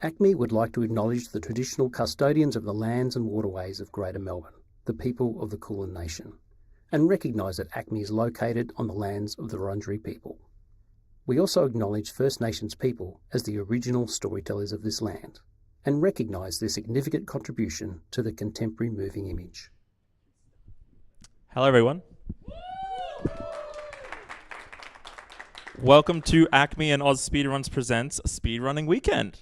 ACMI would like to acknowledge the traditional custodians of the lands and waterways of Greater Melbourne, the people of the Kulin Nation, and recognise that ACMI is located on the lands of the Wurundjeri people. We also acknowledge First Nations people as the original storytellers of this land, and recognise their significant contribution to the contemporary moving image. Hello everyone. Welcome to ACMI and AusSpeedruns presents Speedrunning Weekend.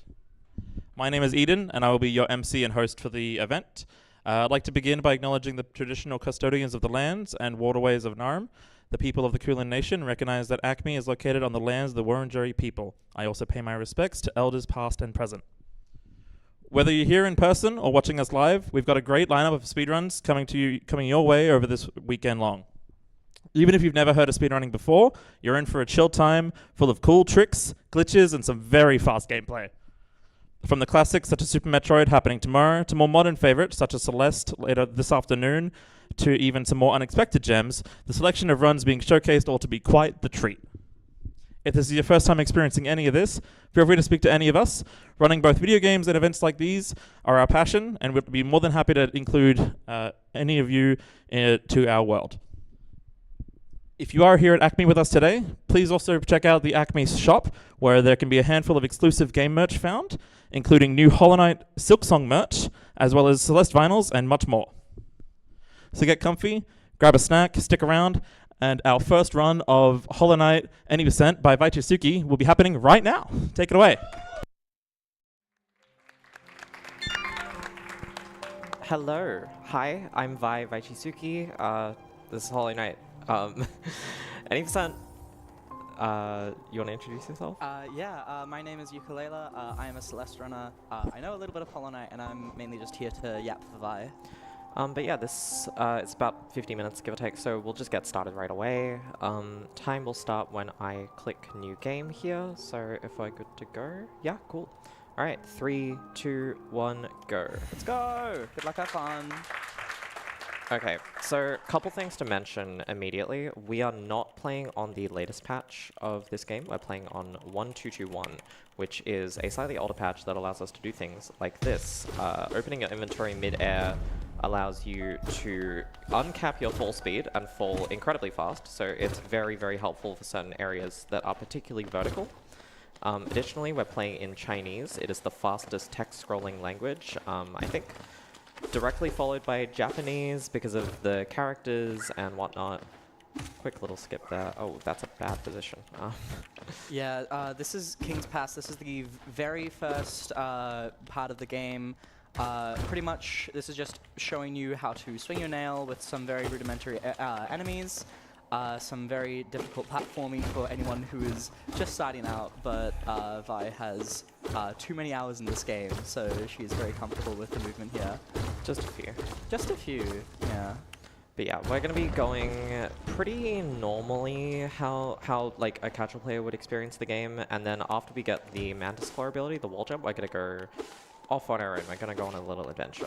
My name is Eden, and I will be your MC and host for the event. I'd like to begin by acknowledging the traditional custodians of the lands and waterways of Narm, the people of the Kulin Nation. Recognize that ACMI is located on the lands of the Wurundjeri people. I also pay my respects to elders past and present. Whether you're here in person or watching us live, we've got a great lineup of speedruns coming your way over this weekend long. Even if you've never heard of speedrunning before, you're in for a chill time full of cool tricks, glitches, and some very fast gameplay. From the classics such as Super Metroid happening tomorrow, to more modern favorites such as Celeste later this afternoon, to even some more unexpected gems, the selection of runs being showcased ought to be quite the treat. If this is your first time experiencing any of this, feel free to speak to any of us. Running both video games and events like these are our passion, and we'd be more than happy to include any of you to our world. If you are here at ACMI with us today, please also check out the ACMI shop, where there can be a handful of exclusive game merch found, including new Hollow Knight Silksong merch, as well as Celeste vinyls and much more. So get comfy, grab a snack, stick around, and our first run of Hollow Knight Any Percent by Vaitsuki will be happening right now. Take it away. Hello. Hi, I'm Vaitsuki. This is Hollow Knight. Any percent? You want to introduce yourself? My name is Ukulele. I am a Celeste runner. I know a little bit of Hollow Knight, and I'm mainly just here to yap for Vi. But yeah, this it's about 50 minutes, give or take, so we'll just get started right away. Time will start when I click new game here, so if we're good to go. Yeah, cool. Alright, 3, 2, 1, go. Let's go! Good luck, have fun. Okay, so a couple things to mention immediately. We are not playing on the latest patch of this game. We're playing on 1.2.2.1, which is a slightly older patch that allows us to do things like this. Opening your inventory mid-air allows you to uncap your fall speed and fall incredibly fast, so it's very, very helpful for certain areas that are particularly vertical. Additionally, we're playing in Chinese. It is the fastest text scrolling language, I think. Directly followed by Japanese because of the characters and whatnot. Quick little skip there. Oh, that's a bad position. This is King's Pass. This is the very first part of the game. Pretty much, this is just showing you how to swing your nail with some very rudimentary enemies. Some very difficult platforming for anyone who is just starting out, but Vi has too many hours in this game, so she is very comfortable with the movement here. Just a few. Just a few, yeah. But yeah, we're going to be going pretty normally how like a casual player would experience the game, and then after we get the Mantis Claw ability, the wall jump, we're going to go off on our own. We're going to go on a little adventure.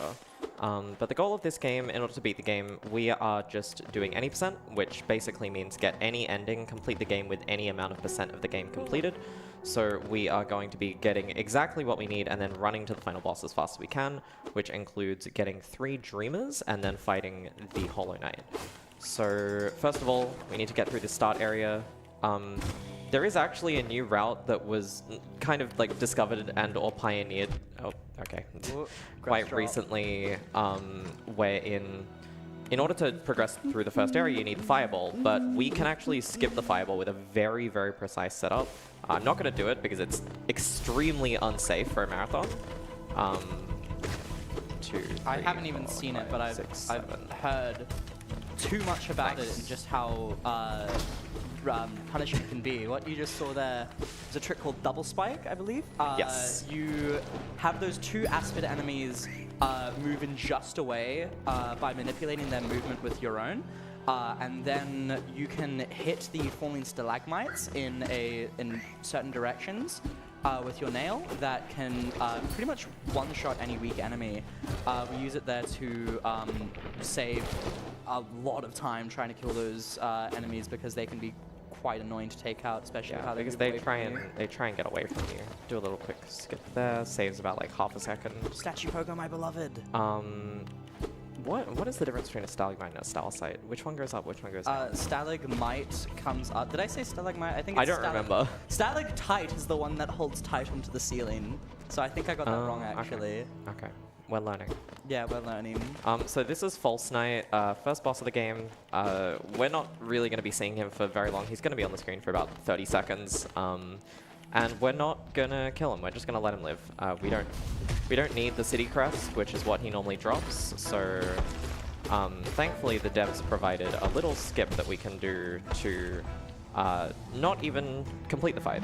But the goal of this game, in order to beat the game, we are just doing any percent, which basically means get any ending, complete the game with any amount of percent of the game completed. So we are going to be getting exactly what we need and then running to the final boss as fast as we can, which includes getting 3 Dreamers and then fighting the Hollow Knight. So first of all, we need to get through the start area. There is actually a new route that was kind of like discovered and or pioneered, quite recently, wherein in order to progress through the first area, you need the fireball, but we can actually skip the fireball with a very, very precise setup. I'm not going to do it because it's extremely unsafe for a marathon. 2, 3, I haven't even 4, seen 5, it, but I've 6, I've 7. heard too much about Nice. it and just how punishing it can be. What you just saw there is a trick called double spike, I believe. Yes. You have those two Aspid enemies move in just away by manipulating their movement with your own. And then you can hit the falling stalagmites in certain directions with your nail that can pretty much one-shot any weak enemy. We use it there to save a lot of time trying to kill those enemies because they can be quite annoying to take out, especially Yeah, how because move they away try from you. and get away from you. Do a little quick skip there, saves about like half a second. Statue Pogo, my beloved. What is the difference between a stalagmite and a stalactite? Which one goes up? Which one goes down? Stalagmite comes up. Did I say stalagmite? I think it's I don't remember. Stalactite is the one that holds tight onto the ceiling. So I think I got that wrong, actually. Okay, we're learning. Yeah, we're learning. So this is False Knight, first boss of the game. We're not really going to be seeing him for very long. He's going to be on the screen for about 30 seconds. And we're not going to kill him. We're just going to let him live. We don't need the city crest, which is what he normally drops. So thankfully the devs provided a little skip that we can do to not even complete the fight.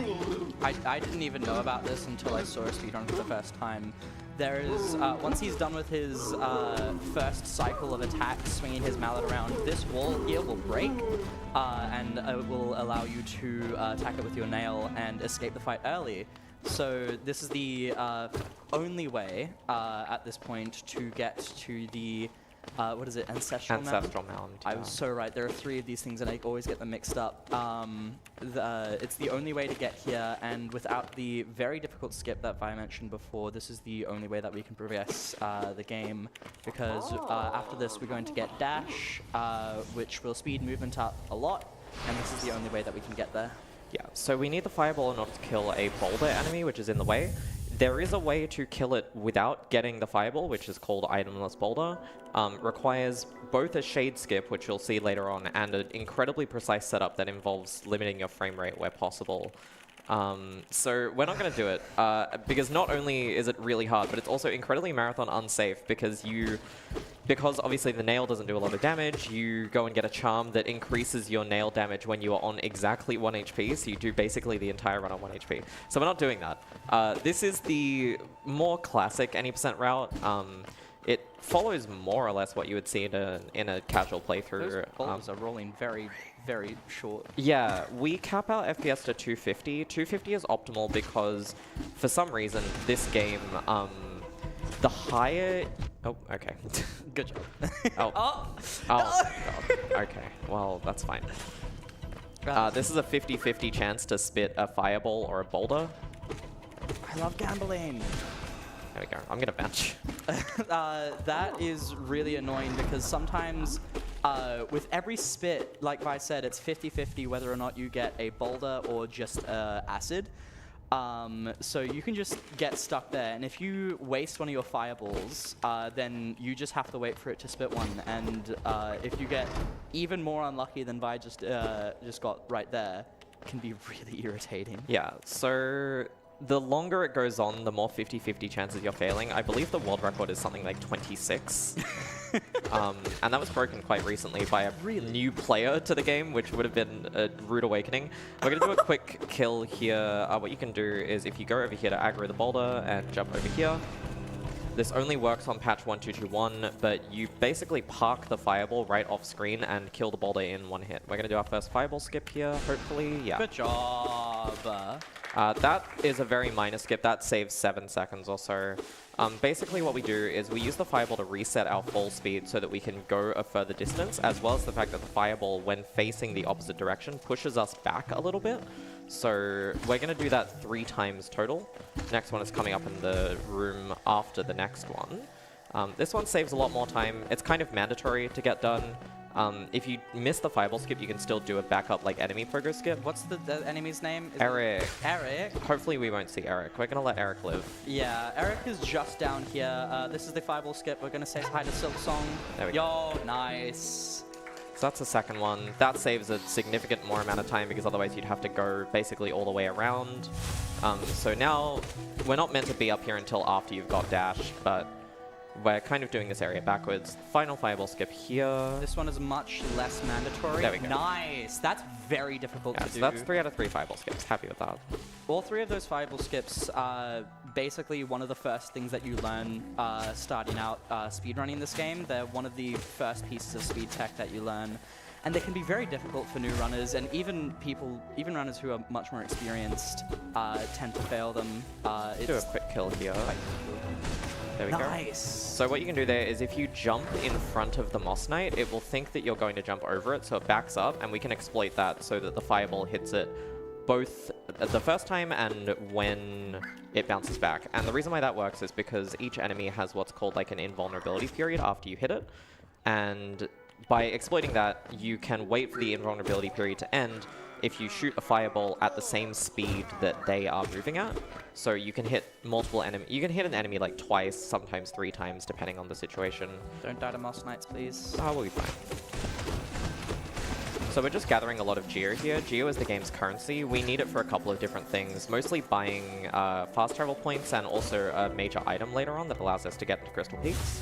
I didn't even know about this until I saw a speedrun for the first time. There is, once he's done with his first cycle of attacks, swinging his mallet around, this wall here will break, and it will allow you to attack it with your nail and escape the fight early. So this is the only way at this point to get to the what is it? Ancestral Mound? Ancestral Mound. I was so right. There are 3 of these things, and I always get them mixed up. It's the only way to get here, and without the very difficult skip that Vi mentioned before, this is the only way that we can progress the game, because after this we're going to get dash, which will speed movement up a lot, and this is the only way that we can get there. Yeah, so we need the fireball in order to kill a boulder enemy, which is in the way. There is a way to kill it without getting the fireball, which is called Itemless Boulder. Requires both a shade skip, which you'll see later on, and an incredibly precise setup that involves limiting your frame rate where possible. So we're not going to do it, because not only is it really hard, but it's also incredibly marathon unsafe because obviously the nail doesn't do a lot of damage. You go and get a charm that increases your nail damage when you are on exactly 1 HP, so you do basically the entire run on 1 HP. So we're not doing that. This is the more classic any % route. It follows more or less what you would see in a casual playthrough. Those boulders are rolling very, very short. Yeah, we cap our FPS to 250. 250 is optimal because, for some reason, this game, the higher... Oh, okay. Good job. Oh. God. Okay, well, that's fine. This is a 50-50 chance to spit a fireball or a boulder. I love gambling. There we go. I'm going to bench. That is really annoying because sometimes with every spit, like Vi said, it's 50-50 whether or not you get a boulder or just acid. So you can just get stuck there, and if you waste one of your fireballs, then you just have to wait for it to spit one. And if you get even more unlucky than Vi just got right there, it can be really irritating. Yeah, so the longer it goes on, the more 50-50 chances you're failing. I believe the world record is something like 26. And that was broken quite recently by a new player to the game, which would have been a rude awakening. We're going to do a quick kill here. What you can do is if you go over here to aggro the boulder and jump over here, this only works on patch 1.2.2.1, but you basically park the fireball right off screen and kill the boulder in 1 hit. We're going to do our first fireball skip here, hopefully. Yeah. Good job. That is a very minor skip. That saves 7 seconds or so. Basically what we do is we use the fireball to reset our fall speed so that we can go a further distance, as well as the fact that the fireball, when facing the opposite direction, pushes us back a little bit. So we're going to do that 3 times total. Next one is coming up in the room after the next one. This one saves a lot more time. It's kind of mandatory to get done. If you miss the fireball skip, you can still do a backup like enemy pogo skip. What's the enemy's name? Is Eric. Eric. Hopefully we won't see Eric. We're gonna let Eric live. Yeah, Eric is just down here. This is the fireball skip. We're gonna say hi to Silk Song. There we go. Yo, nice. So that's the second one. That saves a significant more amount of time because otherwise you'd have to go basically all the way around. So now we're not meant to be up here until after you've got dash, but we're kind of doing this area backwards. Final fireball skip here. This one is much less mandatory. There we go. Nice. That's very difficult Yeah, to so do. that's 3 out of 3 fireball skips. Happy with that. All 3 of those fireball skips are basically one of the first things that you learn starting out speedrunning this game. They're one of the first pieces of speed tech that you learn. And they can be very difficult for new runners, and even runners who are much more experienced tend to fail them. Do a quick kill here. There we go. Nice. So what you can do there is if you jump in front of the Moss Knight, it will think that you're going to jump over it, so it backs up, and we can exploit that so that the fireball hits it both the first time and when it bounces back. And the reason why that works is because each enemy has what's called like an invulnerability period after you hit it, and by exploiting that, you can wait for the invulnerability period to end if you shoot a fireball at the same speed that they are moving at. So you can hit multiple enemies. You can hit an enemy like twice, sometimes 3 times, depending on the situation. Don't die to Moss Knights, please. Oh, we'll be fine. So we're just gathering a lot of Geo here. Geo is the game's currency. We need it for a couple of different things, mostly buying fast travel points and also a major item later on that allows us to get to Crystal Peaks.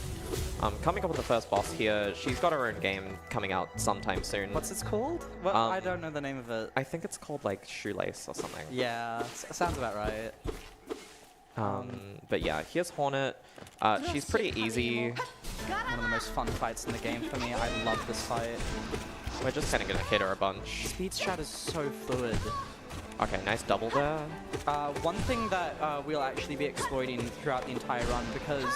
Coming up with the first boss here, she's got her own game coming out sometime soon. What's this called? Well, I don't know the name of it. I think it's called like Shoelace or something. Yeah, sounds about right. But yeah, here's Hornet. She's pretty easy. One of the most fun fights in the game for me. I love this fight. We're just kind of going to hit her a bunch. Speed strat is so fluid. Okay, nice double there. One thing that we'll actually be exploiting throughout the entire run, because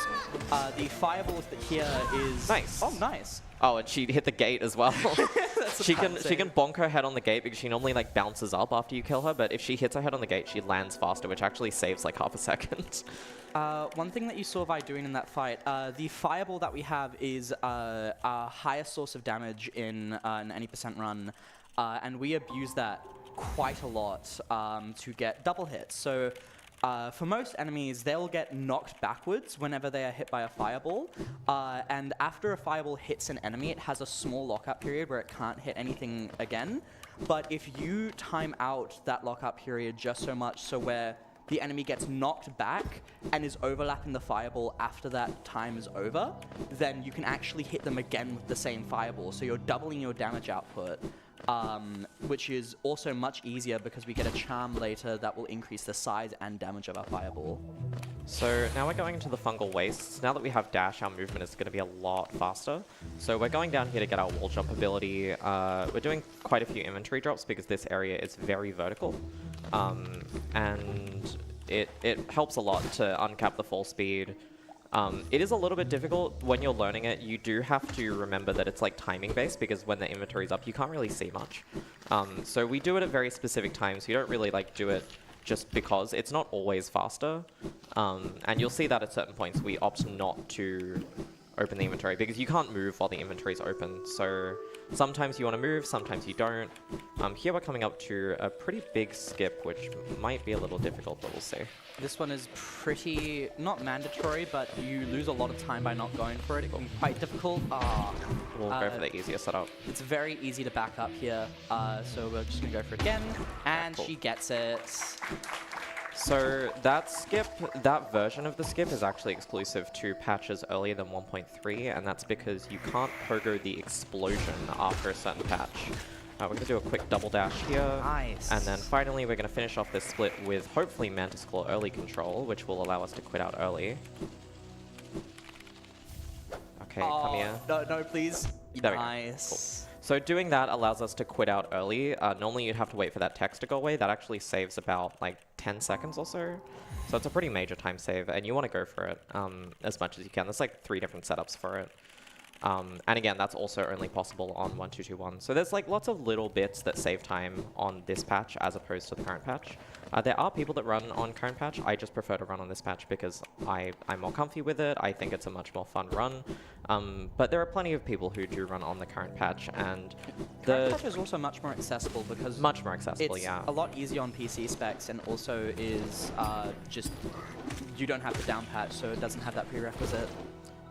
the fireball here is... Nice. Oh, nice. Oh, and she hit the gate as well. That's a she fun can bonk her head on the gate because she normally like bounces up after you kill her, but if she hits her head on the gate, she lands faster, which actually saves like half a second. One thing that you saw Vi doing in that fight, the fireball that we have is our highest source of damage in an any % run, and we abuse that quite a lot to get double hits. So for most enemies, they'll get knocked backwards whenever they are hit by a fireball, and after a fireball hits an enemy, it has a small lockup period where it can't hit anything again. But if you time out that lockup period just so much so where the enemy gets knocked back and is overlapping the fireball after that time is over, then you can actually hit them again with the same fireball. So you're doubling your damage output, which is also much easier because we get a charm later that will increase the size and damage of our fireball. So now we're going into the fungal wastes. Now that we have dash, our movement is going to be a lot faster. So we're going down here to get our wall jump ability. We're doing quite a few inventory drops because this area is very vertical. And it helps a lot to uncap the fall speed. It is a little bit difficult when you're learning it. You do have to remember that it's like timing based because when the inventory is up, you can't really see much. So we do it at very specific times. You don't really like do it just because it's not always faster. And you'll see that at certain points we opt not to open the inventory because you can't move while the inventory is open. So sometimes you want to move, sometimes you don't. Here we're coming up to a pretty big skip, which might be a little difficult, but we'll see. This one is pretty, not mandatory, but you lose a lot of time by not going for it. It can be quite difficult. We'll go for the easier setup. It's very easy to back up here, so we're just going to go for it again, and cool. she gets it. So that skip, that version of the skip is actually exclusive to patches earlier than 1.3, and that's because you can't pogo the explosion after a certain patch. We're going to do a quick double dash here. Nice. And then finally we're going to finish off this split with hopefully Mantis Claw early control, which will allow us to quit out early. Okay, come here. No, please. There we go. Nice. Cool. So doing that allows us to quit out early. Normally you'd have to wait for that text to go away. That actually saves about like 10 seconds or so. So it's a pretty major time save, and you want to go for it as much as you can. There's like 3 different setups for it. And again, that's also only possible on 1.2.2.1. So there's like lots of little bits that save time on this patch as opposed to the current patch. There are people that run on current patch. I just prefer to run on this patch because I'm more comfy with it. I think it's a much more fun run. But there are plenty of people who do run on the current patch, and Current patch is also much more accessible because much more accessible, it's yeah. a lot easier on PC specs, and also is just you don't have to down patch, so it doesn't have that prerequisite.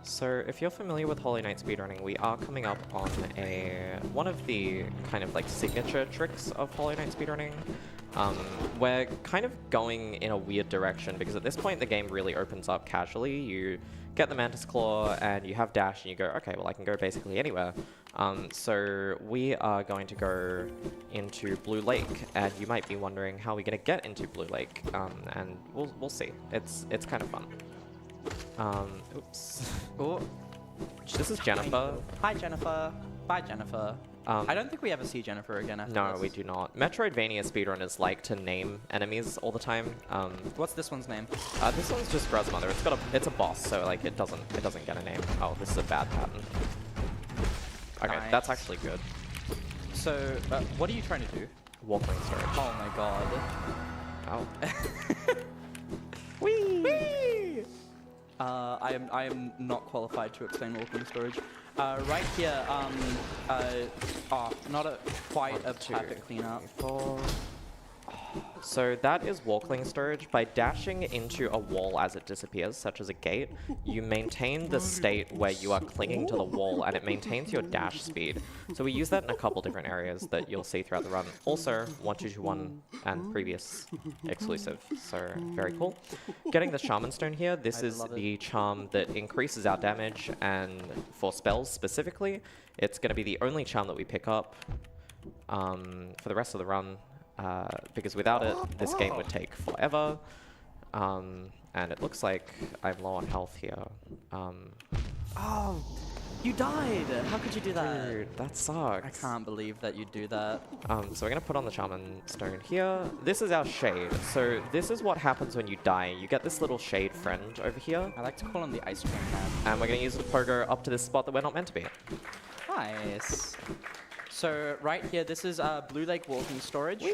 So if you're familiar with Hollow Knight speedrunning, we are coming up on one of the kind of like signature tricks of Hollow Knight speedrunning. We're kind of going in a weird direction because at this point the game really opens up casually. You get the Mantis Claw and you have dash and you go, okay, well I can go basically anywhere. So we are going to go into Blue Lake, and you might be wondering how we're going to get into Blue Lake, and we'll see. It's kind of fun. Oops. Oh, This is Jennifer. hi Jennifer. Bye Jennifer. I don't think we ever see Jennifer again after No, this. we do not. Metroidvania speedrunners like to name enemies all the time. What's this one's name? This one's just Gruzmother. It's a boss, so like it doesn't get a name. Oh, this is a bad pattern. Okay, Nice. that's actually good. So, what are you trying to do? Walkling storage. Oh my god. Oh. Whee! I am not qualified to explain walking storage. Right here, not quite a perfect cleanup. So that is walkling storage. By dashing into a wall as it disappears, such as a gate, you maintain the state where you are clinging to the wall, and it maintains your dash speed. So we use that in a couple different areas that you'll see throughout the run. Also, 1.2.2.1 and previous exclusive, so very cool. Getting the Shaman Stone here, this is the charm that increases our damage, and for spells specifically, it's going to be the only charm that we pick up for the rest of the run. Because without it, this game would take forever. And it looks like I'm low on health here. Oh, you died! How could you do that? Dude, that sucks. I can't believe that you'd do that. So we're going to put on the Shaman Stone here. This is our shade. So this is what happens when you die. You get this little shade friend over here. I like to call him the ice cream man. And we're going to use it to pogo up to this spot that we're not meant to be. Nice. So right here, this is Blue Lake walking storage.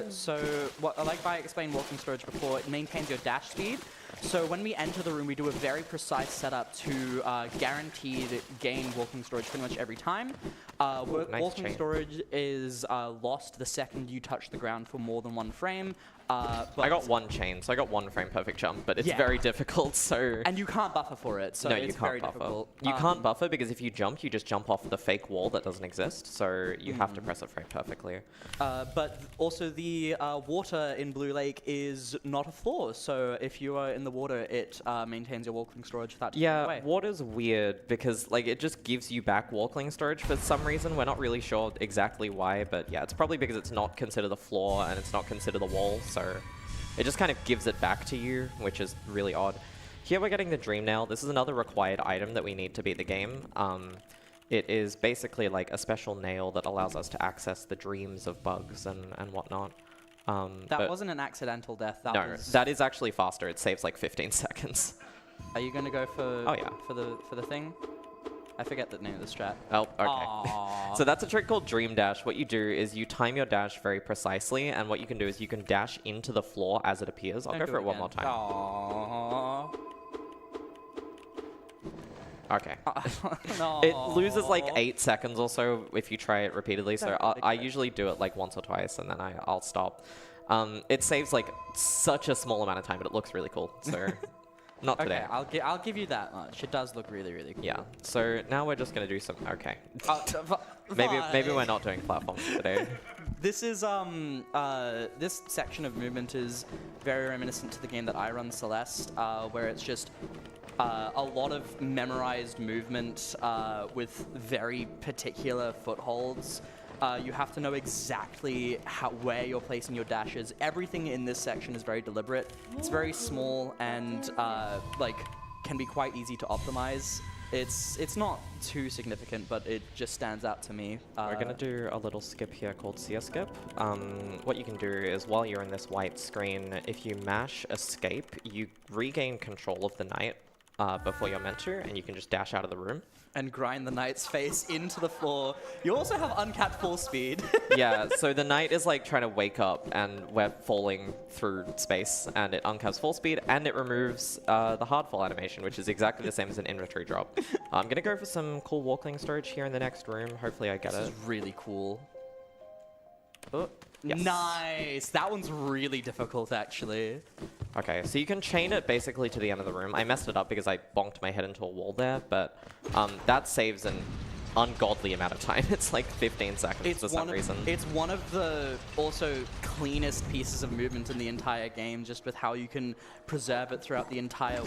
So what I like by explain walking storage before, it maintains your dash speed. So when we enter the room, we do a very precise setup to guaranteed gain walking storage pretty much every time. Nice Walking chain. storage is lost the second you touch the ground for more than one frame. But I got one chain, so I got one frame perfect jump, but it's Yeah. very difficult, so... and you can't buffer for it, so no, it's you can't very buffer. difficult. You can't buffer because if you jump, you just jump off the fake wall that doesn't exist, so you have to press it frame perfectly. But also the water in Blue Lake is not a flaw, so if you are in the water, it maintains your walking storage without taking it Yeah, away. water's weird because like it just gives you back walkling storage for some reason. We're not really sure exactly why, but yeah, it's probably because it's not considered a floor and it's not considered a wall, so it just kind of gives it back to you, which is really odd. Here we're getting the Dream Nail. This is another required item that we need to beat the game. It is basically like a special nail that allows us to access the dreams of bugs and whatnot. That wasn't an accidental death. That No, was. that is actually faster. It saves like 15 seconds. Are you gonna go for? Oh, yeah. For the thing. I forget the name of the strat. Oh, okay. Aw. So that's a trick called Dream Dash. What you do is you time your dash very precisely, and what you can do is you can dash into the floor as it appears. I'll Don't go do for it one more again. time. Aww. Okay. No. It loses like 8 seconds or so if you try it repeatedly, so Don't I think so. usually do it like once or twice, and then I'll stop. It saves like such a small amount of time, but it looks really cool, so not today. Okay, I'll give you that much. It does look really, really cool. Yeah, so now we're just going to do some... Okay. Maybe Maybe we're not doing platforms today. This is this section of movement is very reminiscent to the game that I run, Celeste, where it's just a lot of memorized movement with very particular footholds. You have to know exactly where you're placing your dashes. Everything in this section is very deliberate. It's very small and like can be quite easy to optimize. It's not too significant, but it just stands out to me. We're going to do a little skip here called Seer Skip. What you can do is while you're in this white screen, if you mash escape, you regain control of the knight. before you're meant to, and you can just dash out of the room. And grind the knight's face into the floor. You also have uncapped full speed. Yeah, so the knight is like trying to wake up, and we're falling through space, and it uncaps full speed, and it removes the hard fall animation, which is exactly the same as an inventory drop. I'm gonna go for some cool walkling storage here in the next room. Hopefully I get This it. is really cool. Oh, Yes. nice. That one's really difficult, actually. Okay, so you can chain it basically to the end of the room. I messed it up because I bonked my head into a wall there, but that saves an ungodly amount of time. It's like 15 seconds for some reason. It's one of the also cleanest pieces of movement in the entire game, just with how you can preserve it throughout the entire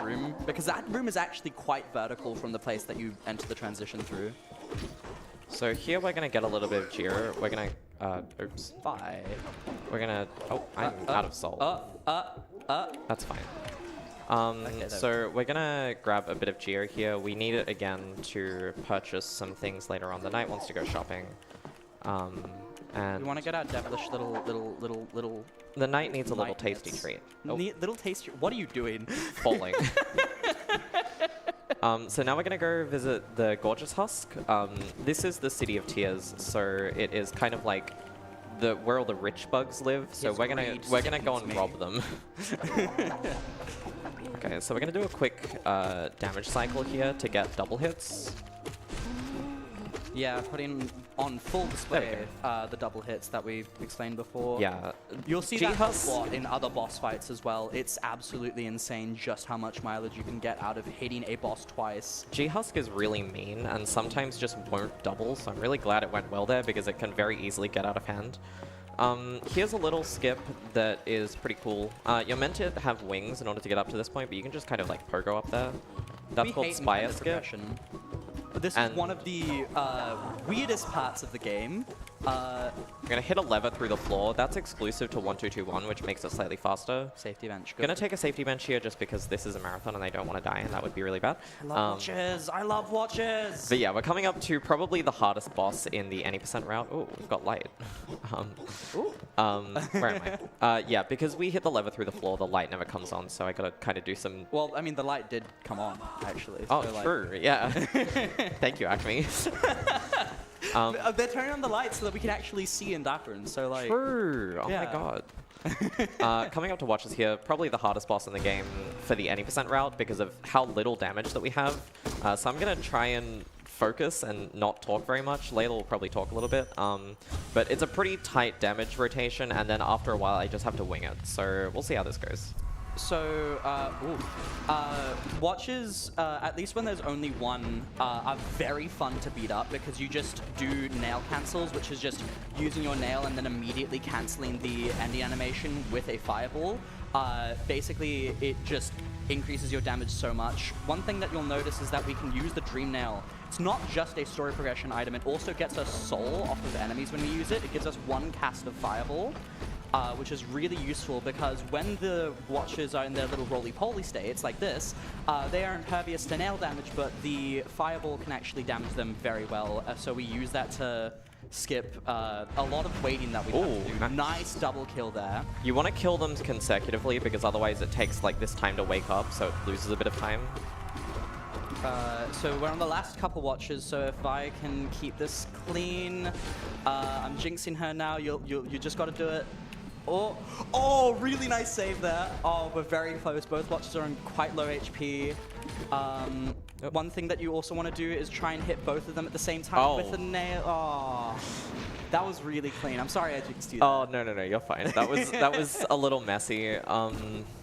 room, because that room is actually quite vertical from the place that you enter the transition through. So here we're going to get a little bit of Jira. We're going to, oops. Bye. We're going to, oh, I'm out of soul. That's fine. So we're gonna grab a bit of gear here. We need it again to purchase some things later on. The knight wants to go shopping. And We want to get our devilish little. the knight needs a little knight tasty bits. treat. Little tasty. What are you doing? Falling. So now we're gonna go visit the Gorgeous Husk. This is the City of Tears, so it is kind of like where all the rich bugs live. So His we're gonna greed go and sickens me. rob them. Okay, so we're gonna do a quick damage cycle here to get double hits. Yeah, putting on full There display we the double hits that we explained before. Yeah. You'll see that a G-Husk- lot in other boss fights as well. It's absolutely insane just how much mileage you can get out of hitting a boss twice. G-Husk is really mean and sometimes just won't double, so I'm really glad it went well there because it can very easily get out of hand. Here's a little skip that is pretty cool. You're meant to have wings in order to get up to this point, but you can just kind of like pogo up there. That's We called hate Spire infinite skip. progression. But this And- is one of the weirdest parts of the game. You're gonna hit a lever through the floor. That's exclusive to 1221, which makes it slightly faster. Safety bench. Gonna take a safety bench here just because this is a marathon and I don't want to die, and that would be really bad. I love watches. I love watches. But yeah, we're coming up to probably the hardest boss in the any percent route. Oh, we've got light. Where am I? Yeah, because we hit the lever through the floor, the light never comes on, so I gotta kind of do some. Well, I mean, the light did come on, actually. Oh, so, like- true. Yeah. Thank you, Acme. They're turning on the lights so that we can actually see in dark rooms. So, like, True. Oh my yeah. god. Coming up to watches here, probably the hardest boss in the game for the any percent route because of how little damage that we have. So I'm gonna try and focus and not talk very much. Layla will probably talk a little bit. But it's a pretty tight damage rotation, and then after a while I just have to wing it. So we'll see how this goes. So, watches, at least when there's only one, are very fun to beat up because you just do nail cancels, which is just using your nail and then immediately canceling the ending animation with a fireball. Basically, it just increases your damage so much. One thing that you'll notice is that we can use the Dream Nail. It's not just a story progression item, it also gets us soul off of enemies when we use it. It gives us one cast of fireball. Which is really useful because when the watches are in their little roly-poly states like this, they are impervious to nail damage, but the fireball can actually damage them very well. So we use that to skip a lot of waiting that we have to do. Ooh, Nice double kill there. You want to kill them consecutively because otherwise it takes like this time to wake up, so it loses a bit of time. So we're on the last couple watches, so if I can keep this clean, I'm jinxing her now. You just got to do it. Oh, really nice save there. Oh, we're very close. Both watches are on quite low HP. One thing that you also want to do is try and hit both of them at the same time with a nail. Oh, that was really clean. I'm sorry I jinxed you there. Oh, no, you're fine. That was a little messy.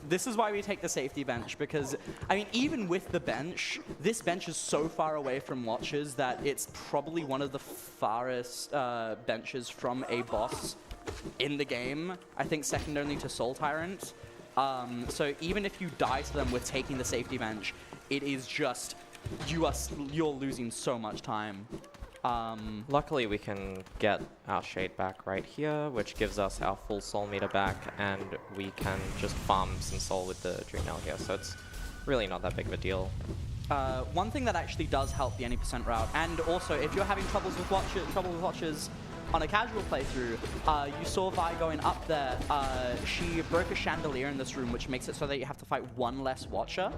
This is why we take the safety bench, because, I mean, even with the bench, this bench is so far away from watches that it's probably one of the farthest benches from a boss in the game. I think second only to Soul Tyrant. So even if you die to them with taking the safety bench, it is just, you're losing so much time. Luckily, we can get our shade back right here, which gives us our full soul meter back, and we can just farm some soul with the Dream Nail here, so it's really not that big of a deal. One thing that actually does help the any percent route, and also if you're having troubles with watches, on a casual playthrough, you saw Vi going up there. She broke a chandelier in this room, which makes it so that you have to fight one less watcher.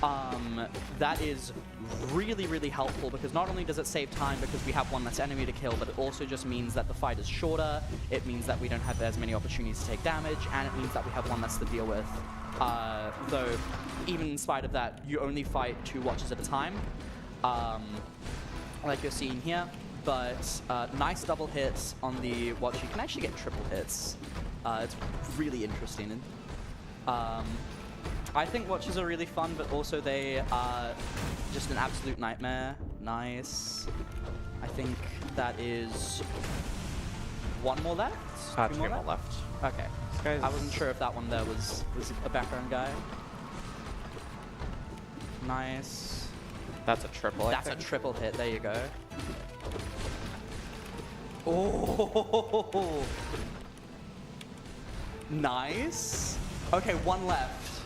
That is really, really helpful because not only does it save time because we have one less enemy to kill, but it also just means that the fight is shorter. It means that we don't have as many opportunities to take damage, and it means that we have one less to deal with. Though, even in spite of that, you only fight 2 watchers at a time, like you're seeing here. But nice double hits on the watch. You can actually get triple hits. It's really interesting. I think watches are really fun, but also they are just an absolute nightmare. Nice. I think that is 1 more left? 2 more left. Okay. I wasn't sure if that one there was a background guy. Nice. That's a triple. That's a triple hit. There you go. Oh. Nice. Okay, 1 left.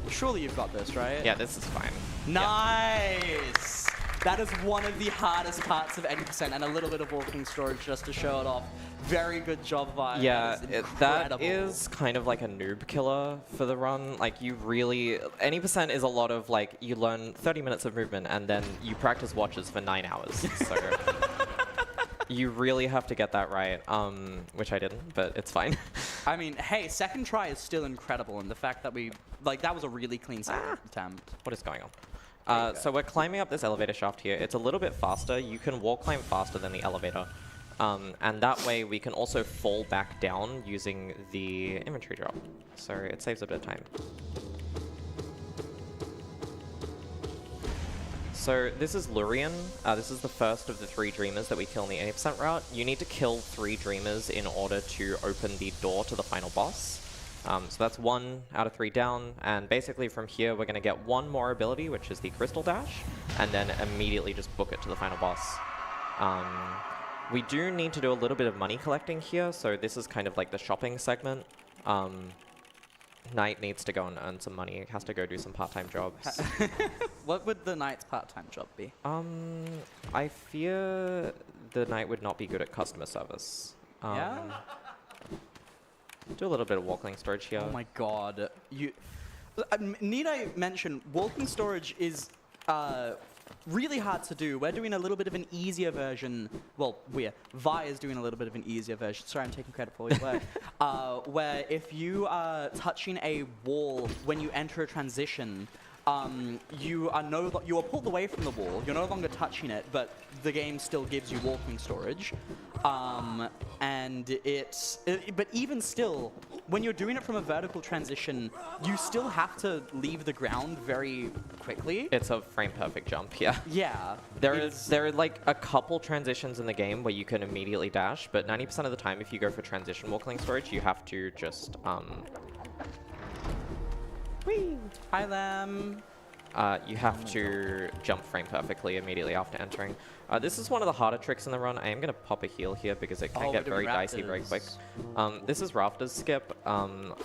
Surely you've got this, right? Yeah, this is fine. Nice! That is one of the hardest parts of 80%, and a little bit of walking storage just to show it off. Very good job, Vi. Yeah, that incredible. is kind of like a noob killer for the run. Like, you really... 80% is a lot of, like, you learn 30 minutes of movement, and then you practice watches for 9 hours. So... You really have to get that right, which I didn't, but it's fine. I mean, hey, second try is still incredible, and the fact that we, like, that was a really clean second attempt. What is going on? So we're climbing up this elevator shaft here. It's a little bit faster. You can wall climb faster than the elevator. And that way we can also fall back down using the inventory drop. So it saves a bit of time. So this is Lurian. This is the first of the 3 Dreamers that we kill in the 80% route. You need to kill 3 Dreamers in order to open the door to the final boss. So that's 1 out of 3 down, and basically from here we're going to get 1 more ability, which is the Crystal Dash, and then immediately just book it to the final boss. We do need to do a little bit of money collecting here, so this is kind of like the shopping segment. Knight needs to go and earn some money. He has to go do some part-time jobs. What would the Knight's part-time job be? I fear the Knight would not be good at customer service. Yeah? Do a little bit of walking storage here. Oh my god. Need I mention, walking storage is really hard to do. We're doing a little bit of an easier version. Well, Vi is doing a little bit of an easier version. Sorry, I'm taking credit for your work. Where if you are touching a wall when you enter a transition, you are pulled away from the wall. You're no longer touching it, but the game still gives you walking storage. But even still, when you're doing it from a vertical transition, you still have to leave the ground very quickly. It's a frame-perfect jump, yeah. Yeah. There are like a couple transitions in the game where you can immediately dash, but 90% of the time, if you go for transition walking storage, you have to just Whee! Hi, Lamb. You have to jump frame perfectly immediately after entering. This is one of the harder tricks in the run. I am going to pop a heal here because it can get very dicey very quick. This is Rafters skip.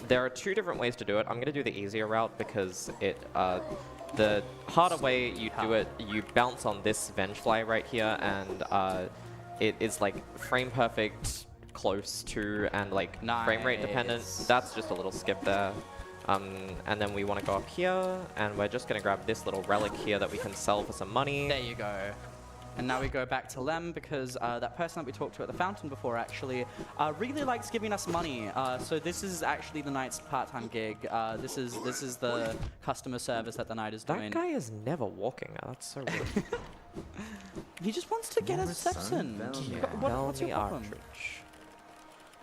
There are 2 different ways to do it. I'm going to do the easier route because the harder way you do it, you bounce on this Vengefly right here, and it is like frame perfect, close to, and like frame rate dependent. That's just a little skip there. And then we want to go up here, and we're just going to grab this little relic here that we can sell for some money. There you go. And now we go back to Lem because that person that we talked to at the fountain before actually really likes giving us money. So this is actually the Knight's part-time gig. This is the customer service that the Knight is doing. That guy is never walking. That's so rude. He just wants to get his steps in. What's your problem?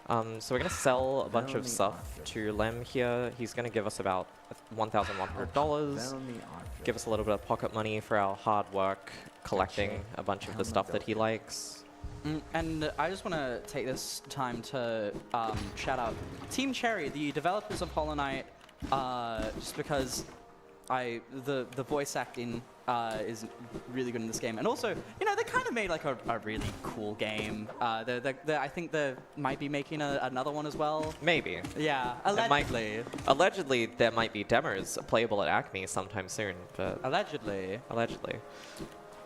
So we're going to sell a bunch of stuff to Lem here. He's going to give us about $1,100. Give us a little bit of pocket money for our hard work collecting a bunch of the stuff that he likes. And I just want to take this time to shout out Team Cherry, the developers of Hollow Knight, just because the voice acting is really good in this game. And also, you know, they kind of made like a really cool game. I think they might be making another one as well. Maybe. Yeah, allegedly. Allegedly, there might be demos playable at ACMI sometime soon, but... Allegedly. Allegedly.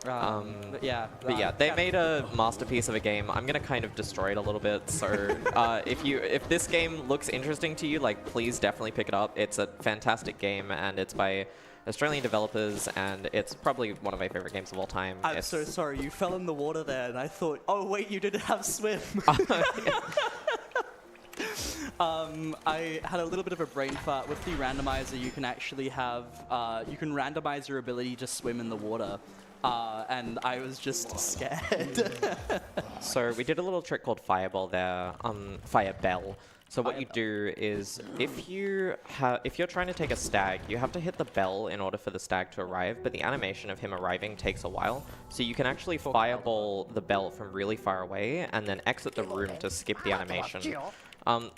But yeah. But yeah, they made a masterpiece of a game. I'm gonna kind of destroy it a little bit. So if this game looks interesting to you, like please definitely pick it up. It's a fantastic game, and it's by Australian developers, and it's probably one of my favorite games of all time. I'm so sorry, you fell in the water there, and I thought, oh wait, you didn't have swim. I had a little bit of a brain fart. With the randomizer, you can actually have, you can randomize your ability to swim in the water. And I was just scared. So we did a little trick called Fireball there, Firebell. So what you do is, if you're trying to take a stag, you have to hit the bell in order for the stag to arrive, but the animation of him arriving takes a while. So you can actually fireball the bell from really far away, and then exit the room to skip the animation.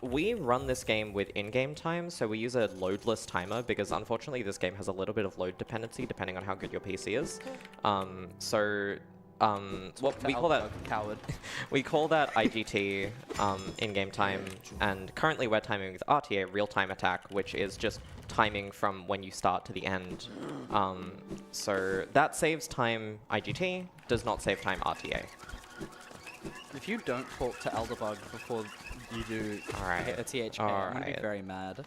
We run this game with in-game time, so we use a loadless timer, because unfortunately this game has a little bit of load dependency depending on how good your PC is. What we call that coward. We call that IGT in-game time, and currently we're timing with RTA, real-time attack, which is just timing from when you start to the end. So that saves time IGT, does not save time RTA. If you don't talk to Elderbug before you do hit a THK, I'm going to be very mad.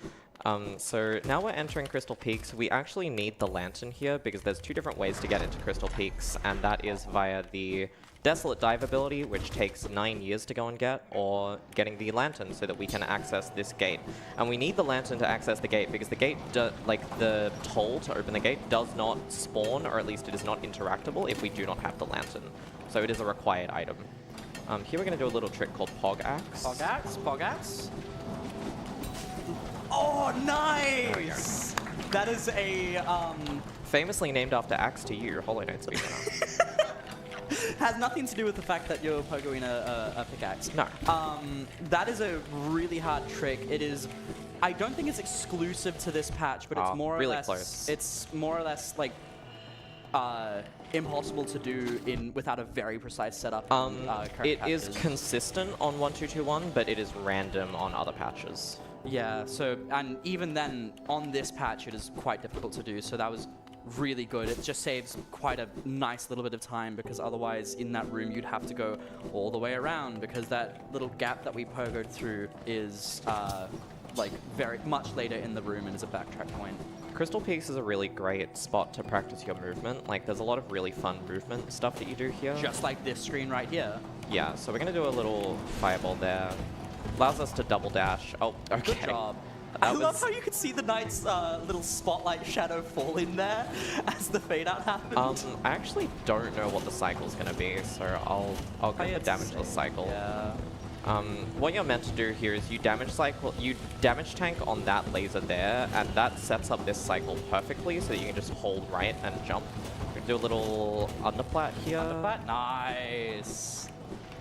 So now we're entering Crystal Peaks. We actually need the lantern here because there's two different ways to get into Crystal Peaks, and that is via the Desolate Dive ability, which takes 9 years to go and get, or getting the lantern so that we can access this gate. And we need the lantern to access the gate because the gate, like the toll to open the gate, does not spawn, or at least it is not interactable if we do not have the lantern. So it is a required item. Here we're going to do a little trick called Pog Axe. Pog Axe? Pog Axe? Oh, nice! That is a, famously named after Axe to you, Hollow Knight speedrunner. Has nothing to do with the fact that you're pogoing a pickaxe. No. That is a really hard trick. It is, I don't think it's exclusive to this patch, but it's more or really less, close. It's more or less like, impossible to do without a very precise setup. It is consistent on 1.2.2.1, but it is random on other patches. Yeah, so, and even then, on this patch, it is quite difficult to do, so that was really good. It just saves quite a nice little bit of time, because otherwise, in that room, you'd have to go all the way around, because that little gap that we pogoed through is, like, very much later in the room and is a backtrack point. Crystal Peaks is a really great spot to practice your movement. Like, there's a lot of really fun movement stuff that you do here. Just like this screen right here. Yeah, so we're going to do a little fireball there. Allows us to double dash. Oh, okay. Good job. I love how you can see the knight's little spotlight shadow fall in there as the fade out happens. I actually don't know what the cycle's going to be, so I'll go for damage the cycle. Yeah. What you're meant to do here is you damage tank on that laser there, and that sets up this cycle perfectly, so you can just hold right and jump. We can do a little underplat here. Underplat? Nice.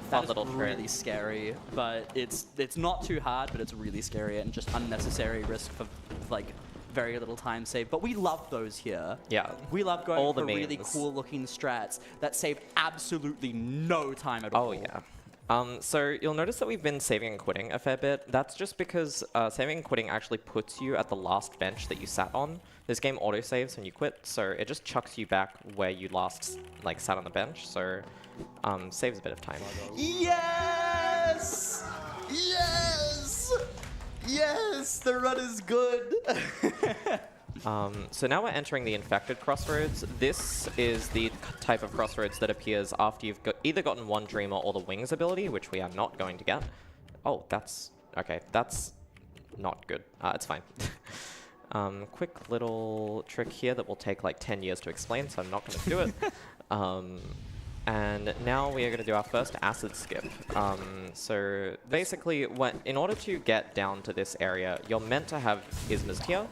That is really scary, but it's not too hard, but it's really scary and just unnecessary risk for like very little time saved. But we love those here. Yeah. We love going for really cool looking strats that save absolutely no time at all. Oh yeah. So you'll notice that we've been saving and quitting a fair bit. That's just because saving and quitting actually puts you at the last bench that you sat on. This game autosaves when you quit, so it just chucks you back where you last sat on the bench. So saves a bit of time. Yes! Yes! Yes! The run is good! So now we're entering the Infected Crossroads. This is the type of crossroads that appears after you've either gotten one Dreamer or the Wings ability, which we are not going to get. Oh, that's... okay, that's not good. It's fine. Quick little trick here that will take like 10 years to explain, so I'm not going to do it. And now we are going to do our first acid skip. So basically, in order to get down to this area, you're meant to have Isma's here.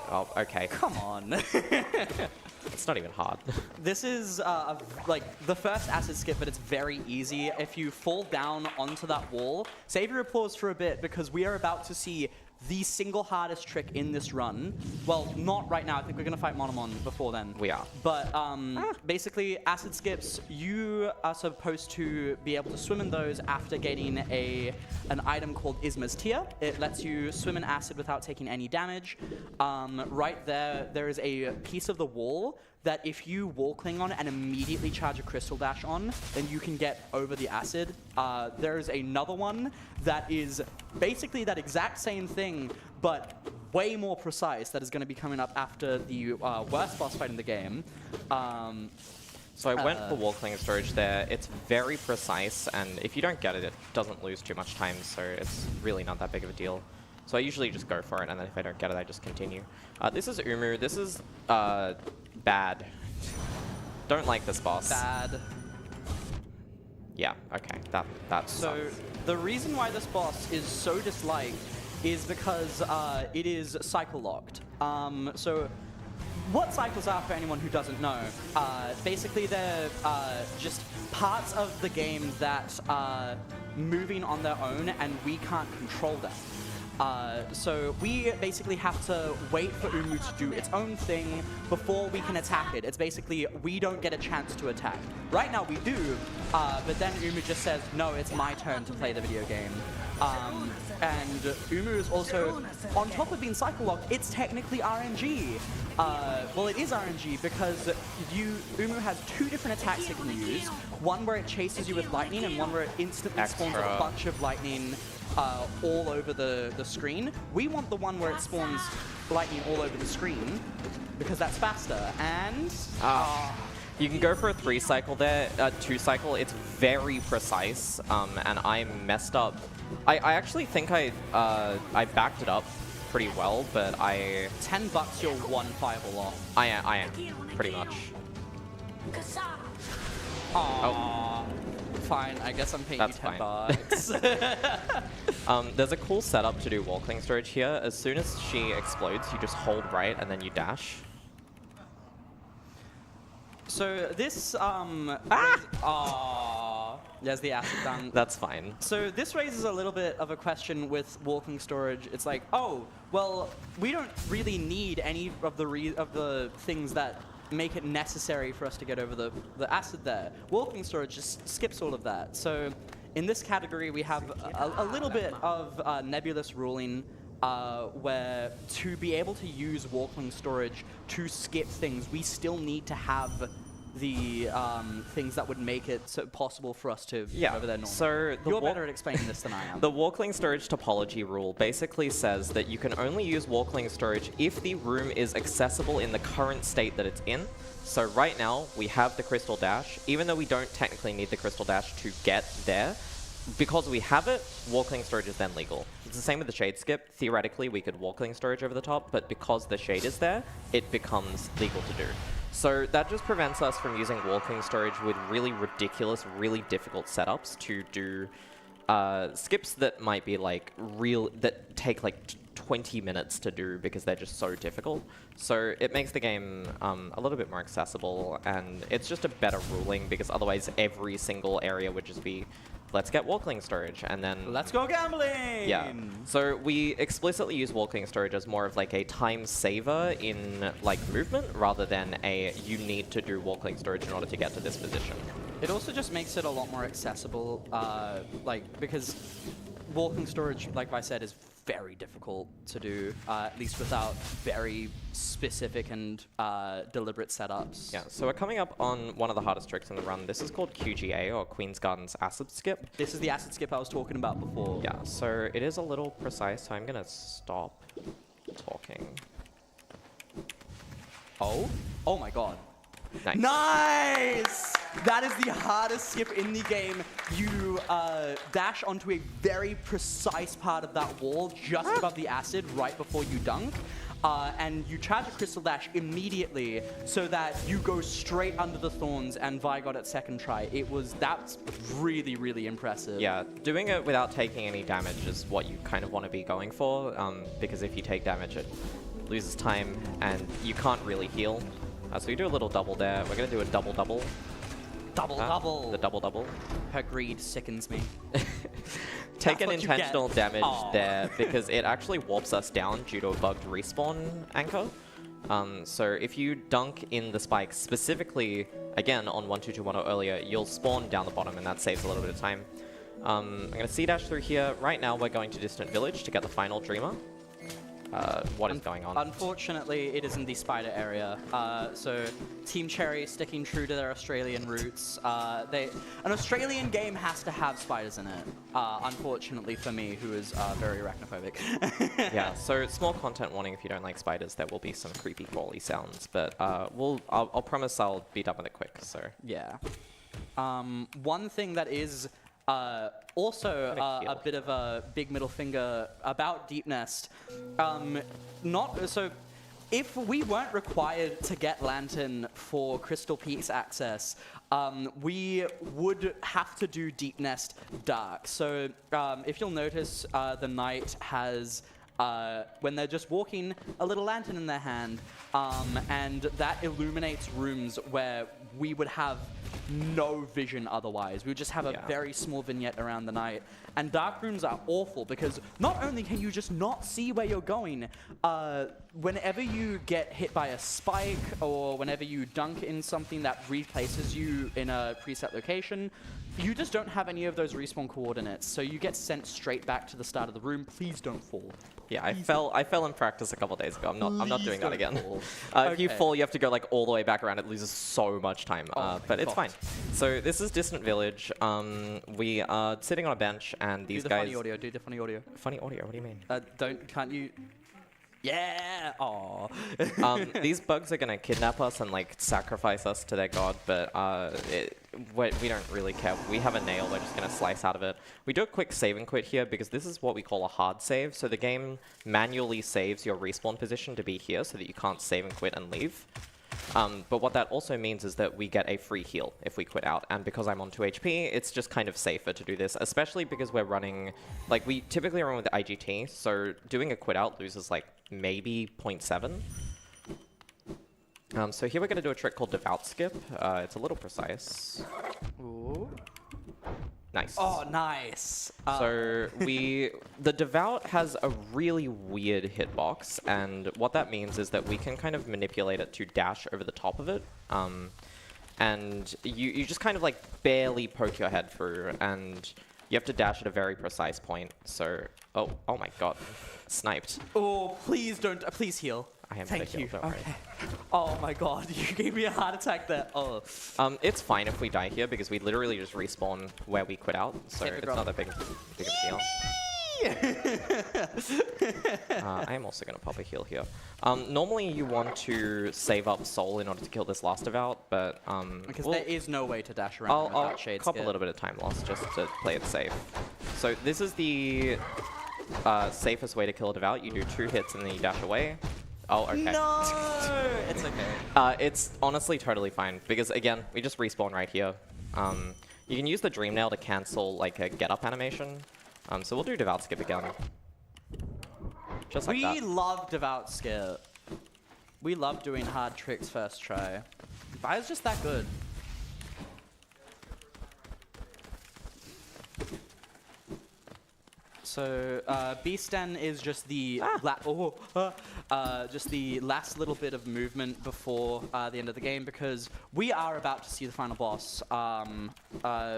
Oh, okay. Come on. It's not even hard. This is like the first acid skip, but it's very easy. If you fall down onto that wall, save your applause for a bit, because we are about to see the single hardest trick in this run. Well, not right now. I think we're going to fight Monomon before then. We are. But basically, acid skips, you are supposed to be able to swim in those after gaining an item called Isma's Tear. It lets you swim in acid without taking any damage. Right there, there is a piece of the wall that if you wall cling on and immediately charge a crystal dash on, then you can get over the acid. There is another one that is basically that exact same thing, but way more precise, that is going to be coming up after the worst boss fight in the game. So I went for wall clinging storage there. It's very precise, and if you don't get it, it doesn't lose too much time, so it's really not that big of a deal. So I usually just go for it, and then if I don't get it, I just continue. This is Umu. This is bad. Don't like this boss. Bad. Yeah, okay. That's So the reason why this boss is so disliked is because it is cycle locked. So what cycles are, for anyone who doesn't know, basically they're just parts of the game that are moving on their own and we can't control them. So we basically have to wait for Umu to do its own thing before we can attack it. It's basically, we don't get a chance to attack. Right now we do, but then Umu just says, no, it's my turn to play the video game. And Umu is also, on top of being cycle locked, it's technically RNG. Well, it is RNG because Umu has two different attacks it can use. One where it chases you with lightning, and one where it instantly spawns a bunch of lightning all over the screen. We want the one where it spawns lightning all over the screen because that's faster. And you can go for a 3 cycle there, 2 cycle. It's very precise, and I messed up. I actually think I backed it up pretty well, but I... $10 you're 1-5 off. I am, pretty much. Oh. Fine, I guess I'm paying you $10. There's a cool setup to do wall cling storage here. As soon as she explodes, you just hold right and then you dash. So this, there's the acid dunk. That's fine. So this raises a little bit of a question with walking storage. It's like, oh, well, we don't really need any of the things that make it necessary for us to get over the acid there. Walking storage just skips all of that. So in this category, we have a little bit of nebulous ruling where to be able to use walking storage to skip things, we still need to have the things that would make it possible for us to get over there normally. So you're better at explaining this than I am. The wall-cling storage topology rule basically says that you can only use wall-cling storage if the room is accessible in the current state that it's in. So right now, we have the crystal dash. Even though we don't technically need the crystal dash to get there, because we have it, wall-cling storage is then legal. It's the same with the shade skip. Theoretically, we could wall-cling storage over the top, but because the shade is there, it becomes legal to do. So that just prevents us from using wall-cling storage with really ridiculous, really difficult setups to do skips that might be like that take like 20 minutes to do because they're just so difficult. So it makes the game a little bit more accessible, and it's just a better ruling because otherwise every single area would just be, let's get wall-cling storage, and then... Let's go gambling! Yeah. So we explicitly use wall-cling storage as more of like a time saver in like movement rather than a you need to do wall-cling storage in order to get to this position. It also just makes it a lot more accessible, because wall-cling storage, like I said, is very difficult to do, at least without very specific and deliberate setups. Yeah, so we're coming up on one of the hardest tricks in the run. This is called QGA, or Queen's Garden's Acid Skip. This is the acid skip I was talking about before. Yeah, so it is a little precise, so I'm going to stop talking. Oh? Oh my god. Nice! Nice! That is the hardest skip in the game. You dash onto a very precise part of that wall just above the acid right before you dunk. And you charge a crystal dash immediately so that you go straight under the thorns, and Vi got it second try. That's really, really impressive. Yeah, doing it without taking any damage is what you kind of want to be going for, because if you take damage, it loses time, and you can't really heal. So you do a little double there. We're going to do a double-double. Double-double. The double-double. Her greed sickens me. Take an intentional damage there because it actually warps us down due to a bugged respawn anchor. So if you dunk in the spike specifically, again, on 12210 earlier, you'll spawn down the bottom, and that saves a little bit of time. I'm going to C-dash through here. Right now, we're going to Distant Village to get the final Dreamer. what is going on. Unfortunately, it is in the spider area. So Team Cherry sticking true to their Australian roots. An Australian game has to have spiders in it. Unfortunately for me, who is very arachnophobic. Yeah, so small content warning if you don't like spiders, there will be some creepy crawly sounds, but I'll promise I'll be done with it quick, so. Yeah. One thing that is also a bit of a big middle finger about Deep Nest. If we weren't required to get Lantern for Crystal Peaks access, we would have to do Deep Nest dark. So if you'll notice, the knight has, when they're just walking, a little lantern in their hand, and that illuminates rooms where we would have no vision otherwise. We would just have a very small vignette around the night. And dark rooms are awful because not only can you just not see where you're going, whenever you get hit by a spike or whenever you dunk in something that replaces you in a preset location, you just don't have any of those respawn coordinates, so you get sent straight back to the start of the room. Please don't fall. Yeah, I fell in practice a couple days ago. I'm not doing that again. Okay. If you fall, you have to go like all the way back around. It loses so much time, but it's fine. So this is Distant Village. We are sitting on a bench, and these guys. Do the funny audio. Funny audio. What do you mean? Can't you? Yeah. Oh. These bugs are gonna kidnap us and like sacrifice us to their god, but we don't really care. We have a nail. We're just gonna slice out of it. We do a quick save and quit here because this is what we call a hard save. So the game manually saves your respawn position to be here, so that you can't save and quit and leave. But what that also means is that we get a free heal if we quit out. And because I'm on 2 HP, it's just kind of safer to do this, especially because we're running, like we typically run with IGT, so doing a quit out loses like maybe 0.7. So here we're going to do a trick called Devout Skip. It's a little precise. Ooh. Nice. Oh, nice. So the Devout has a really weird hitbox, and what that means is that we can kind of manipulate it to dash over the top of it. And you just kind of like barely poke your head through, and you have to dash at a very precise point. So, oh my god, sniped. Oh, please don't, please heal. I am Thank you. Don't worry. Okay. Oh my god, you gave me a heart attack there. Oh. It's fine if we die here because we literally just respawn where we quit out, so it's not that big of a deal. I am also going to pop a heal here. Normally you want to save up soul in order to kill this last Devout, but because there is no way to dash around. I'll cop a little bit of time loss just to play it safe. So this is the safest way to kill a Devout. You do 2 hits and then you dash away. Oh, okay. No! It's okay. It's honestly totally fine, because again, we just respawn right here. You can use the Dream Nail to cancel like a get up animation. So we'll do Devout Skip again. Just like that. We love Devout Skip. We love doing hard tricks first try. Fire's just that good. So Beast Den is just the just the last little bit of movement before the end of the game, because we are about to see the final boss.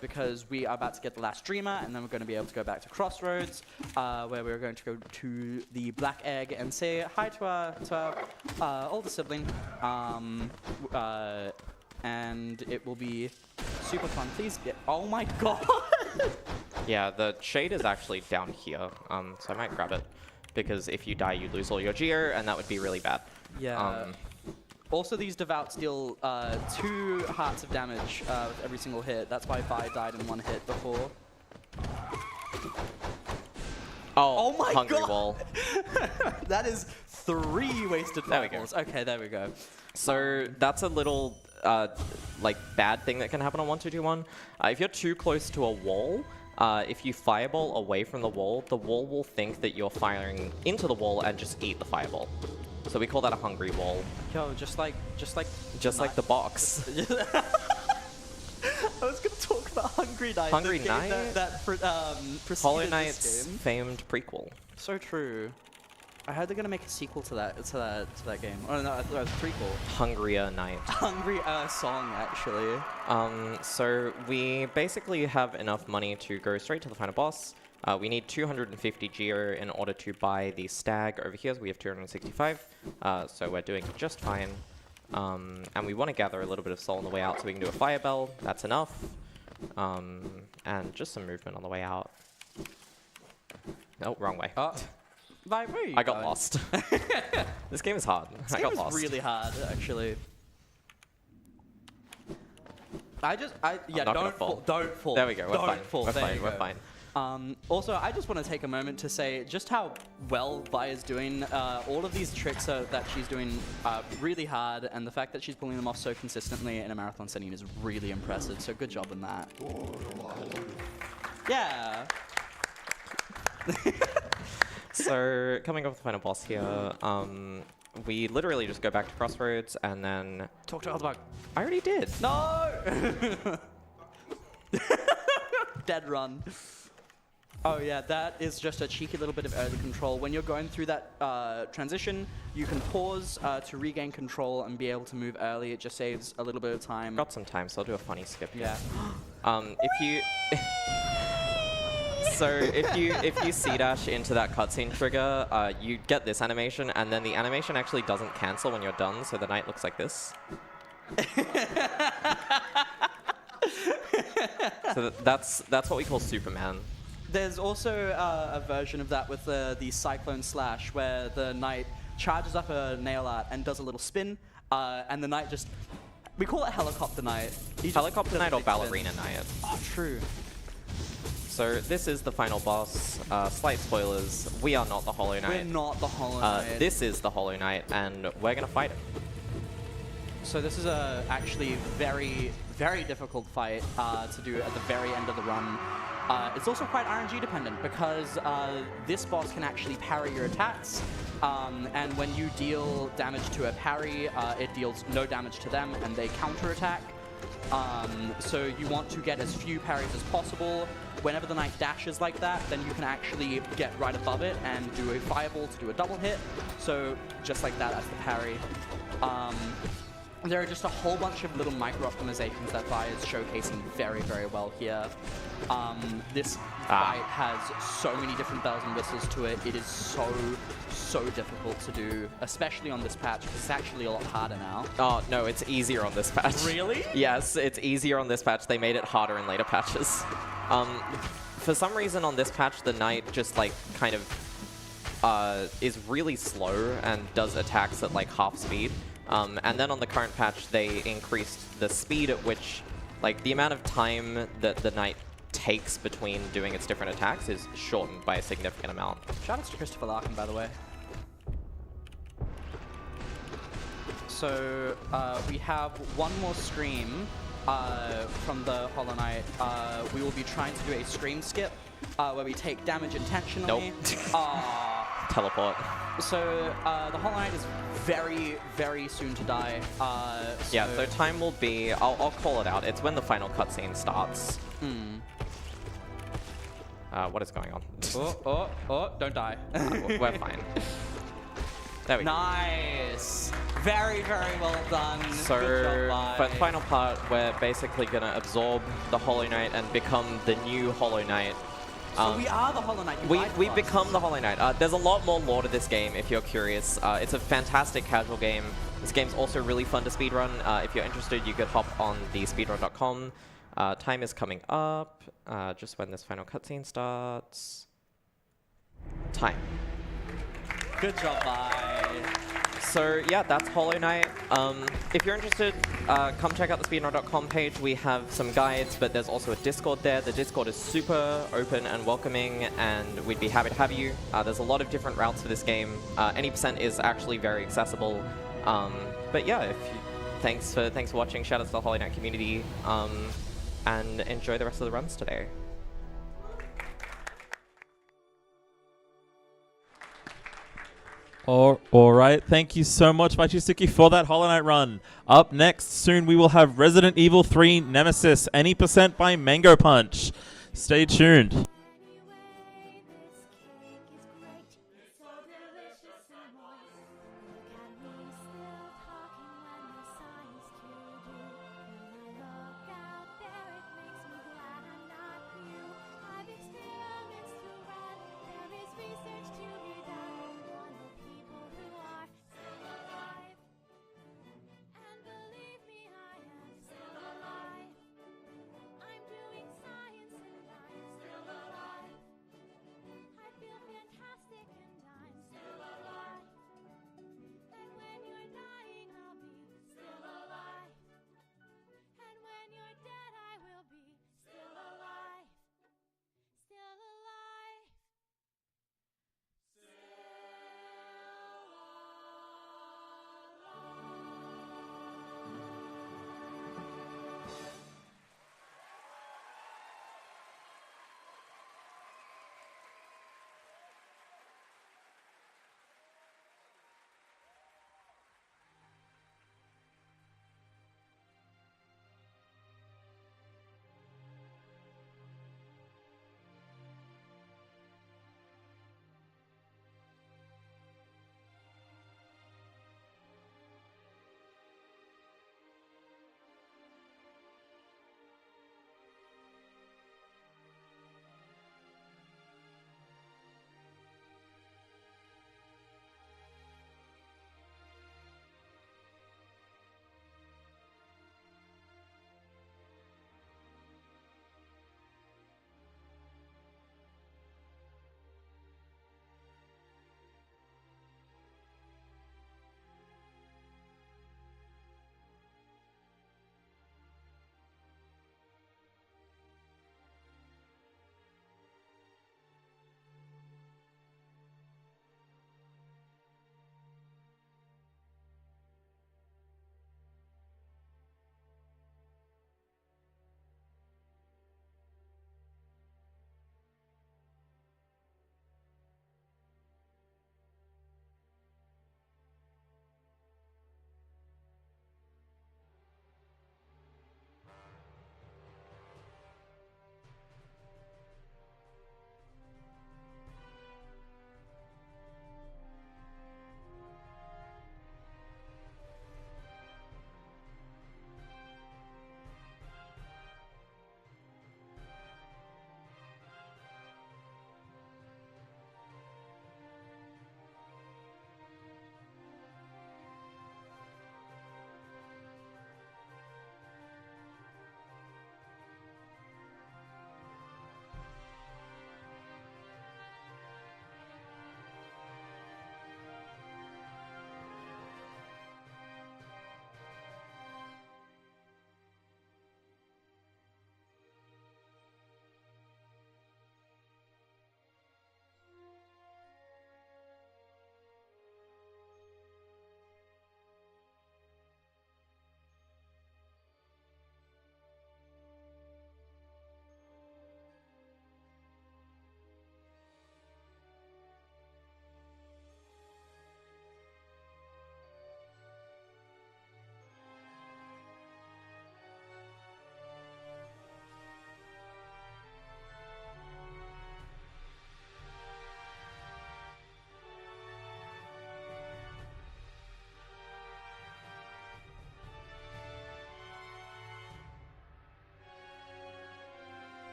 Because we are about to get the last Dreamer, and then we're going to be able to go back to Crossroads, where we're going to go to the Black Egg and say hi to our older sibling. And it will be super fun. Please get. Oh my god! Yeah, the shade is actually down here, so I might grab it, because if you die, you lose all your gear, and that would be really bad. Yeah. Also, these Devouts deal 2 hearts of damage with every single hit. That's why Vi died in 1 hit before. Oh my Hungry god! Wall. That is 3 wasted fireballs. Okay, there we go. So that's a little like bad thing that can happen on 1-2-2-1. If you're too close to a wall, if you fireball away from the wall will think that you're firing into the wall and just eat the fireball. So we call that a hungry wall. Yo, just like the box. I was gonna talk about Hungry Knight. Hungry Knight? That Hollow Knight's famed prequel. So true. I heard they're gonna make a sequel to that game. Oh no, I thought it was a prequel. Hungrier Knight. Hungry song actually. So we basically have enough money to go straight to the final boss. We need 250 geo in order to buy the stag over here. So we have 265, so we're doing just fine. And we want to gather a little bit of soul on the way out so we can do a fire bell. That's enough. And just some movement on the way out. No, wrong way. Where are you I got going? lost. This game is hard. This I game got is lost. really hard, actually. Yeah, not gonna don't fall. Don't fall. There we go. We're don't fine. fall. We're There fine. you We're go. fine. Also, I just want to take a moment to say just how well Vi is doing. All of these tricks that she's doing really hard, and the fact that she's pulling them off so consistently in a marathon setting is really impressive. So good job on that. Yeah. So coming up with the final boss here, we literally just go back to Crossroads and then... Talk to Elderbug. I already did. No! Dead run. Oh yeah, that is just a cheeky little bit of early control. When you're going through that transition, you can pause to regain control and be able to move early. It just saves a little bit of time. Got some time, so I'll do a funny skip here. Yeah. If you... So if you C-dash into that cutscene trigger, you get this animation, and then the animation actually doesn't cancel when you're done, so the knight looks like this. So that's what we call Superman. There's also a version of that with the Cyclone Slash, where the knight charges up a nail art and does a little spin, and the knight just... We call it Helicopter Knight. Helicopter Knight or Ballerina Knight. Oh, true. So this is the final boss. Slight spoilers, we are not the Hollow Knight. We're not the Hollow Knight. This is the Hollow Knight, and we're gonna fight it. So this is a actually very, very difficult fight to do at the very end of the run. It's also quite RNG dependent because this boss can actually parry your attacks. And when you deal damage to a parry, it deals no damage to them and they counterattack. So you want to get as few parries as possible. Whenever the knight dashes like that, then you can actually get right above it and do a fireball to do a double hit. So just like that, that's the parry. There are just a whole bunch of little micro optimizations that Vi is showcasing very, very well here. This fight has so many different bells and whistles to it. It is so difficult to do, especially on this patch, because it's actually a lot harder now. Oh, no, it's easier on this patch. Really? Yes, it's easier on this patch. They made it harder in later patches. For some reason on this patch, the knight just like kind of is really slow and does attacks at like half speed. And then on the current patch, they increased the speed at which, like, the amount of time that the knight takes between doing its different attacks is shortened by a significant amount. Shout out to Christopher Larkin, by the way. So we have one more stream from the Hollow Knight. We will be trying to do a stream skip where we take damage intentionally. Nope. Teleport. So the Hollow Knight is very, very soon to die. Yeah, so time will be, I'll call it out. It's when the final cutscene starts. What is going on? Don't die. We're fine. There we go. Nice. Very, very well done. So, Good job, for the Vi. final part, we're basically going to absorb the Hollow Knight and become the new Hollow Knight. So we are the Hollow Knight. We've become the Hollow Knight. There's a lot more lore to this game if you're curious. It's a fantastic casual game. This game's also really fun to speedrun. If you're interested, you could hop on the speedrun.com. Time is coming up, just when this final cutscene starts. Time. Good job, Vi. So yeah, that's Hollow Knight. If you're interested, come check out the speedrun.com page. We have some guides, but there's also a Discord there. The Discord is super open and welcoming, and we'd be happy to have you. There's a lot of different routes for this game. Any percent is actually very accessible. But yeah, thanks for watching. Shout out to the Hollow Knight community, and enjoy the rest of the runs today. All right, thank you so much, Vaichisuki, for that Hollow Knight run. Up next, soon we will have Resident Evil 3 Nemesis, Any Percent by Mango Punch. Stay tuned. I've experienced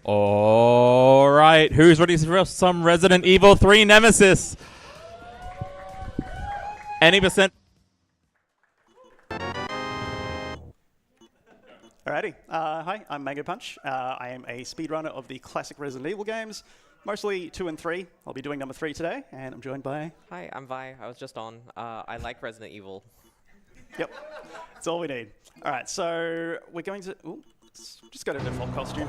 All right, who's ready for some Resident Evil 3 Nemesis? Any percent? Alrighty. Hi, I'm Mango Punch. I am a speedrunner of the classic Resident Evil games, mostly 2 and 3. I'll be doing number 3 today, and I'm joined by... Hi, I'm Vi. I was just on. I like Resident Evil. Yep, that's all we need. Alright, so we're going to... Ooh, let's just go to default costume.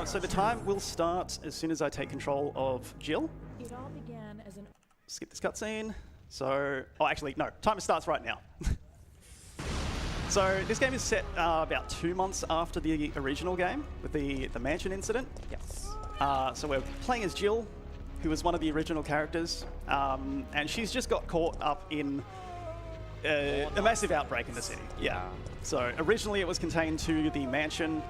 So the time will start as soon as I take control of Jill. It all began as an Skip this cutscene. So... Oh, actually, no. Timer starts right now. So this game is set about 2 months after the original game with the mansion incident. Yes. So we're playing as Jill, who was one of the original characters, and she's just got caught up in a massive outbreak in the city. Yeah. So originally it was contained to the mansion.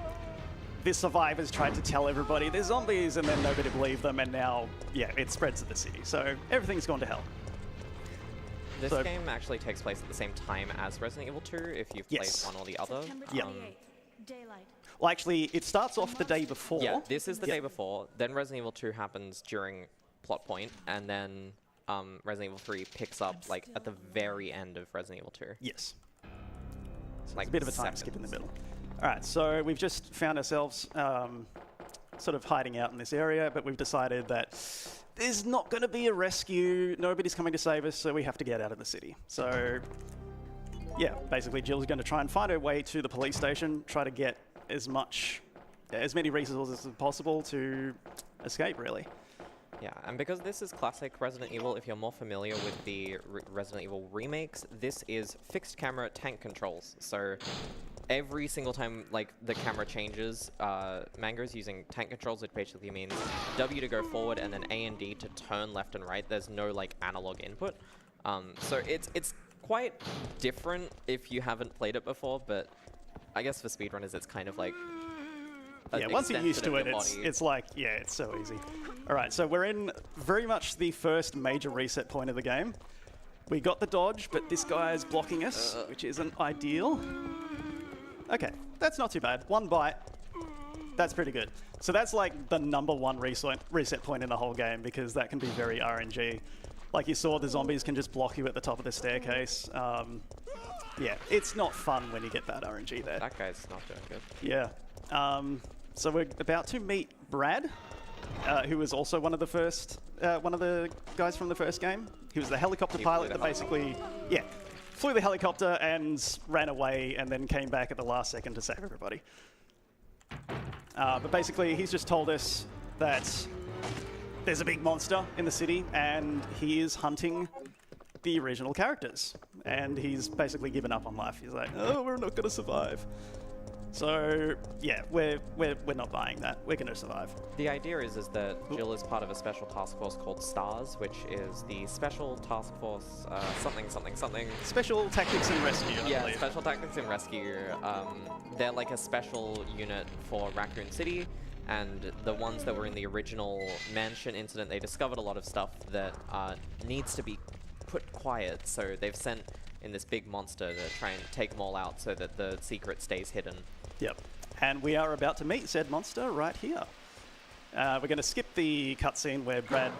The survivors tried to tell everybody they're zombies, and then nobody believed them, and now, yeah, it spreads to the city. So everything's gone to hell. This game actually takes place at the same time as Resident Evil 2, if you've played one or the other. September Yeah. 28th, daylight. Well, actually, it starts off the day before. Yeah, this is the day before. Then Resident Evil 2 happens during plot point, and then Resident Evil 3 picks up like at the very end of Resident Evil 2. Yes. It's like A bit of a time skip in the middle. All right, so we've just found ourselves sort of hiding out in this area, but we've decided that there's not going to be a rescue. Nobody's coming to save us, so we have to get out of the city. So, yeah, basically Jill's going to try and find her way to the police station, try to get as many resources as possible to escape, really. Yeah, and because this is classic Resident Evil, if you're more familiar with the Resident Evil remakes, this is fixed camera tank controls. So every single time like the camera changes, Mango's using tank controls, which basically means W to go forward and then A and D to turn left and right. There's no like analog input. So it's quite different if you haven't played it before, but I guess for speedrunners it's kind of like yeah, once you're used to it, it's like, yeah, it's so easy. All right, so we're in very much the first major reset point of the game. We got the dodge, but this guy is blocking us, which isn't ideal. Okay, that's not too bad. One bite. That's pretty good. So that's like the #1 reset point in the whole game, because that can be very RNG. Like you saw, the zombies can just block you at the top of the staircase. Yeah, it's not fun when you get that RNG there. That guy's not doing good. Yeah. So we're about to meet Brad, who was also one of the guys from the first game. He was the helicopter pilot that basically, flew the helicopter and ran away and then came back at the last second to save everybody. But basically, he's just told us that there's a big monster in the city and he is hunting the original characters. And he's basically given up on life. He's like, oh, we're not going to survive. So, yeah, we're not buying that. We're going to survive. The idea is that Jill is part of a special task force called STARS, which is the Special Task Force something. Special Tactics and Rescue, I believe. Special Tactics and Rescue. They're like a special unit for Raccoon City, and the ones that were in the original mansion incident, they discovered a lot of stuff that needs to be put quiet, so they've sent in this big monster to try and take them all out so that the secret stays hidden. Yep. And we are about to meet said monster right here. We're going to skip the cutscene where Brad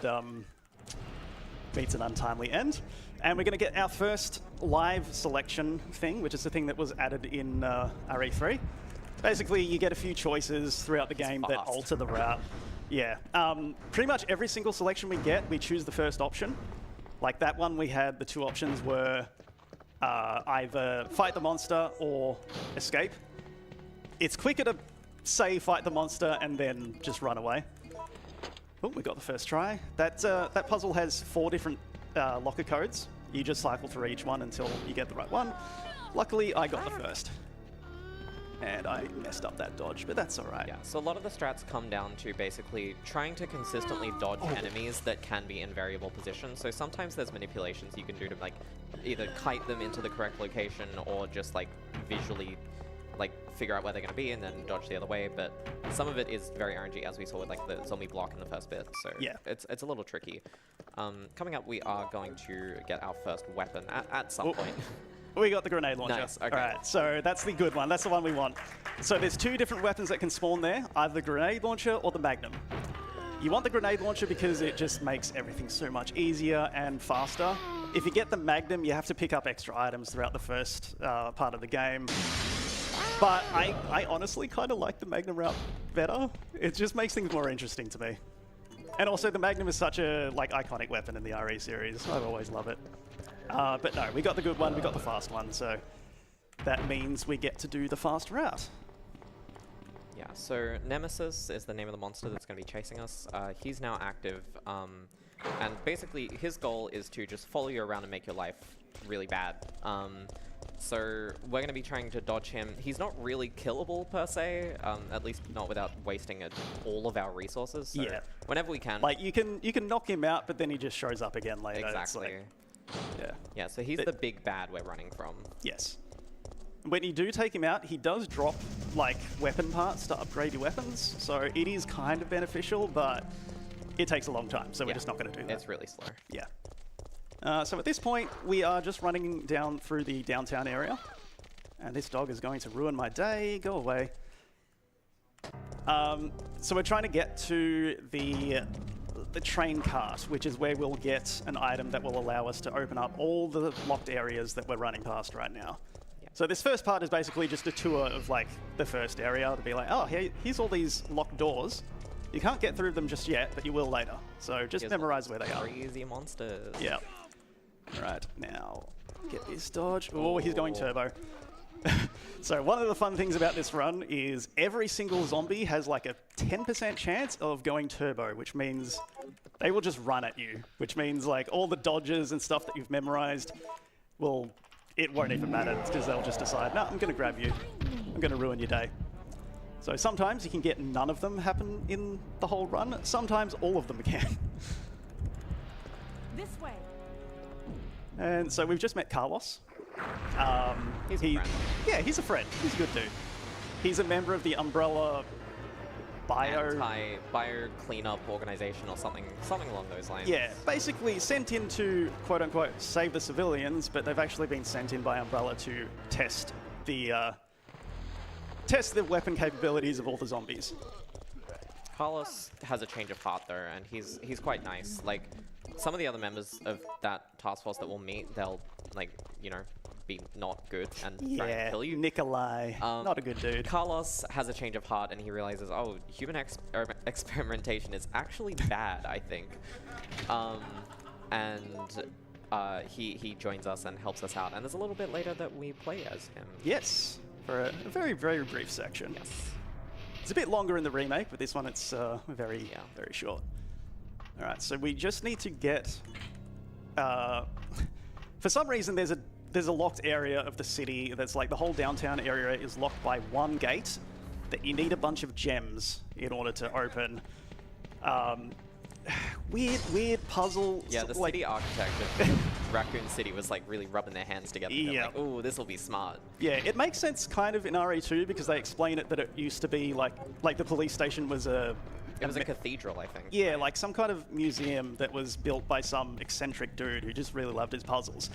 meets an untimely end. And we're going to get our first live selection thing, which is the thing that was added in RE3. Basically, you get a few choices throughout the game that alter the route. Yeah. Pretty much every single selection we get, we choose the first option. Like that one, we had the 2 options were either fight the monster or escape. It's quicker to say fight the monster and then just run away. Oh, we got the first try. That puzzle has 4 different locker codes. You just cycle through each one until you get the right one. Luckily, I got the first. And I messed up that dodge, but that's all right. Yeah, so a lot of the strats come down to basically trying to consistently dodge enemies that can be in variable positions. So sometimes there's manipulations you can do to like either kite them into the correct location or just like visually like figure out where they're going to be and then dodge the other way. But some of it is very RNG, as we saw with like the zombie block in the first bit. So yeah, it's a little tricky. Coming up, we are going to get our first weapon at some point. We got the grenade launcher. Nice, okay. All right, so that's the good one. That's the one we want. So there's 2 different weapons that can spawn there, either the grenade launcher or the magnum. You want the grenade launcher because it just makes everything so much easier and faster. If you get the magnum, you have to pick up extra items throughout the first part of the game. But I honestly kind of like the magnum route better. It just makes things more interesting to me. And also the magnum is such a iconic weapon in the RE series. I always love it. But no, we got the good one, we got the fast one, so that means we get to do the fast route. Yeah, so Nemesis is the name of the monster that's going to be chasing us. He's now active, and basically his goal is to just follow you around and make your life really bad. So we're going to be trying to dodge him. He's not really killable per se, at least not without wasting all of our resources. So Yeah. whenever we can. Like you can knock him out, but then he just shows up again later. It's Exactly. yeah. Yeah, so he's the big bad we're running from. Yes. When you do take him out, he does drop like weapon parts to upgrade your weapons, so it is kind of beneficial, but it takes a long time, so we're just not going to do that. It's really slow. Yeah. So at this point, we are just running down through the downtown area, and this dog is going to ruin my day. Go away. So we're trying to get to the train cart, which is where we'll get an item that will allow us to open up all the locked areas that we're running past right now. So this first part is basically just a tour of like the first area to be like, oh, here's all these locked doors. You can't get through them just yet, but you will later. So just memorize where they are. Crazy monsters. Yeah. Right, now get this dodge. Oh, he's going turbo. So one of the fun things about this run is every single zombie has like a 10% chance of going turbo, which means they will just run at you, which means like all the dodges and stuff that you've memorized it won't even matter because they'll just decide, no, I'm going to grab you. I'm going to ruin your day. So sometimes you can get none of them happen in the whole run. Sometimes all of them can. This way. And so we've just met Carlos. He's a friend. Yeah, he's a friend. He's a good dude. He's a member of the Umbrella Bio cleanup organization or something along those lines. Yeah, basically sent in to, quote-unquote, save the civilians, but they've actually been sent in by Umbrella to test the weapon capabilities of all the zombies. Carlos has a change of heart though, and he's quite nice. Like, some of the other members of that task force that we'll meet, they'll, like, you know, be not good and try and kill you. Nikolai, not a good dude. Carlos has a change of heart and he realizes, oh, human experimentation is actually bad, I think. He joins us and helps us out. And there's a little bit later that we play as him. Yes, for a very, very brief section. Yes. It's a bit longer in the remake, but this one it's very short. All right, so we just need to get... for some reason, there's a locked area of the city that's like the whole downtown area is locked by one gate that you need a bunch of gems in order to open. Weird puzzle. Yeah, the city architect of Raccoon City was like really rubbing their hands together. Yeah. Like, ooh, this will be smart. Yeah, it makes sense kind of in RE2 because they explain it that it used to be like the police station was a... It was a cathedral, I think. Yeah, like some kind of museum that was built by some eccentric dude who just really loved his puzzles.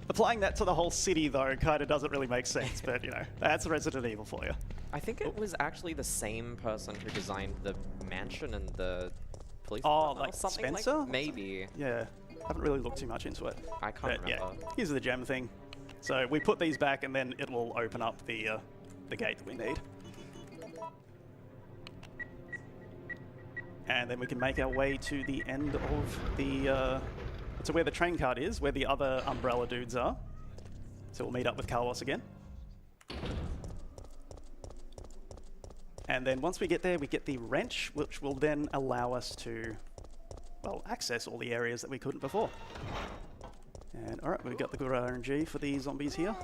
Applying that to the whole city, though, kind of doesn't really make sense, but, you know, that's Resident Evil for you. I think it was actually the same person who designed the mansion and the police Oh, department like or something Spencer? like maybe. Yeah, haven't really looked too much into it. I can't But, remember. yeah, here's the gem thing. So we put these back, and then it will open up the gate that we need. And then we can make our way to the end of the... to where the train cart is, where the other Umbrella dudes are. So we'll meet up with Carlos again. And then once we get there, we get the wrench, which will then allow us to, well, access all the areas that we couldn't before. And alright, we've got the good RNG for the zombies here.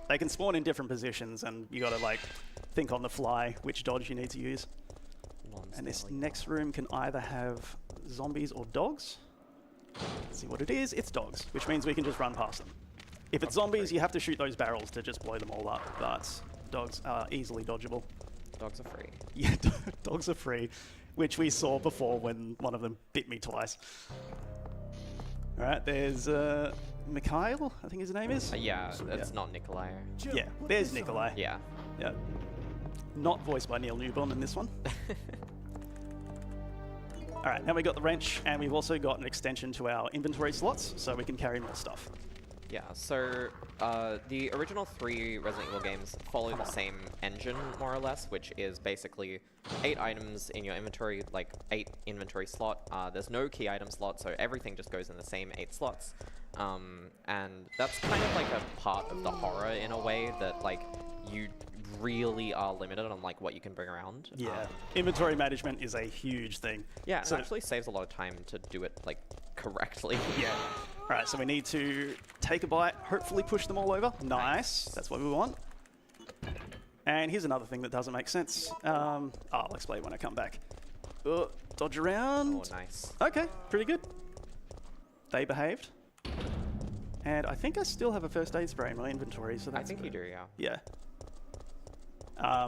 They can spawn in different positions, and you gotta, like, think on the fly which dodge you need to use. And this next room can either have zombies or dogs. Let's see what it is. It's dogs, which means we can just run past them. If it's zombies, you have to shoot those barrels to just blow them all up, but dogs are easily dodgeable. Dogs are free. Yeah, dogs are free, which we saw before when one of them bit me twice. Alright, there's Mikhail, I think his name is. Yeah, it's not Nikolai. Yeah, there's Nikolai. Yeah. Yeah. Not voiced by Neil Newborn in this one. Alright, now we got the wrench, and we've also got an extension to our inventory slots, so we can carry more stuff. Yeah, so the original 3 Resident Evil games follow the same engine, more or less, which is basically 8 items in your inventory, like 8 inventory slot. There's no key item slot, so everything just goes in the same 8 slots. And that's kind of like a part of the horror in a way that, like, you really are limited on, like, what you can bring around. Yeah, inventory management is a huge thing. Yeah, so it actually saves a lot of time to do it, like, correctly. Yeah. Alright, so we need to take a bite, hopefully push them all over. Nice. That's what we want. And here's another thing that doesn't make sense. I'll explain when I come back. Dodge around. Oh, nice. Okay, pretty good. They behaved. And I think I still have a first aid spray in my inventory, so that's I think you do, yeah. Yeah.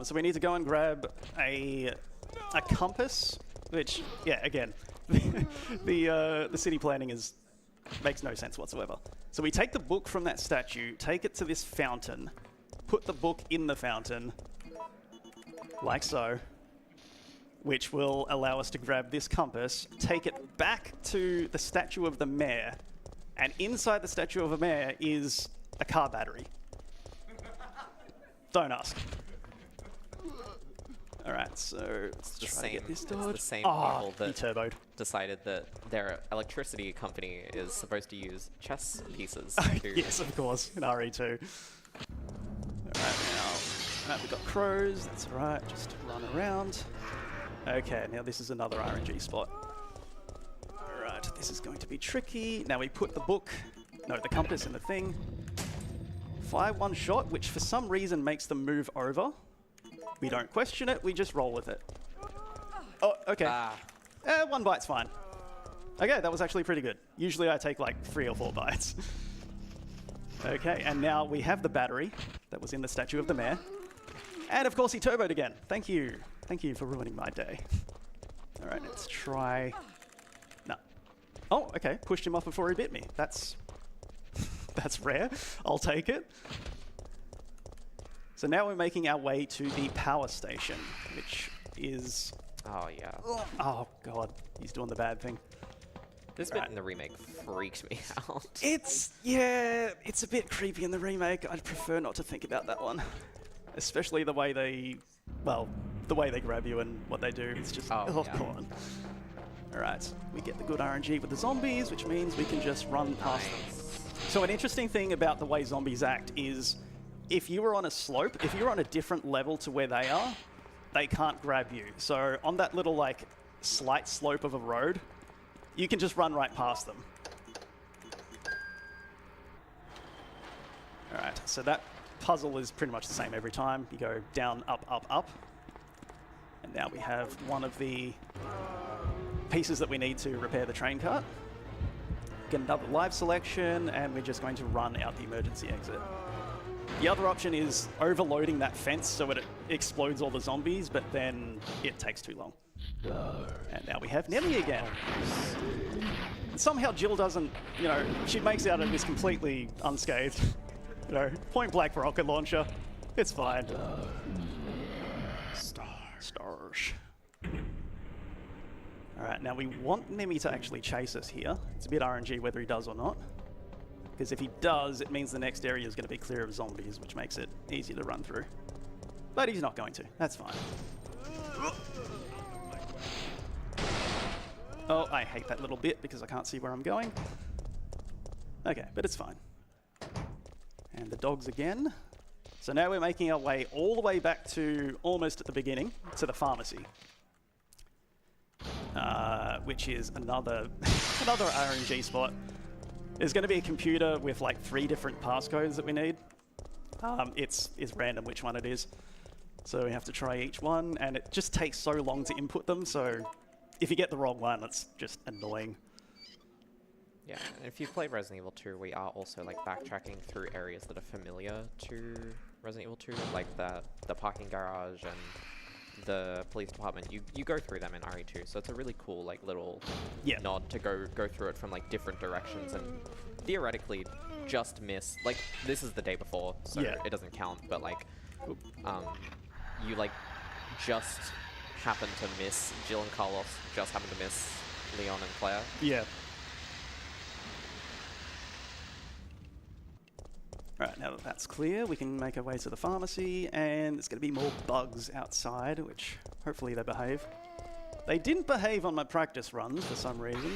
So we need to go and grab a compass, which, yeah, again, the city planning makes no sense whatsoever. So we take the book from that statue, take it to this fountain, put the book in the fountain, like so, which will allow us to grab this compass, take it back to the statue of the mayor, and inside the statue of the mayor is a car battery. Don't ask. Alright, so let's try to get this dodged. It's the same Oh, people he that turboed. decided that their electricity company is supposed to use chess pieces to... Yes, of course, in RE2. Alright, now we've got crows, that's alright, just run around. Okay, now this is another RNG spot. Alright, this is going to be tricky. Now we put the compass in the thing. Fire one shot, which for some reason makes them move over. We don't question it, we just roll with it. Oh, okay. One bite's fine. Okay, that was actually pretty good. Usually I take like 3 or 4 bites. Okay, and now we have the battery that was in the statue of the mayor. And of course he turboed again. Thank you. Thank you for ruining my day. Alright, let's try... No. Oh, okay. Pushed him off before he bit me. That's rare. I'll take it. So now we're making our way to the power station, which is... Oh, yeah. Oh, God. He's doing the bad thing. This bit in the remake freaked me out. It's a bit creepy in the remake. I'd prefer not to think about that one. Especially the way they grab you and what they do. It's just, yeah. come on. Alright, we get the good RNG with the zombies, which means we can just run past them. So an interesting thing about the way zombies act is, if you were on a slope, if you're on a different level to where they are, they can't grab you. So on that little, like, slight slope of a road, you can just run right past them. Alright, so that puzzle is pretty much the same every time. You go down, up, up, up. And now we have one of the pieces that we need to repair the train cart. Get another live selection, and we're just going to run out the emergency exit. The other option is overloading that fence so it explodes all the zombies, but then it takes too long. And now we have Nelly again. And somehow Jill doesn't, she makes out of this completely unscathed. Point blank rocket launcher. It's fine. Stars. Alright, now we want Nemi to actually chase us here. It's a bit RNG whether he does or not. Because if he does, it means the next area is going to be clear of zombies, which makes it easier to run through. But he's not going to. That's fine. Oh, I hate that little bit because I can't see where I'm going. Okay, but it's fine. And the dogs again. So now we're making our way all the way back to almost at the beginning, to the pharmacy. Which is another RNG spot. There's going to be a computer with like 3 different passcodes that we need. It's random which one it is. So we have to try each one, and it just takes so long to input them, so if you get the wrong one, it's just annoying. Yeah, and if you've played Resident Evil 2, we are also like backtracking through areas that are familiar to Resident Evil 2, like the parking garage and the police department, you go through them in RE2, so it's a really cool like little Yeah. nod to go through it from like different directions and theoretically just miss. Like this is the day before, so Yeah. it doesn't count. But like, you like just happen to miss Jill and Carlos, just happen to miss Leon and Claire. Yeah. Alright, now that that's clear, we can make our way to the pharmacy, and there's going to be more bugs outside, which hopefully they behave. They didn't behave on my practice runs for some reason.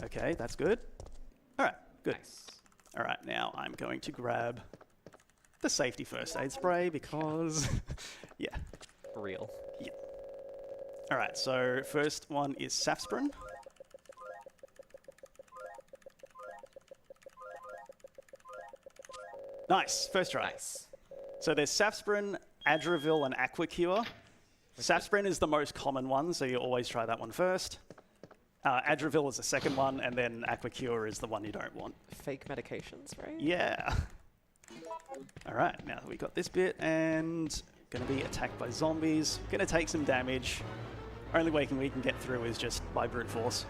Okay, that's good. Alright, good. Nice. Alright, now I'm going to grab the safety first aid spray because, yeah. Real. Yeah. Alright, so first one is Safsprin. Nice, first try. Nice. So there's Safsprin, Adravil, and Aquacure. Safsprin is the most common one, so you always try that one first. Adravil is the second one, and then Aquacure is the one you don't want. Fake medications, right? Yeah. All right, now that we got this bit, and going to be attacked by zombies. Going to take some damage. Only way we can get through is just by brute force.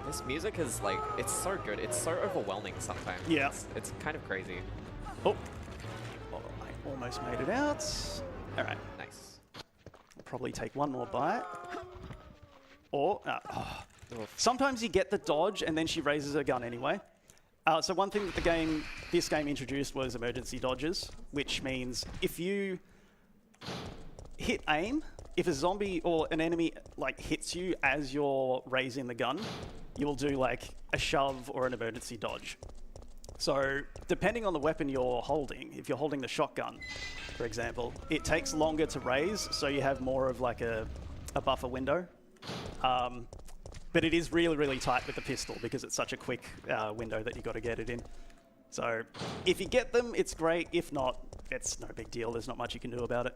This music is like, it's so good. It's so overwhelming sometimes. Yeah. It's kind of crazy. Oh, I almost made it out. All right. Nice. Probably take one more bite. Or, sometimes you get the dodge and then she raises her gun anyway. So one thing that this game introduced was emergency dodges, which means if you hit aim, if a zombie or an enemy like hits you as you're raising the gun, you will do like a shove or an emergency dodge. So depending on the weapon you're holding, if you're holding the shotgun, for example, it takes longer to raise, so you have more of like a buffer window. But it is really, really tight with the pistol because it's such a quick window that you got to get it in. So if you get them, it's great. If not, it's no big deal. There's not much you can do about it.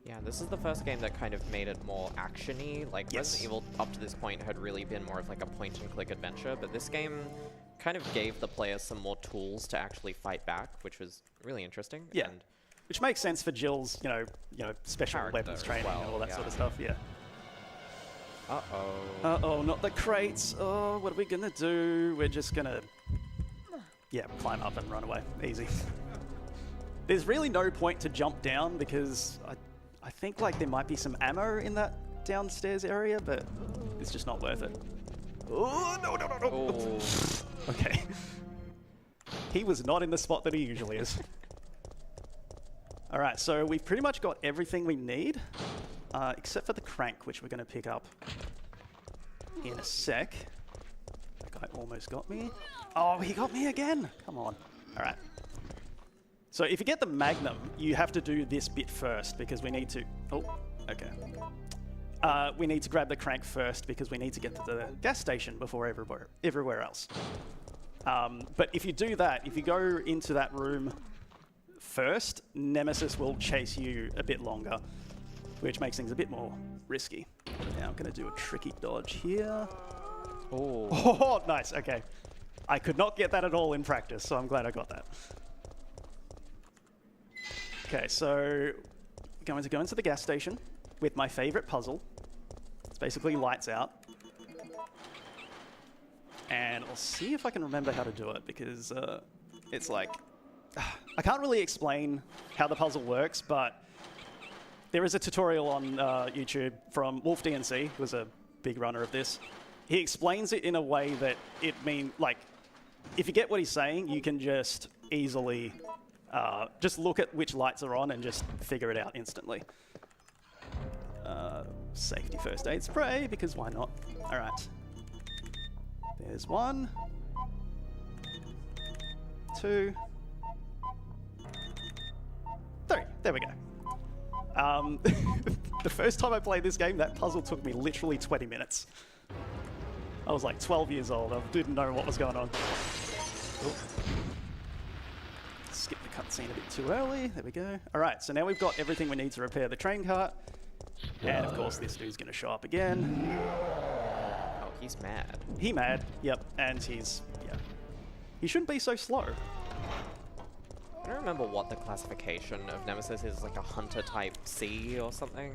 Yeah, this is the first game that kind of made it more action-y. Like, Yes. Resident Evil, up to this point, had really been more of like a point-and-click adventure, but this game kind of gave the players some more tools to actually fight back, which was really interesting. Yeah. And Which makes sense for Jill's, special Character weapons as training and well, all that yeah. sort of stuff, yeah. uh-oh. Uh-oh, not the crates. Oh, what are we gonna do? We're just gonna, climb up and run away. Easy. There's really no point to jump down because I think like there might be some ammo in that downstairs area, but it's just not worth it. Oh, no. Oh. Okay. He was not in the spot that he usually is. All right, so we've pretty much got everything we need, except for the crank, which we're going to pick up in a sec. That guy almost got me. Oh, he got me again. Come on. All right. So if you get the Magnum, you have to do this bit first because we need to... Oh, okay. We need to grab the crank first because we need to get to the gas station before everywhere else. But if you do that, if you go into that room first, Nemesis will chase you a bit longer, which makes things a bit more risky. Now I'm going to do a tricky dodge here. Oh. Oh, nice. Okay. I could not get that at all in practice, so I'm glad I got that. Okay, so going to go into the gas station with my favorite puzzle. It's basically lights out. And I'll see if I can remember how to do it because it's like... I can't really explain how the puzzle works, but there is a tutorial on YouTube from Wolf DNC, who was a big runner of this. He explains it in a way that it means, like, if you get what he's saying, you can just easily just look at which lights are on and just figure it out instantly. Safety first aid spray, because why not? All right. There's 1, 2, 3. There we go. The first time I played this game, that puzzle took me literally 20 minutes. I was like 12 years old. I didn't know what was going on. Oh. Skip the cutscene a bit too early. There we go. All right, so now we've got everything we need to repair the train cart. And of course, this dude's going to show up again. Oh, he's mad. He mad. Yep, and he's, yeah. He shouldn't be so slow. I don't remember what the classification of Nemesis is, like a hunter type C or something.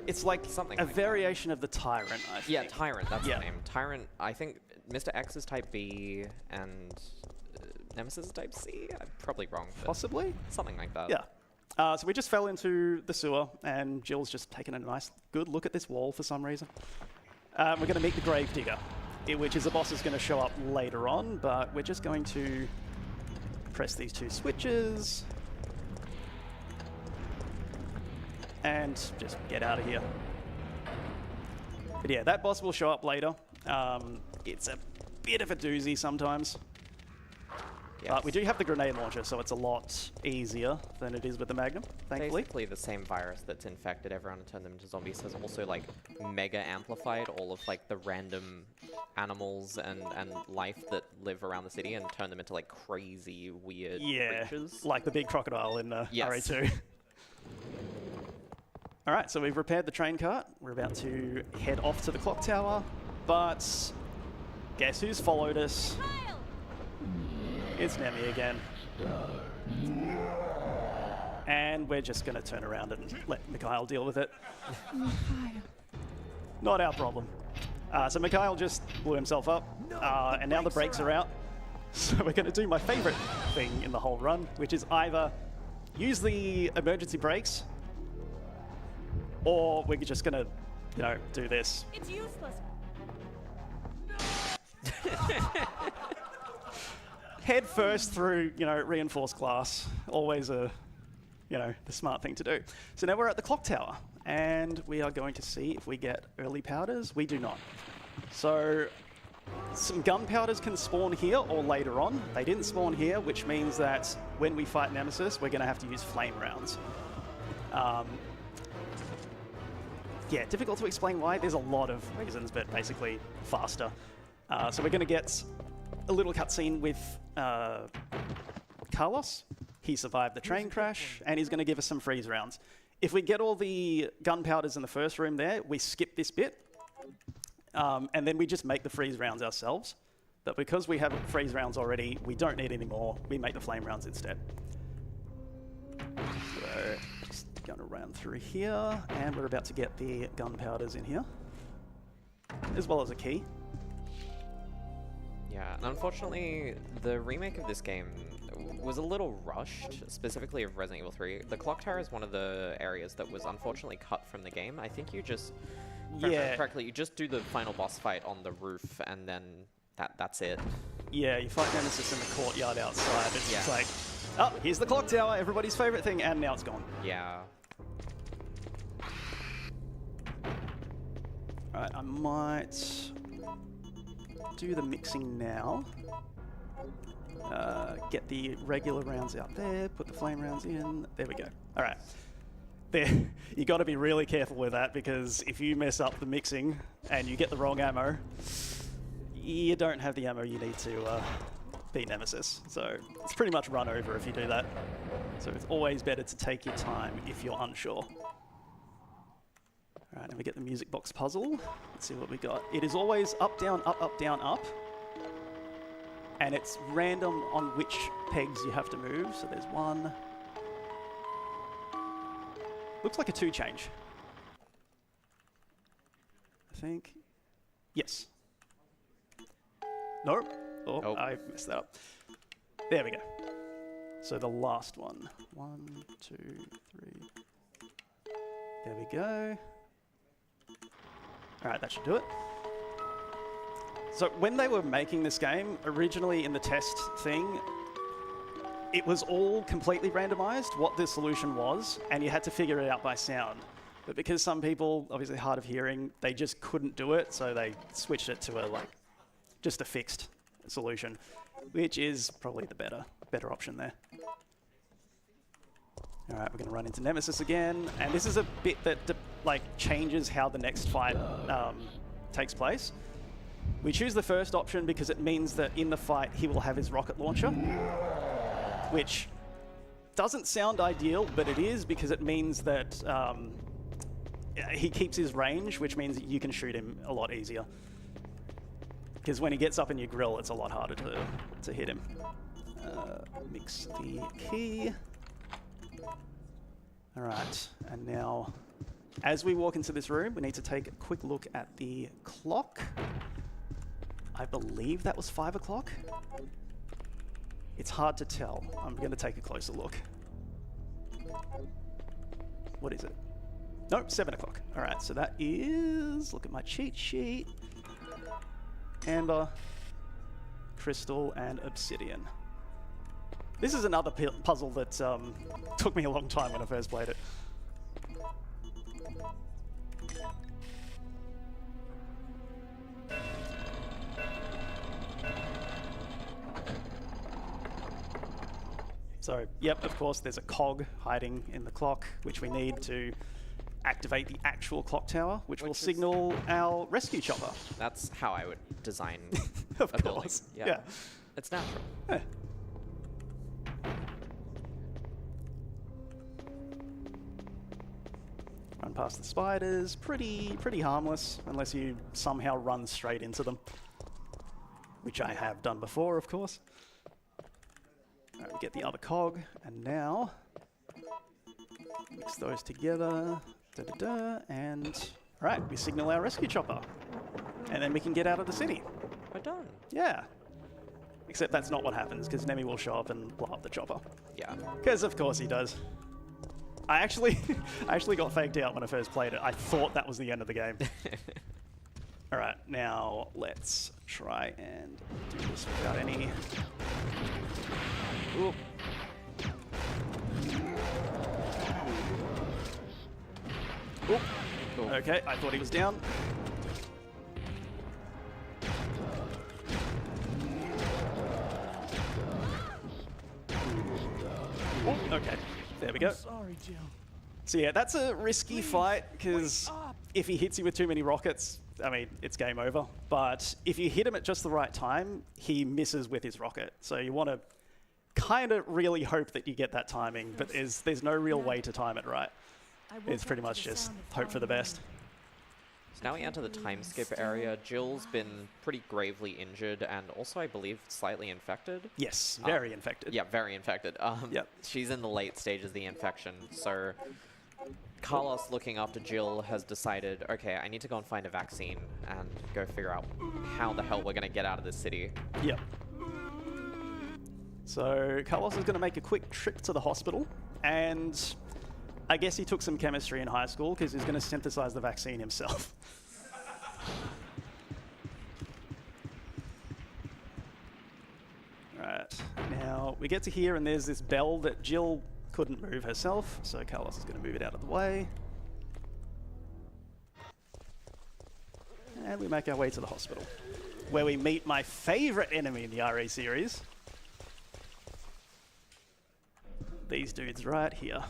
It's like Something a like that. variation of the Tyrant, I think. Yeah, Tyrant, that's Yeah. the name. Tyrant, I think Mr. X is type B and Nemesis is type C? I'm probably wrong. But Possibly? something like that. Yeah. So we just fell into the sewer, and Jill's just taken a nice, good look at this wall for some reason. We're going to meet the Gravedigger, which is a boss that's going to show up later on, but we're just going to press these 2 switches and just get out of here. But yeah, that boss will show up later. It's a bit of a doozy sometimes. Yes. But we do have the grenade launcher, so it's a lot easier than it is with the Magnum, thankfully. Basically, the same virus that's infected everyone and turned them into zombies has also like mega amplified all of like the random animals and life that live around the city and turned them into like crazy weird creatures. Like the big crocodile in Yes. RE2. All right, so we've repaired the train cart. We're about to head off to the clock tower, but guess who's followed us? It's Nemi again. And we're just going to turn around and let Mikhail deal with it. Not our problem. So Mikhail just blew himself up, and now the brakes are out. So we're going to do my favorite thing in the whole run, which is either use the emergency brakes, or we're just going to, you know, do this. It's useless. Head first through, you know, reinforced glass. Always a, you know, the smart thing to do. So now we're at the clock tower, and we are going to see if we get early powders. We do not. So some gunpowders can spawn here or later on. They didn't spawn here, which means that when we fight Nemesis, we're going to have to use flame rounds. Yeah, difficult to explain why. There's a lot of reasons, but basically faster. So we're going to get a little cutscene with Carlos. He survived the train crash, and he's going to give us some freeze rounds. If we get all the gunpowders in the first room there, we skip this bit, and then we just make the freeze rounds ourselves. But because we have freeze rounds already, we don't need any more. We make the flame rounds instead. So just going to run through here, and we're about to get the gunpowders in here, as well as a key. Yeah, and unfortunately, the remake of this game was a little rushed, specifically of Resident Evil 3. The clock tower is one of the areas that was unfortunately cut from the game. I think you just, if I remember correctly, you just do the final boss fight on the roof, and then that's it. Yeah, you fight Nemesis in the courtyard outside. It's just Yeah. like, oh, here's the clock tower, everybody's favorite thing, and now it's gone. Yeah. Alright, I might do the mixing now. Get the regular rounds out there, put the flame rounds in. There we go. Alright. There, you got to be really careful with that, because if you mess up the mixing and you get the wrong ammo, you don't have the ammo you need to beat Nemesis. So it's pretty much run over if you do that. So it's always better to take your time if you're unsure. All right, now we get the music box puzzle. Let's see what we got. It is always up, down, up. And it's random on which pegs you have to move. So there's one. Looks like a 2 change. I think. Yes. Nope. Oh, Oh. I messed that up. There we go. So the last one. 1, 2, 3. There we go. All right, that should do it. So when they were making this game, originally in the test thing, it was all completely randomized what the solution was, and you had to figure it out by sound. But because some people, obviously hard of hearing, they just couldn't do it, so they switched it to just a fixed solution, which is probably the better option there. All right, we're going to run into Nemesis again, and this is a bit that changes how the next fight takes place. We choose the first option because it means that in the fight he will have his rocket launcher, which doesn't sound ideal, but it is, because it means that he keeps his range, which means that you can shoot him a lot easier. Because when he gets up in your grill, it's a lot harder to hit him. Mix the key. All right, and now as we walk into this room, we need to take a quick look at the clock. I believe that was 5 o'clock. It's hard to tell. I'm going to take a closer look. What is it? Nope, 7 o'clock. All right, so that is, look at my cheat sheet. Amber, crystal, and obsidian. This is another puzzle that took me a long time when I first played it. So, yep, of course, there's a cog hiding in the clock, which we need to activate the actual clock tower, which will signal our rescue chopper. That's how I would design Of a course, building. yeah. It's natural. Yeah. Run past the spiders, pretty harmless, unless you somehow run straight into them. Which I have done before, of course. Alright, we get the other cog, and now mix those together, and alright, we signal our rescue chopper. And then we can get out of the city. We're done. Yeah. Except that's not what happens, because Nemi will show up and blow up the chopper. Yeah. Because of course he does. I actually got faked out when I first played it. I thought that was the end of the game. Alright, now let's try and do this without any... Ooh. Ooh. Okay, I thought he was down. Ooh, okay, there we go. Sorry, Jill. So yeah, that's a risky fight, because if he hits you with too many rockets, I mean, it's game over. But if you hit him at just the right time, he misses with his rocket. So you want to kind of really hope that you get that timing, but there's no real way to time it right. It's pretty much just hope for the best. So now we enter the time skip area. Jill's been pretty gravely injured and also, I believe, slightly infected. Yes, very infected. Yeah, very infected. Yep. She's in the late stages of the infection, so Carlos, looking after Jill, has decided, okay, I need to go and find a vaccine and go figure out how the hell we're going to get out of this city. Yep. So Carlos is going to make a quick trip to the hospital, and I guess he took some chemistry in high school because he's going to synthesize the vaccine himself. Right, now we get to here and there's this bell that Jill couldn't move herself, so Carlos is going to move it out of the way. And we make our way to the hospital, where we meet my favorite enemy in the RE series. These dudes right here.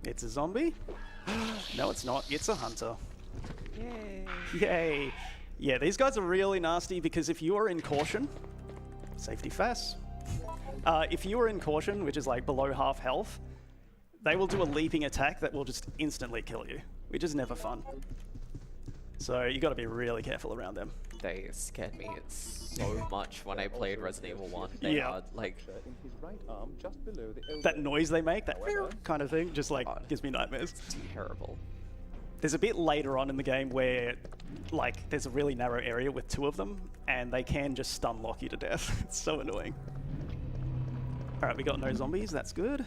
It's a zombie? No, it's not. It's a hunter. Yay. Yay. Yeah, these guys are really nasty because if you are in caution, safety fast, if you are in caution, which is like below half health, they will do a leaping attack that will just instantly kill you, which is never fun. So you got to be really careful around them. They scared me so much when I played Resident Evil 1. They are, like, In his right arm, just below the That noise they make, that kind of thing, just like gives me nightmares. terrible. There's a bit later on in the game where, like, there's a really narrow area with two of them, and they can just stun lock you to death. It's so annoying. Alright, we got no zombies, that's good.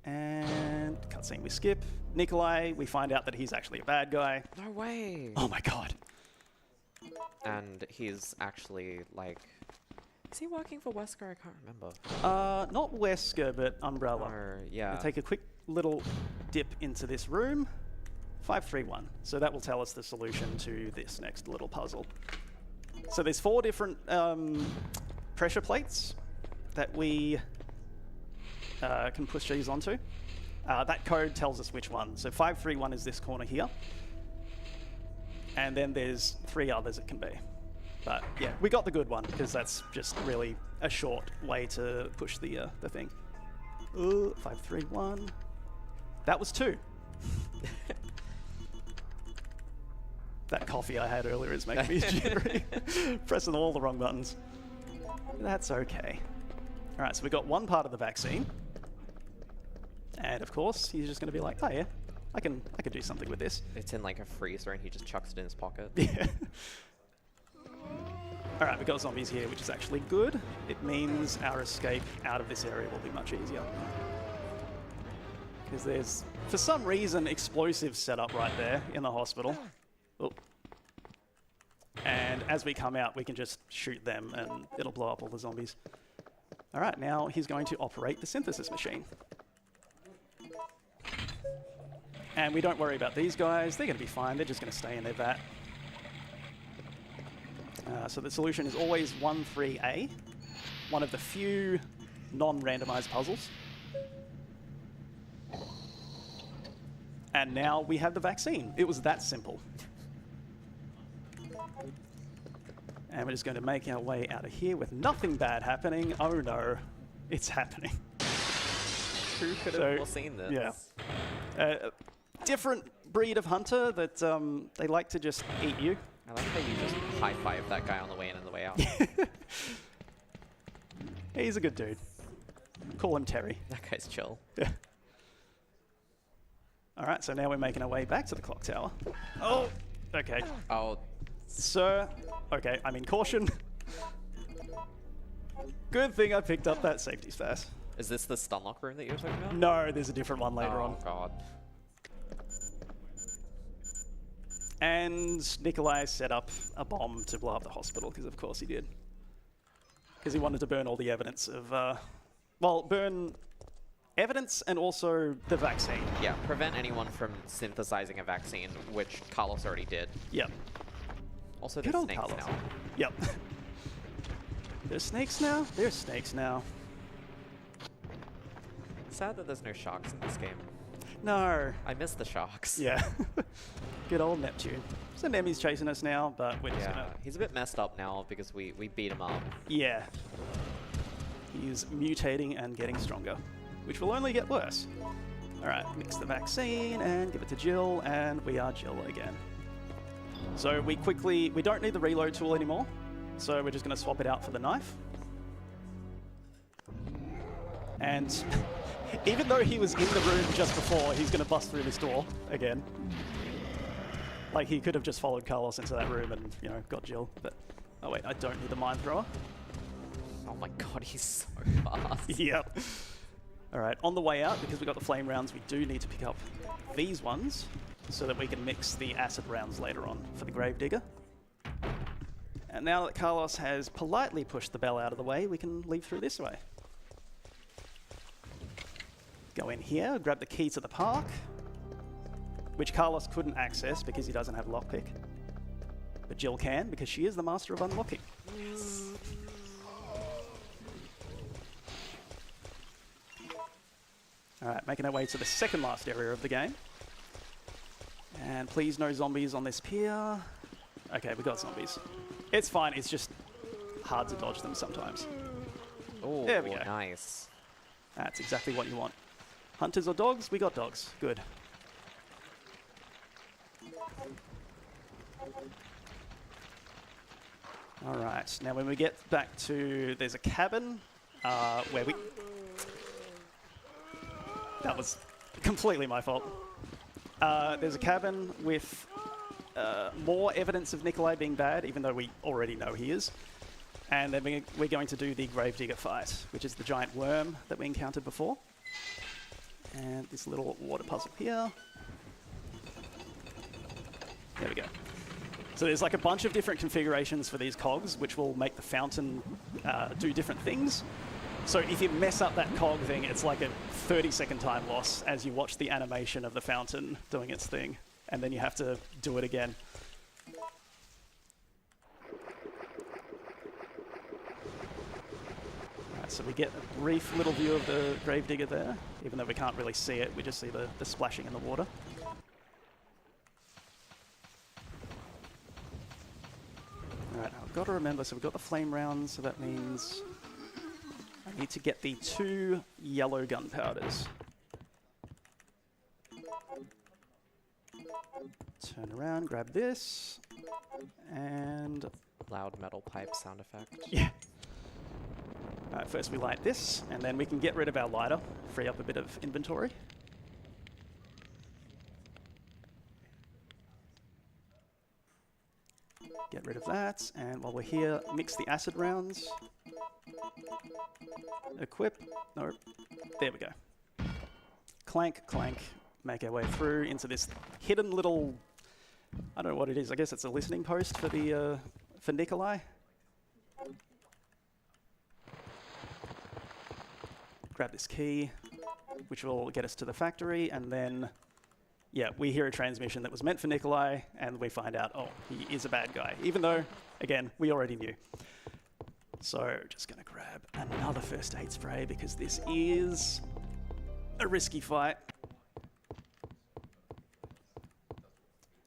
And cutscene we skip. Nikolai, we find out that he's actually a bad guy. No way. Oh my god. And he's actually, like... Is he working for Wesker? I can't remember. Not Wesker, but Umbrella. Or, yeah. We'll take a quick little dip into this room. 531. So that will tell us the solution to this next little puzzle. So there's 4 different pressure plates that we can push these onto. That code tells us which one. So 531 is this corner here. And then there's 3 others it can be. But yeah, we got the good one because that's just really a short way to push the thing. 531. That was 2. That coffee I had earlier is making me jittery. Pressing all the wrong buttons. That's okay. All right, so we got one part of the vaccine. And of course, he's just going to be like, oh yeah, I can do something with this. It's in like a freezer and he just chucks it in his pocket. Yeah. All right, we've got zombies here, which is actually good. It means our escape out of this area will be much easier. Because there's, for some reason, explosives set up right there in the hospital. Oh. And as we come out, we can just shoot them and it'll blow up all the zombies. All right, now he's going to operate the synthesis machine. And we don't worry about these guys. They're going to be fine. They're just going to stay in their vat. So the solution is always 1-3A, one of the few non-randomized puzzles. And now we have the vaccine. It was that simple. And we're just going to make our way out of here with nothing bad happening. Oh no, it's happening. Who could have foreseen this? Yeah. Different breed of hunter that they like to just eat you. I like how you just high-five that guy on the way in and the way out. He's a good dude. Call him Terry. That guy's chill. Yeah. All right, so now we're making our way back to the clock tower. Oh, okay. Oh. Sir, okay, I mean caution. Good thing I picked up that safety space. Is this the stun lock room that you were talking about? No, there's a different one later on. Oh, God. And Nikolai set up a bomb to blow up the hospital, because of course he did. Because he wanted to burn all the evidence of, well, burn evidence and also the vaccine. Yeah, prevent anyone from synthesizing a vaccine, which Carlos already did. Yep. Also, there's snakes now. Yep. There's snakes now? There's snakes now. Sad that there's no sharks in this game. No. I miss the sharks. Yeah. Good old Neptune. So Nemi's chasing us now, but we're just gonna... He's a bit messed up now because we beat him up. Yeah. He's mutating and getting stronger, which will only get worse. Alright, mix the vaccine and give it to Jill, and we are Jill again. So we don't need the reload tool anymore, so we're just gonna swap it out for the knife. And even though he was in the room just before, he's gonna bust through this door again. Like, he could have just followed Carlos into that room and, you know, got Jill, but... Oh wait, I don't need the mine thrower. Oh my god, he's so fast. Yep. Alright, on the way out, because we got the flame rounds, we do need to pick up these ones so that we can mix the acid rounds later on for the Gravedigger. And now that Carlos has politely pushed the bell out of the way, we can leave through this way. Go in here, grab the key to the park, which Carlos couldn't access because he doesn't have lockpick. But Jill can, because she is the master of unlocking. Alright, making our way to the second last area of the game. And please no zombies on this pier. Okay, we got zombies. It's fine, it's just hard to dodge them sometimes. Oh, there we go. Nice. That's exactly what you want. Hunters or dogs? We got dogs. Good. Alright, now when we get back to... There's a cabin where we... That was completely my fault. There's a cabin with more evidence of Nikolai being bad, even though we already know he is. And then we're going to do the Gravedigger fight, which is the giant worm that we encountered before. And this little water puzzle here. There we go. So there's like a bunch of different configurations for these cogs, which will make the fountain do different things. So if you mess up that cog thing, it's like a 30-second time loss as you watch the animation of the fountain doing its thing. And then you have to do it again. Alright, so we get a brief little view of the Gravedigger there. Even though we can't really see it, we just see the splashing in the water. Alright, I've got to remember, so we've got the flame rounds, so that means I need to get the 2 yellow gunpowders. Turn around, grab this, and Loud metal pipe sound effect. yeah. Alright, first we light this, and then we can get rid of our lighter, free up a bit of inventory. Get rid of that, and while we're here, mix the acid rounds. Equip. No, there we go. Clank, clank. Make our way through into this hidden little, I don't know what it is. I guess it's a listening post for the for Nikolai. Grab this key, which will get us to the factory, and then, yeah, we hear a transmission that was meant for Nikolai, and we find out, oh, he is a bad guy, even though, again, we already knew. So, just gonna grab another first aid spray, because this is a risky fight.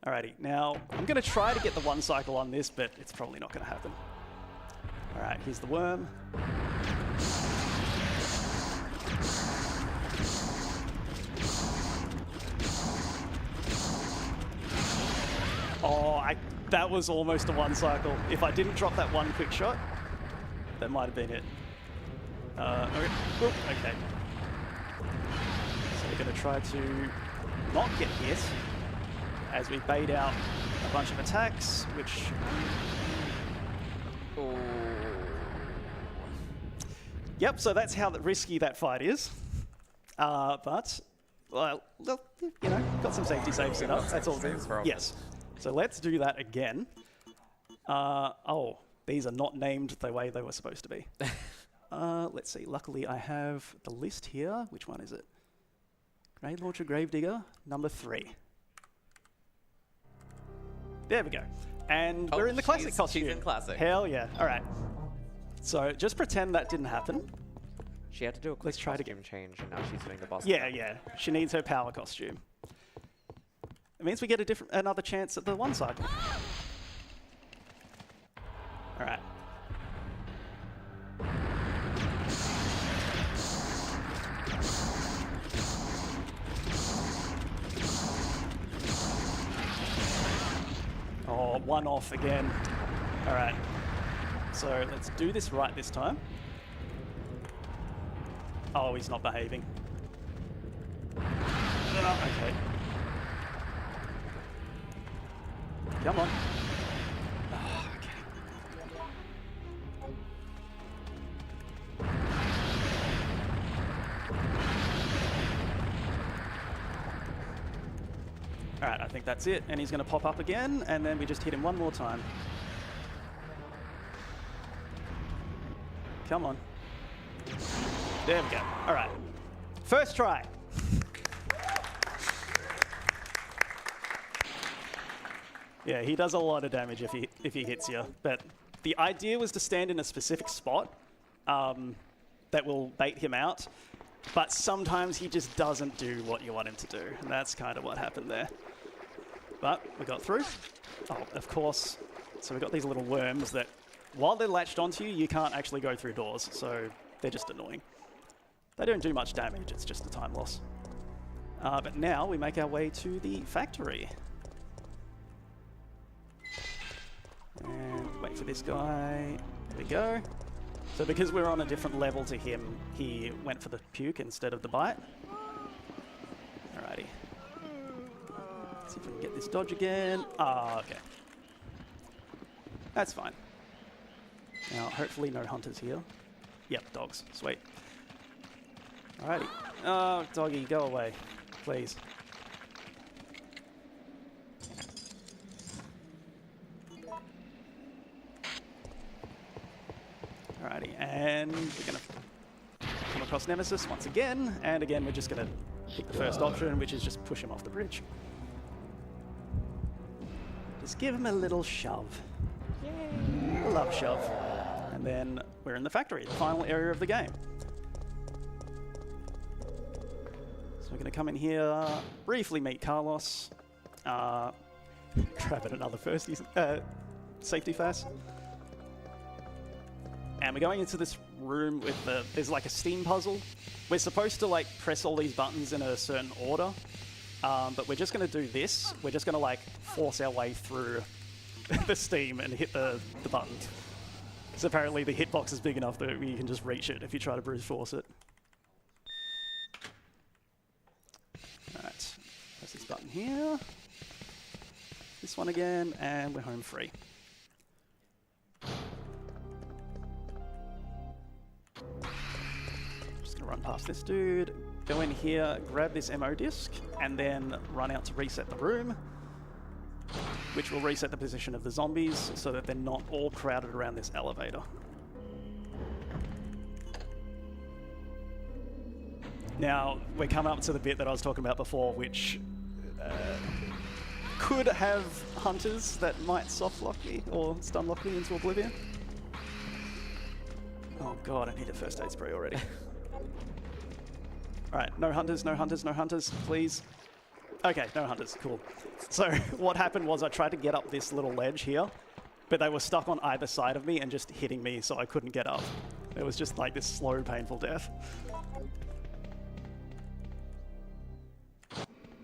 Alrighty, now, I'm gonna try to get the one cycle on this, but it's probably not gonna happen. Alright, here's the worm. Oh, that was almost a one cycle. If I didn't drop that one quick shot, that might have been it. Okay. Oop, okay. So we're going to try to not get hit as we bait out a bunch of attacks, which... Oh. Yep, so that's how risky that fight is. But, well, you know, got some safety saves set up. That's all good. Yes. So let's do that again. Oh, these are not named the way they were supposed to be. Let's see. Luckily, I have the list here. Which one is it? Grenade Launcher Gravedigger, number 3. There we go. And we're in the classic costume. She's in classic. Hell yeah. All right. So just pretend that didn't happen. She had to do a quick Let's try to costume change, and now she's doing the boss. Yeah, yeah. She needs her power costume. It means we get another chance at the one cycle. All right. Oh, one off again. All right. So let's do this right this time. Oh, he's not behaving. Okay. Come on. Oh, okay. All right, I think that's it. And he's going to pop up again, and then we just hit him one more time. Come on. There we go. All right. First try. Yeah, he does a lot of damage if he hits you. But the idea was to stand in a specific spot that will bait him out. But sometimes he just doesn't do what you want him to do. And that's kind of what happened there. But we got through. Oh, of course. So we got these little worms that, while they're latched onto you, you can't actually go through doors. So they're just annoying. They don't do much damage. It's just a time loss. But now we make our way to the factory. And wait for this guy. There we go. So because we're on a different level to him, he went for the puke instead of the bite. Alrighty. Let's see if we can get this dodge again. Ah, okay. That's fine. Now, hopefully no hunters here. Yep, dogs. Sweet. Alrighty. Oh, doggy, go away. Please. Alrighty, and we're going to come across Nemesis once again, and again we're just going to pick the first option, which is just push him off the bridge. Just give him a little shove. Yay! A love shove. And then we're in the factory, the final area of the game. So we're going to come in here, briefly meet Carlos, grab at another first safety fast. And we're going into this room with there's like a steam puzzle. We're supposed to like press all these buttons in a certain order. But we're just going to do this. We're just going to like force our way through the steam and hit the button. So apparently the hitbox is big enough that you can just reach it if you try to brute force it. Alright, press this button here. This one again, and we're home free. Just gonna run past this dude, go in here, grab this MO disc, and then run out to reset the room, which will reset the position of the zombies so that they're not all crowded around this elevator. Now, we're coming up to the bit that I was talking about before, which could have hunters that might soft lock me or stun lock me into oblivion. Oh god, I need a first aid spray already. Alright, no hunters, no hunters, no hunters, please. Okay, no hunters, cool. So what happened was I tried to get up this little ledge here, but they were stuck on either side of me and just hitting me, so I couldn't get up. It was just like this slow, painful death.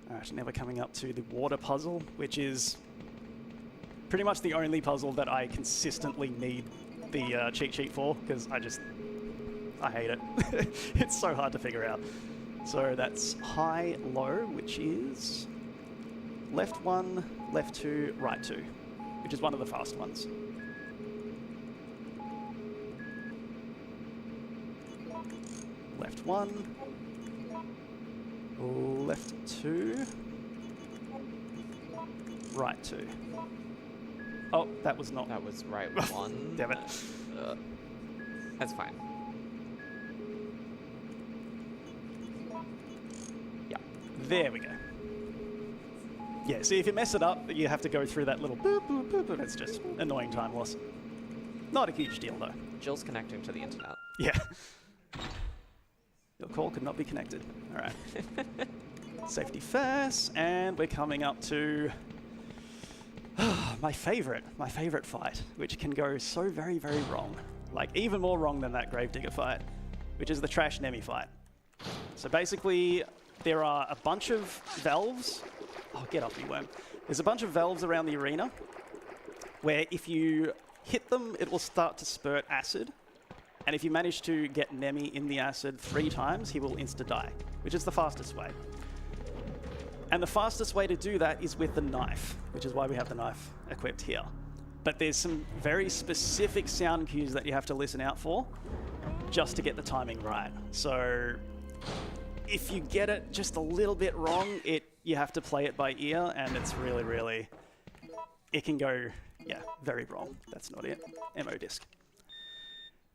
Alright, now we're coming up to the water puzzle, which is pretty much the only puzzle that I consistently need the cheat sheet for, because I hate it. It's so hard to figure out. So that's high, low, which is left 1, left 2, right 2, which is one of the fast ones. Left 1, left 2, right 2. Oh, that was not. That was right 1. Damn it. That's fine. Yeah. There we go. Yeah, see, if you mess it up, you have to go through that little boop, boop, boop, and it's just annoying time loss. Not a huge deal, though. Jill's connecting to the internet. Yeah. Your call could not be connected. All right. Safety first, and we're coming up to my favorite fight, which can go so very, very wrong. Like, even more wrong than that Gravedigger fight, which is the Trash Nemi fight. So basically, there are a bunch of valves. Oh, get off me, worm. There's a bunch of valves around the arena where if you hit them, it will start to spurt acid. And if you manage to get Nemi in the acid 3 times, he will insta-die, which is the fastest way. And the fastest way to do that is with the knife, which is why we have the knife equipped here. But there's some very specific sound cues that you have to listen out for just to get the timing right. So if you get it just a little bit wrong, you have to play it by ear, and it's really, really, it can go, yeah, very wrong. That's not it. MO disc.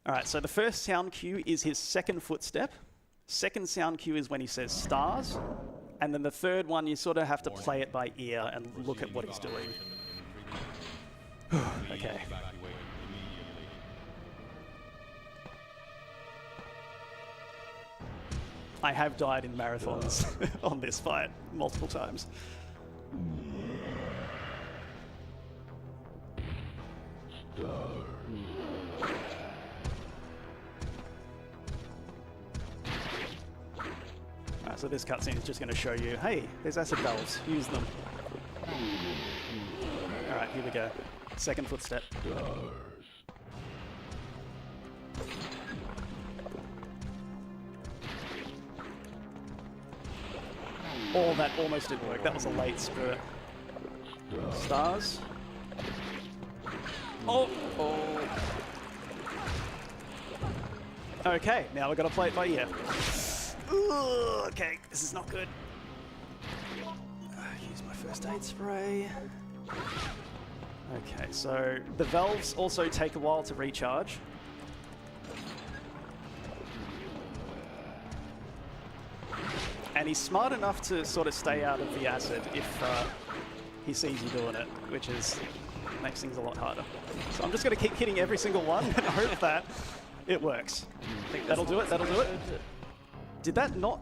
All right, so the first sound cue is his second footstep. Second sound cue is when he says stars. And then the third one, you sort of have to play it by ear and look at what he's doing. Okay. I have died in marathons on this fight multiple times. Alright, so this cutscene is just going to show you, hey, there's acid valves, use them. Alright, here we go. Second footstep. Oh, that almost didn't work. That was a late spurt. Stars. Oh! Oh! Okay, now we've got to play it by ear. Ooh, okay, this is not good. Use my first aid spray. Okay, so the valves also take a while to recharge. And he's smart enough to sort of stay out of the acid if he sees you doing it, which makes things a lot harder. So I'm just going to keep hitting every single one and hope that it works. That'll do it, that'll do it. Did that not...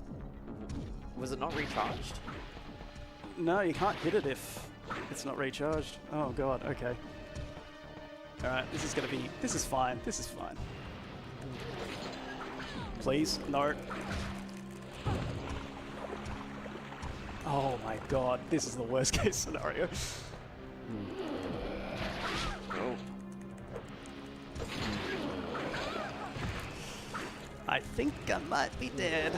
Was it not recharged? No, you can't hit it if it's not recharged. Oh god, okay. Alright, this is fine, this is fine. Please, no. Oh my god, this is the worst case scenario. Oh. I think I might be dead.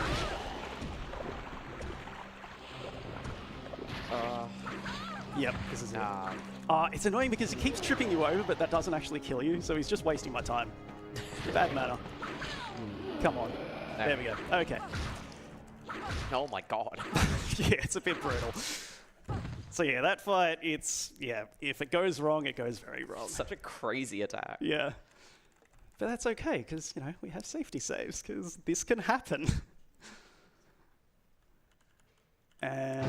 Yep, this is it. It's annoying because he keeps tripping you over, but that doesn't actually kill you, so he's just wasting my time. Bad manner. Come on. There we go. Okay. Oh my god. Yeah, it's a bit brutal. So yeah, that fight, it's, yeah, if it goes wrong, it goes very wrong. Such a crazy attack. Yeah. But that's okay, because, you know, we have safety saves, because this can happen. And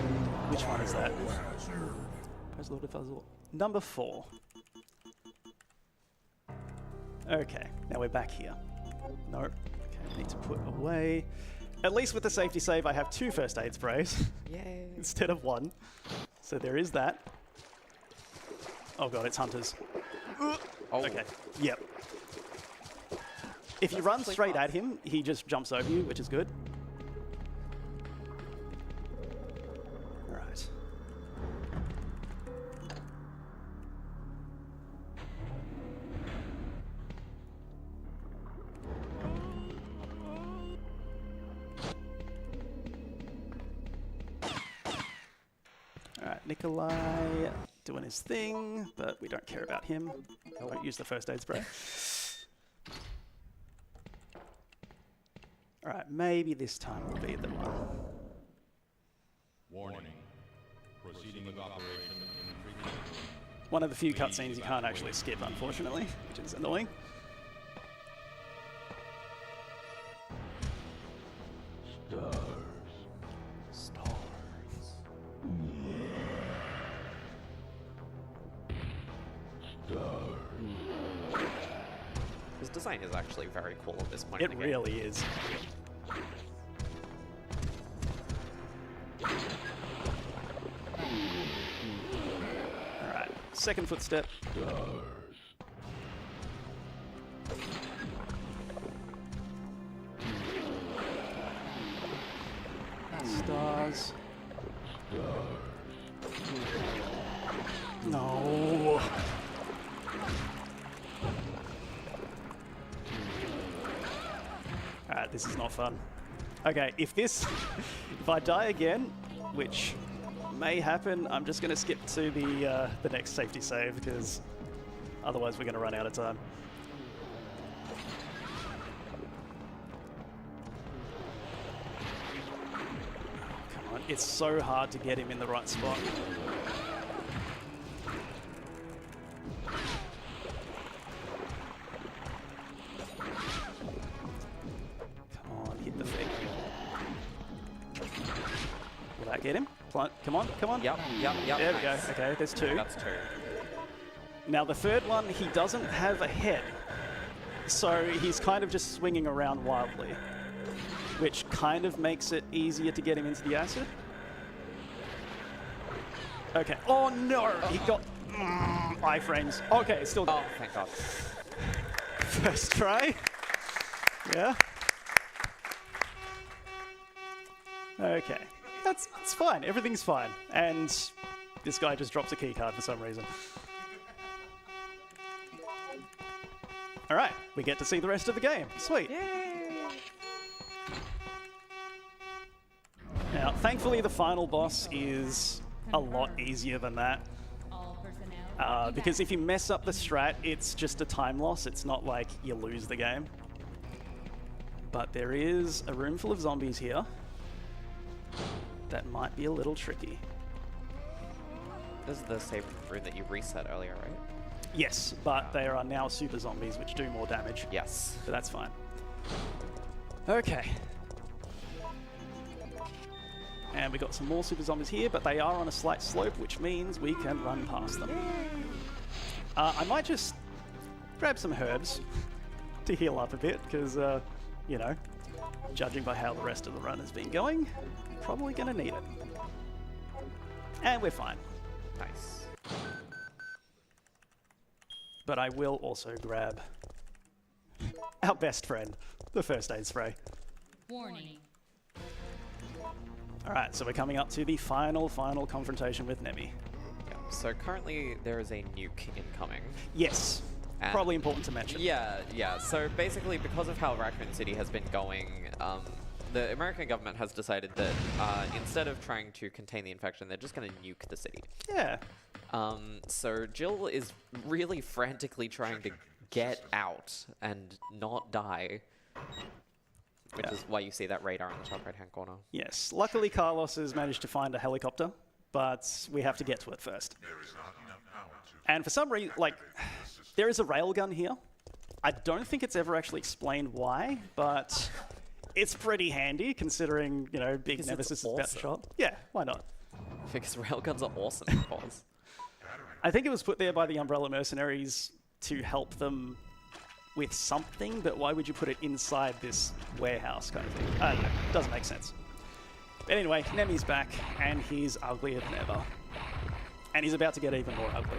which one is that? Press Lord of Puzzle. Number 4. Okay, now we're back here. Nope. Okay, need to put away. At least with the safety save, I have 2 first aid sprays. Yay. Instead of 1. So there is that. Oh god, it's hunters. Oh. Okay, yep. If you run straight at him, he just jumps over you, which is good. Alright. Alright, Nikolai doing his thing, but we don't care about him. Won't use the first aid spray. Alright, maybe this time will be the one. Warning. Proceeding with operation in 3 minutes. One of the few cutscenes you can't actually skip, unfortunately, which is annoying. His design is actually very cool at this point in It the game. really is. Alright, second footstep. Stars. No. Alright, this is not fun. Okay, if I die again, which may happen, I'm just going to skip to the next safety save, because otherwise we're going to run out of time. Come on, it's so hard to get him in the right spot. Get him? Come on, come on. Yep. There we go. Nice. Okay, there's 2. That's 2. Now the third one, he doesn't have a head. So he's kind of just swinging around wildly, which kind of makes it easier to get him into the acid. Okay. Oh no! He got iframes. Okay, it's still good. Oh, thank God. First try. Yeah. Okay. It's fine. Everything's fine. And this guy just drops a key card for some reason. All right, we get to see the rest of the game. Sweet. Yay! Now, thankfully, the final boss is a lot easier than that. Because if you mess up the strat, it's just a time loss. It's not like you lose the game. But there is a room full of zombies here. That might be a little tricky. This is the same room that you reset earlier, right? Yes, but they are now super zombies, which do more damage. Yes. So that's fine. Okay. And we got some more super zombies here, but they are on a slight slope, which means we can run past them. I might just grab some herbs to heal up a bit, because, you know, judging by how the rest of the run has been going, probably going to need it. And we're fine. Nice. But I will also grab our best friend, the first aid spray. Warning. All right, so we're coming up to the final confrontation with Nemi. Yeah. So currently there is a nuke incoming. Yes, And probably important to mention. Yeah. So basically, because of how Raccoon City has been going, the American government has decided that instead of trying to contain the infection, they're just going to nuke the city. Yeah. So Jill is really frantically trying to get out and not die, which is why you see that radar in the top right-hand corner. Yes. Luckily, Carlos has managed to find a helicopter, but we have to get to it first. And for some reason, like, there is a railgun here. I don't think it's ever actually explained why, but it's pretty handy considering, you know, big Nemesis is about to show up. Yeah, why not? Because railguns are awesome, of course. I think it was put there by the Umbrella Mercenaries to help them with something, but why would you put it inside this warehouse kind of thing? I don't know. Doesn't make sense. But anyway, Nemi's back, and he's uglier than ever. And he's about to get even more ugly.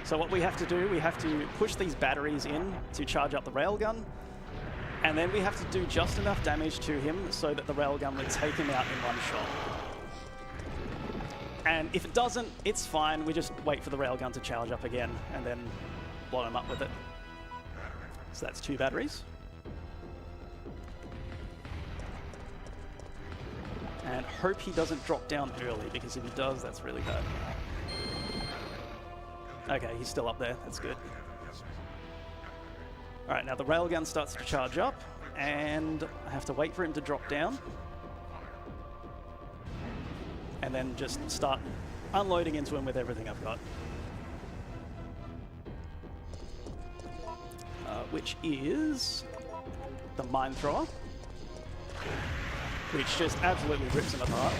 So what we have to do, we have to push these batteries in to charge up the railgun, and then we have to do just enough damage to him so that the railgun will take him out in one shot. And if it doesn't, it's fine. We just wait for the railgun to charge up again and then blow him up with it. So that's 2 batteries. And hope he doesn't drop down early, because if he does, that's really bad. Okay, he's still up there. That's good. All right, now the railgun starts to charge up, and I have to wait for him to drop down. And then just start unloading into him with everything I've got. Which is the mine thrower, which just absolutely rips him apart.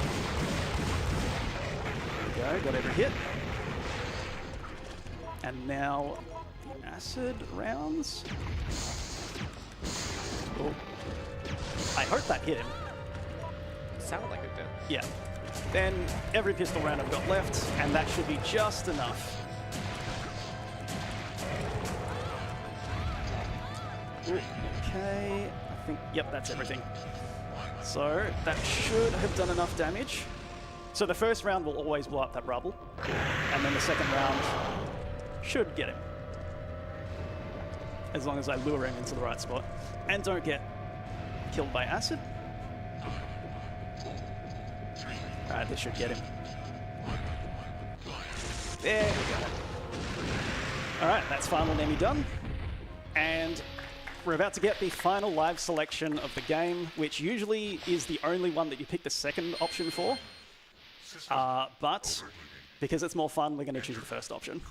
There we go, got every hit. And now the acid rounds. Oh. I hope that hit him. Sounded like it did. Yeah. Then every pistol round I've got left, and that should be just enough. Okay, I think, yep, that's everything. So that should have done enough damage. So the first round will always blow up that rubble, and then the second round should get him. As long as I lure him into the right spot and don't get killed by acid. Alright, this should get him. There we go. Alright, that's final Nemi done. And we're about to get the final live selection of the game, which usually is the only one that you pick the second option for. But because it's more fun, we're going to choose the first option.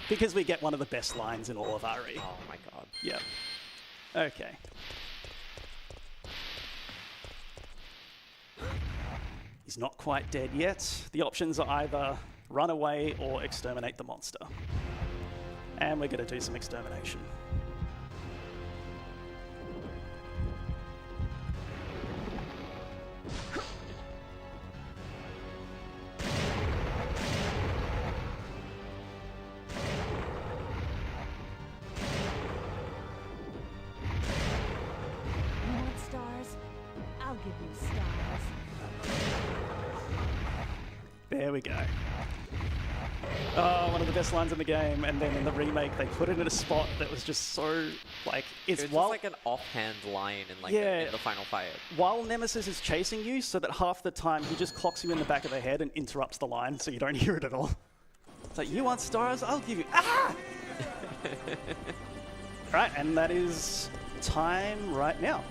Because we get one of the best lines in all of RE. Oh my god. Yeah. Okay. He's not quite dead yet. The options are either run away or exterminate the monster. And we're going to do some extermination. There we go. Oh, one of the best lines in the game, and then in the remake they put it in a spot that was just so, like, it's just like an offhand line in like in the final fight. While Nemesis is chasing you, so that half the time he just clocks you in the back of the head and interrupts the line so you don't hear it at all. It's like, you want stars? I'll give you... Ah! Right, and that is time right now.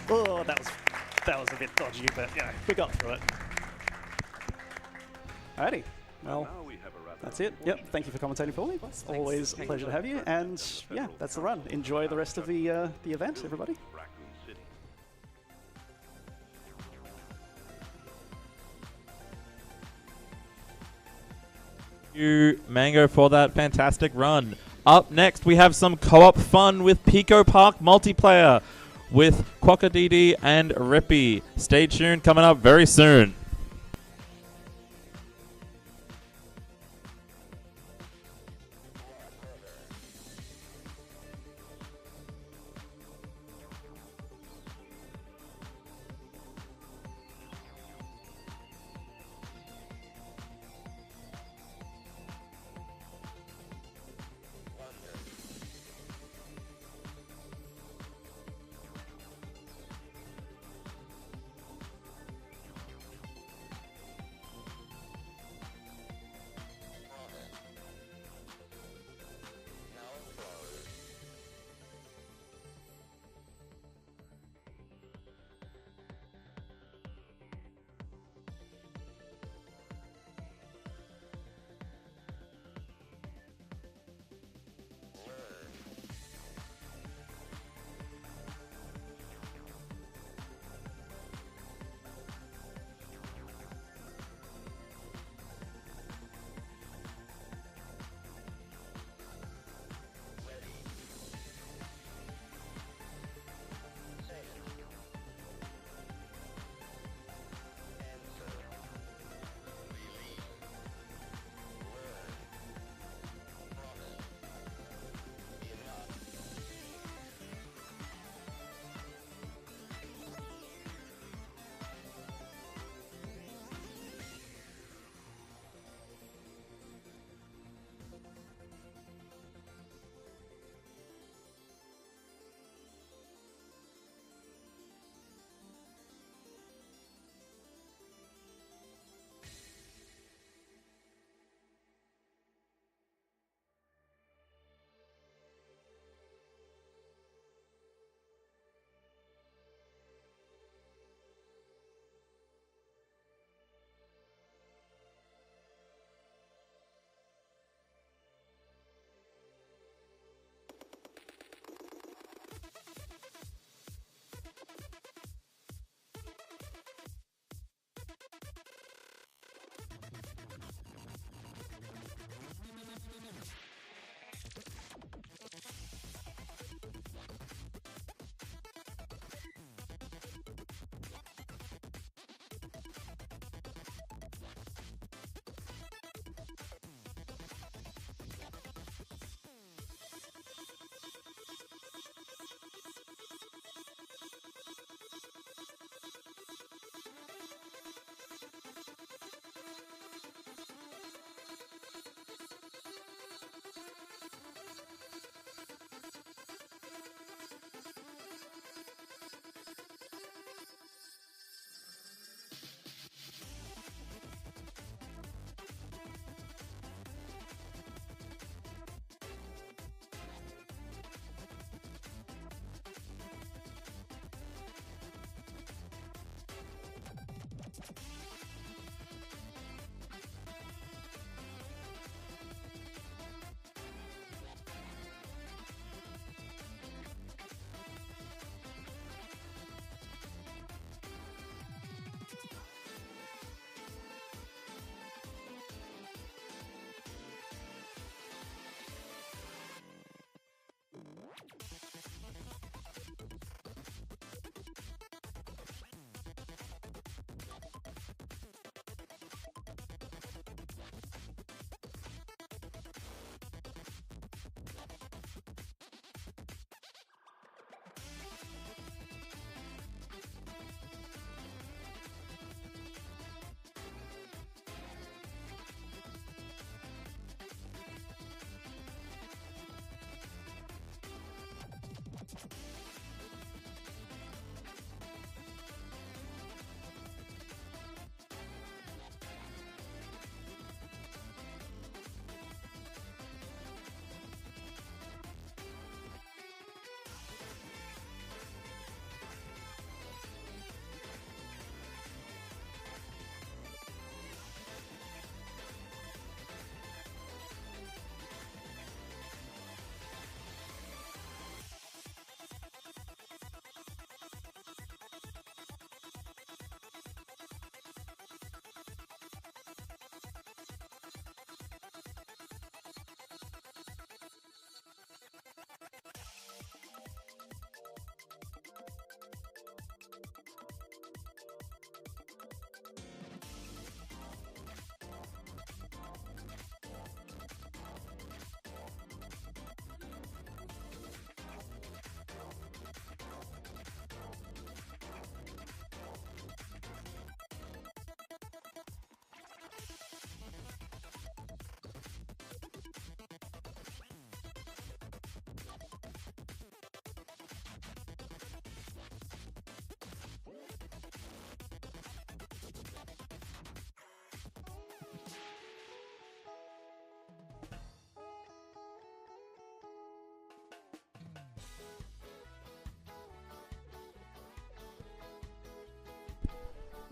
Oh, that was a bit dodgy, but yeah, we got through it. Alrighty, well, that's it. Yep, thank you for commentating for me. Always a pleasure to have you, and yeah, that's the run. Enjoy the rest of the event, everybody. Thank you, Mango, for that fantastic run. Up next, we have some co-op fun with Pico Park multiplayer with Quackadidi and Rippy. Stay tuned, coming up very soon.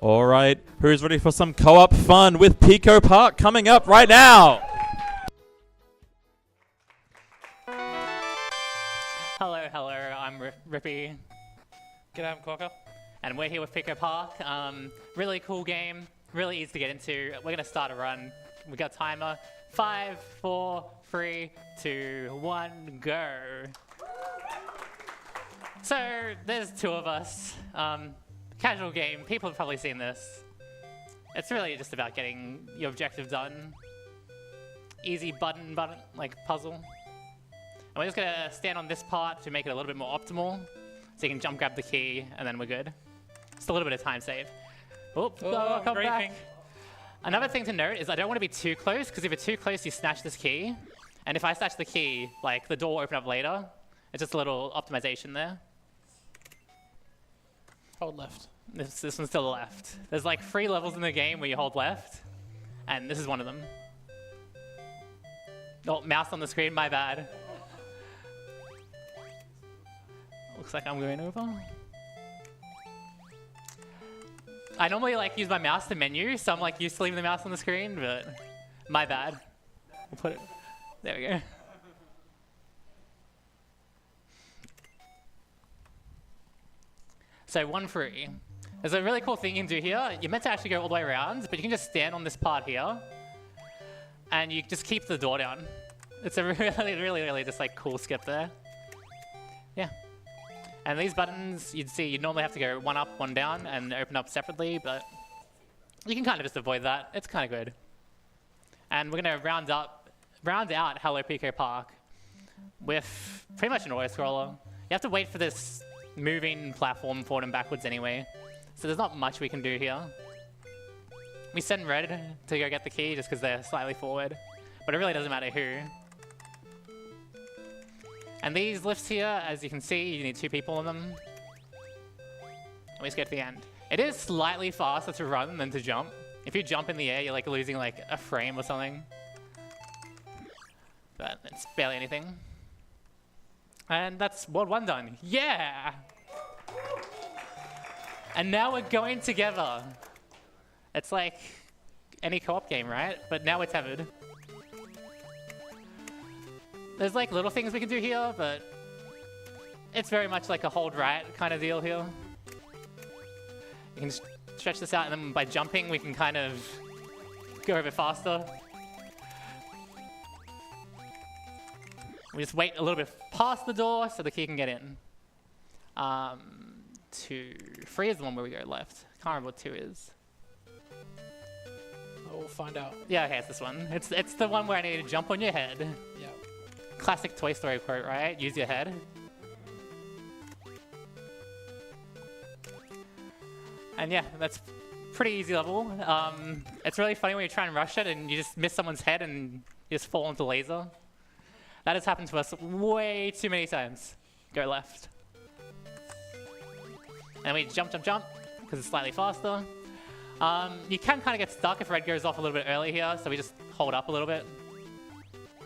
All right, who's ready for some co-op fun with Pico Park coming up right now? Hello, I'm Rippy. G'day, I'm Quokka. And we're here with Pico Park. Really cool game, really easy to get into. We're gonna start a run. We got a timer. 5, 4, 3, 2, 1, go. So there's 2 of us. Casual game, people have probably seen this. It's really just about getting your objective done. Easy button, like puzzle. And we're just gonna stand on this part to make it a little bit more optimal. So you can jump grab the key and then we're good. Just a little bit of time save. Come back. Another thing to note is I don't want to be too close, because if you're too close, you snatch this key. And if I snatch the key, like the door will open up later. It's just a little optimization there. Hold left. This one's to the left. There's like 3 levels in the game where you hold left, and this is one of them. Oh, mouse on the screen, my bad. Looks like I'm going over. I normally like use my mouse to menu, so I'm like used to leaving the mouse on the screen, but my bad. We'll put it, there we go. So 1 free. There's a really cool thing you can do here. You're meant to actually go all the way around, but you can just stand on this part here, and you just keep the door down. It's a really just like cool skip there. Yeah. And these buttons, you'd see, you'd normally have to go 1 up, 1 down, and open up separately, but you can kind of just avoid that. It's kind of good. And we're going to round out Hello Pico Park with pretty much an auto-scroller. You have to wait for this moving platform forward and backwards anyway, so there's not much we can do here. We send red to go get the key just because they're slightly forward, but it really doesn't matter who. And these lifts here, as you can see, you need 2 people in them. And we just go to the end. It is slightly faster to run than to jump. If you jump in the air, you're like losing like a frame or something. But it's barely anything. And that's World 1 done. Yeah! And now we're going together. It's like any co-op game, right? But now we're tethered. There's like little things we can do here, but it's very much like a hold right kind of deal here. You can stretch this out, and then by jumping, we can kind of go a bit faster. We just wait a little bit past the door so the key can get in. 2, 3 is the one where we go left. Can't remember what 2 is. Oh, we'll find out. Yeah, okay, it's this one. It's the one where I need to jump on your head. Yeah. Classic Toy Story quote, right? Use your head. And yeah, that's pretty easy level. It's really funny when you try and rush it and you just miss someone's head and you just fall into laser. That has happened to us way too many times. Go left. And we jump, because it's slightly faster. You can kind of get stuck if red goes off a little bit early here, so we just hold up a little bit.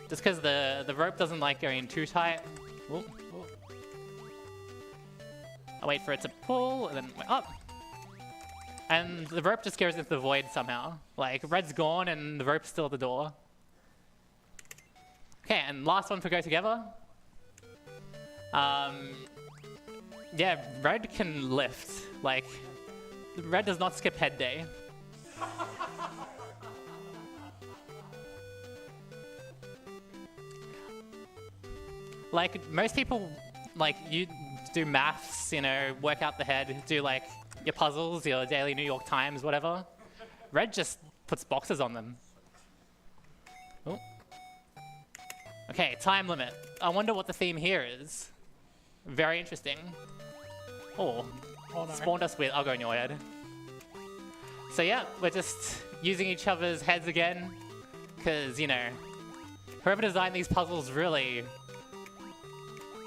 Just because the rope doesn't like going too tight. Ooh. I wait for it to pull, and then we're up. And the rope just goes into the void somehow. Like, red's gone, and the rope's still at the door. Okay, and last one to go together. Yeah, red can lift. Like, red does not skip head day. Like, most people, like, you do maths, you know, work out the head, do, like, your puzzles, your daily New York Times, whatever. Red just puts boxes on them. Oh. Okay, time limit. I wonder what the theme here is. Very interesting. Oh, no. Spawned us with, I'll go in your head. So yeah, we're just using each other's heads again, because, you know, whoever designed these puzzles really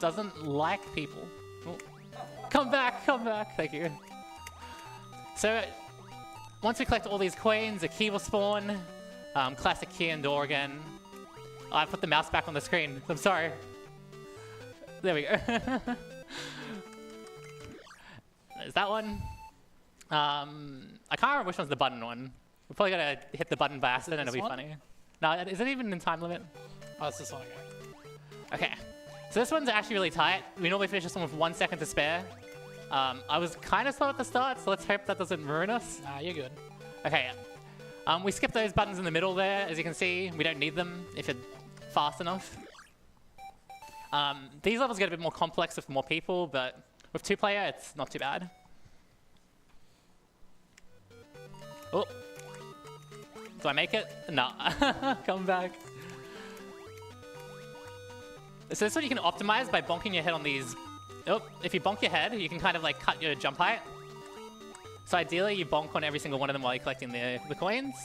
doesn't like people. Oh. Come back, thank you. So, once we collect all these coins, a key will spawn. Classic key and door again. Oh, I put the mouse back on the screen, I'm sorry. There we go. There's that one. I can't remember which one's the button one. We're probably gonna hit the button by accident and it'll be funny. No, is it even in time limit? Oh, it's this one again. Okay. So this one's actually really tight. We normally finish this one with 1 second to spare. I was kind of slow at the start, so let's hope that doesn't ruin us. Nah, you're good. Okay. We skipped those buttons in the middle there. As you can see, we don't need them if you're fast enough. These levels get a bit more complex with more people, but with 2-player, it's not too bad. Oh. Do I make it? No. Come back. So this one you can optimize by bonking your head on these. Oh, if you bonk your head, you can kind of like cut your jump height. So ideally, you bonk on every single one of them while you're collecting the coins.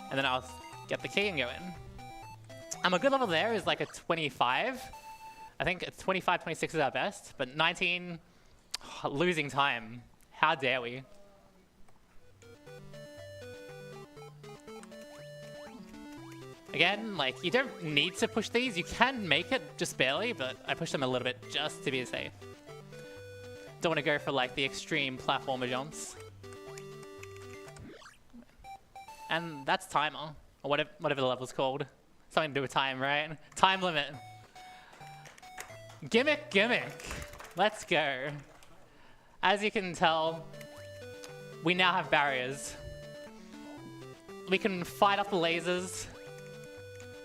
And then I'll get the key and go in. A good level there is like a 25. I think a 25, 26 is our best. But 19, losing time. How dare we? Again, like, you don't need to push these. You can make it just barely, but I push them a little bit just to be safe. Don't want to go for, like, the extreme platformer jumps. And that's timer, or whatever the level's called. Something to do with time, right? Time limit. Gimmick, gimmick. Let's go. As you can tell, we now have barriers. We can fight off the lasers.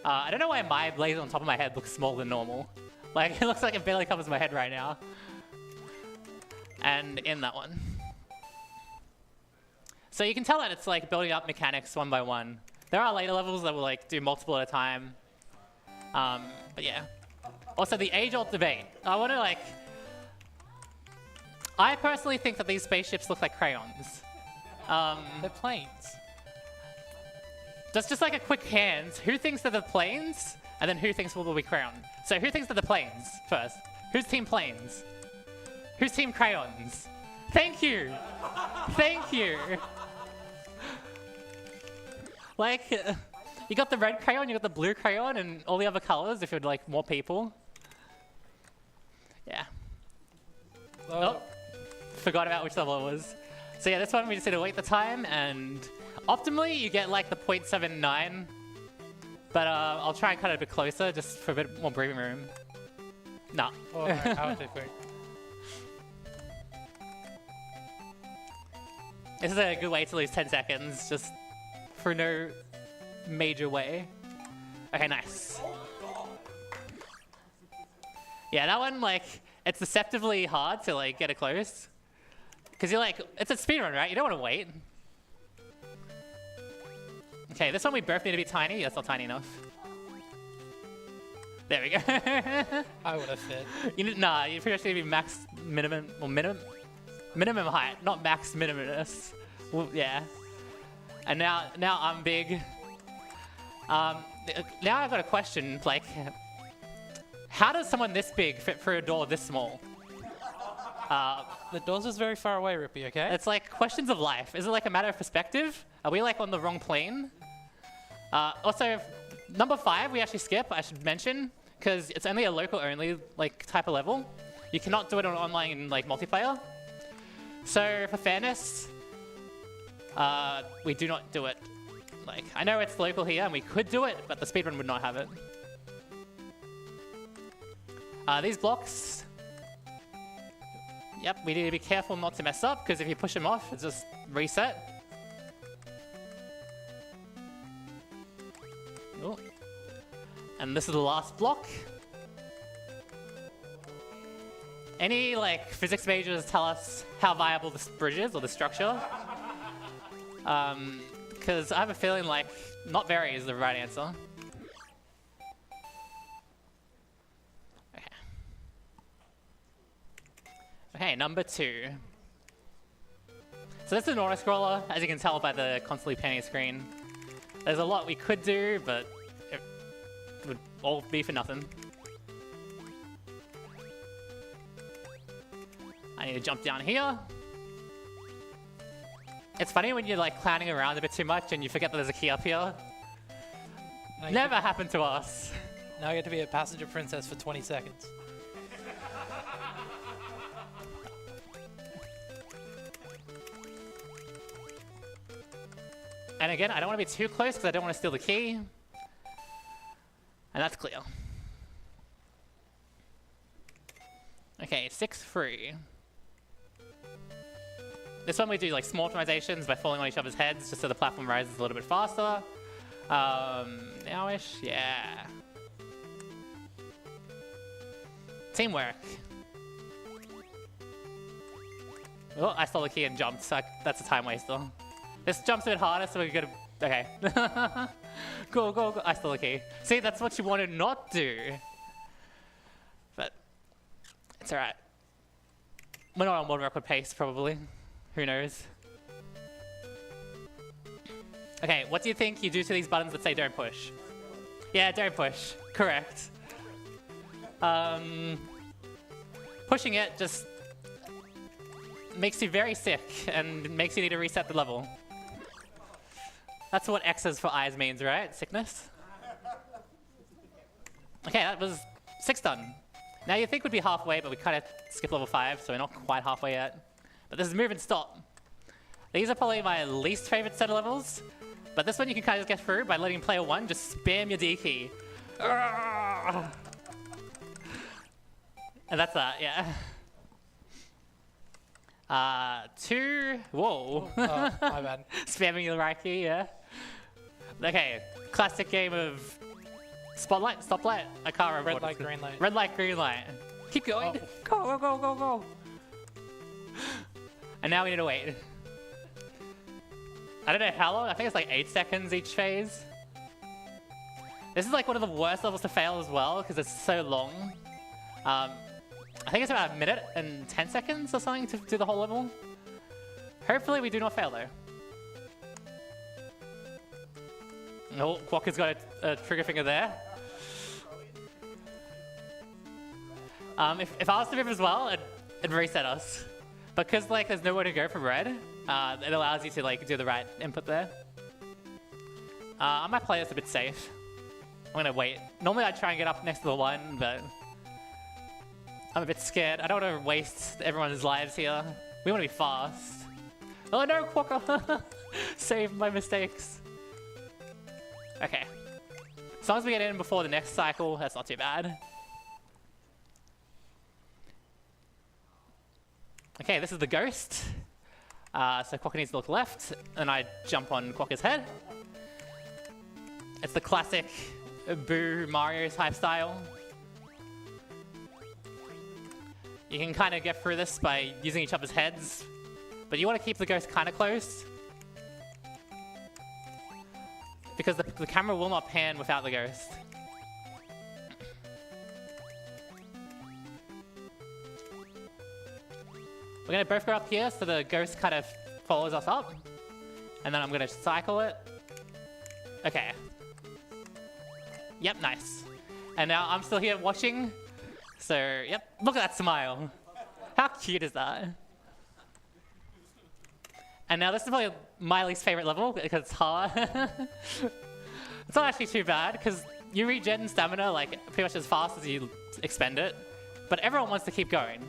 I don't know why my laser on top of my head looks smaller than normal. Like, it looks like it barely covers my head right now. And in that one. So you can tell that it's like building up mechanics one by one. There are later levels that will like do multiple at a time. But yeah. Also the age-old debate. I want to like... I personally think that these spaceships look like crayons. They're planes. That's just like a quick hands. Who thinks they're the planes? And then who thinks will be crayon? So who thinks they're the planes first? Who's team planes? Who's team crayons? Thank you. Thank you. Like, you got the red crayon, you got the blue crayon, and all the other colors if you'd like more people. Yeah. Oh, forgot about which level it was. So yeah, this one we just need to wait the time, and optimally you get like the 0.79, but I'll try and cut it a bit closer just for a bit more breathing room. Nah. Oh, I went too quick. This is a good way to lose 10 seconds, just for no major way. Okay, nice. Yeah, that one, like, it's deceptively hard to, like, get it close. Because you're like, it's a speedrun, right? You don't want to wait. Okay, this one we both need to be tiny. That's not tiny enough. There we go. I would have fit. Nah, you pretty much need to be max minimum, well, minimum height, not max minimus. Well, yeah. And now I'm big. Now I've got a question, like, how does someone this big fit through a door this small? The door's just very far away, Rippy, okay? It's like questions of life. Is it like a matter of perspective? Are we like on the wrong plane? Also, number 5 we actually skip, I should mention, because it's only a local only like type of level. You cannot do it on online like multiplayer. So for fairness, we do not do it. Like, I know it's local here and we could do it, but the speedrun would not have it. These blocks, yep, we need to be careful not to mess up, because if you push them off, it's just reset. Oh. And this is the last block. Any like physics majors tell us how viable this bridge is or the structure? Because I have a feeling like not very is the right answer. Okay. Okay, number 2. So this is an auto-scroller, as you can tell by the constantly panning screen. There's a lot we could do, but it would all be for nothing. I need to jump down here. It's funny when you're like clowning around a bit too much and you forget that there's a key up here. Never happened to us. Now I get to be a passenger princess for 20 seconds. And again, I don't want to be too close because I don't want to steal the key. And that's clear. Okay, 6-3. This one we do like small optimizations by falling on each other's heads just so the platform rises a little bit faster. Nowish, yeah. Teamwork. Oh, I stole the key and jumped, so that's a time waster. This jump's a bit harder, so we're gonna... Okay. Go, go, go. I stole the key. See, that's what you want to not do. But it's alright. We're not on world record pace, probably. Who knows? Okay, what do you think you do to these buttons that say don't push? Yeah, don't push. Correct. Pushing it just makes you very sick and makes you need to reset the level. That's what X's for eyes means, right? Sickness? Okay, that was 6 done. Now you think we'd be halfway, but we kind of skipped level 5, so we're not quite halfway yet. But this is move and stop. These are probably my least favorite set of levels, but this one you can kind of get through by letting player 1 just spam your D key. And that's that, yeah. 2, whoa. Oh, my bad. Spamming the right key, yeah. Okay, classic game of spotlight, stoplight. I can't remember. Red light, green light. Red light, green light. Keep going. Oh. Go, go, go, go, go. And now we need to wait. I don't know how long. I think it's like 8 seconds each phase. This is like one of the worst levels to fail as well because it's so long. I think it's about 1 minute and 10 seconds or something to do the whole level. Hopefully we do not fail though. Oh, Quokka's got a trigger finger there. If I was to move as well, it'd reset us. Because like there's nowhere to go from red, it allows you to like do the right input there. I might play this a bit safe. I'm gonna wait. Normally I'd try and get up next to the one, but I'm a bit scared. I don't want to waste everyone's lives here. We want to be fast. Oh no, Quokka! Save my mistakes. Okay. As long as we get in before the next cycle, that's not too bad. Okay, this is the ghost. So Quokka needs to look left, and I jump on Quokka's head. It's the classic Boo Mario type style. You can kind of get through this by using each other's heads, but you want to keep the ghost kind of close. Because the camera will not pan without the ghost. We're going to both go up here so the ghost kind of follows us up. And then I'm going to cycle it. Okay. Yep, nice. And now I'm still here watching. So, yep, look at that smile. How cute is that? And now this is probably my least favorite level because it's hard. It's not actually too bad because you regen stamina like pretty much as fast as you expend it. But everyone wants to keep going.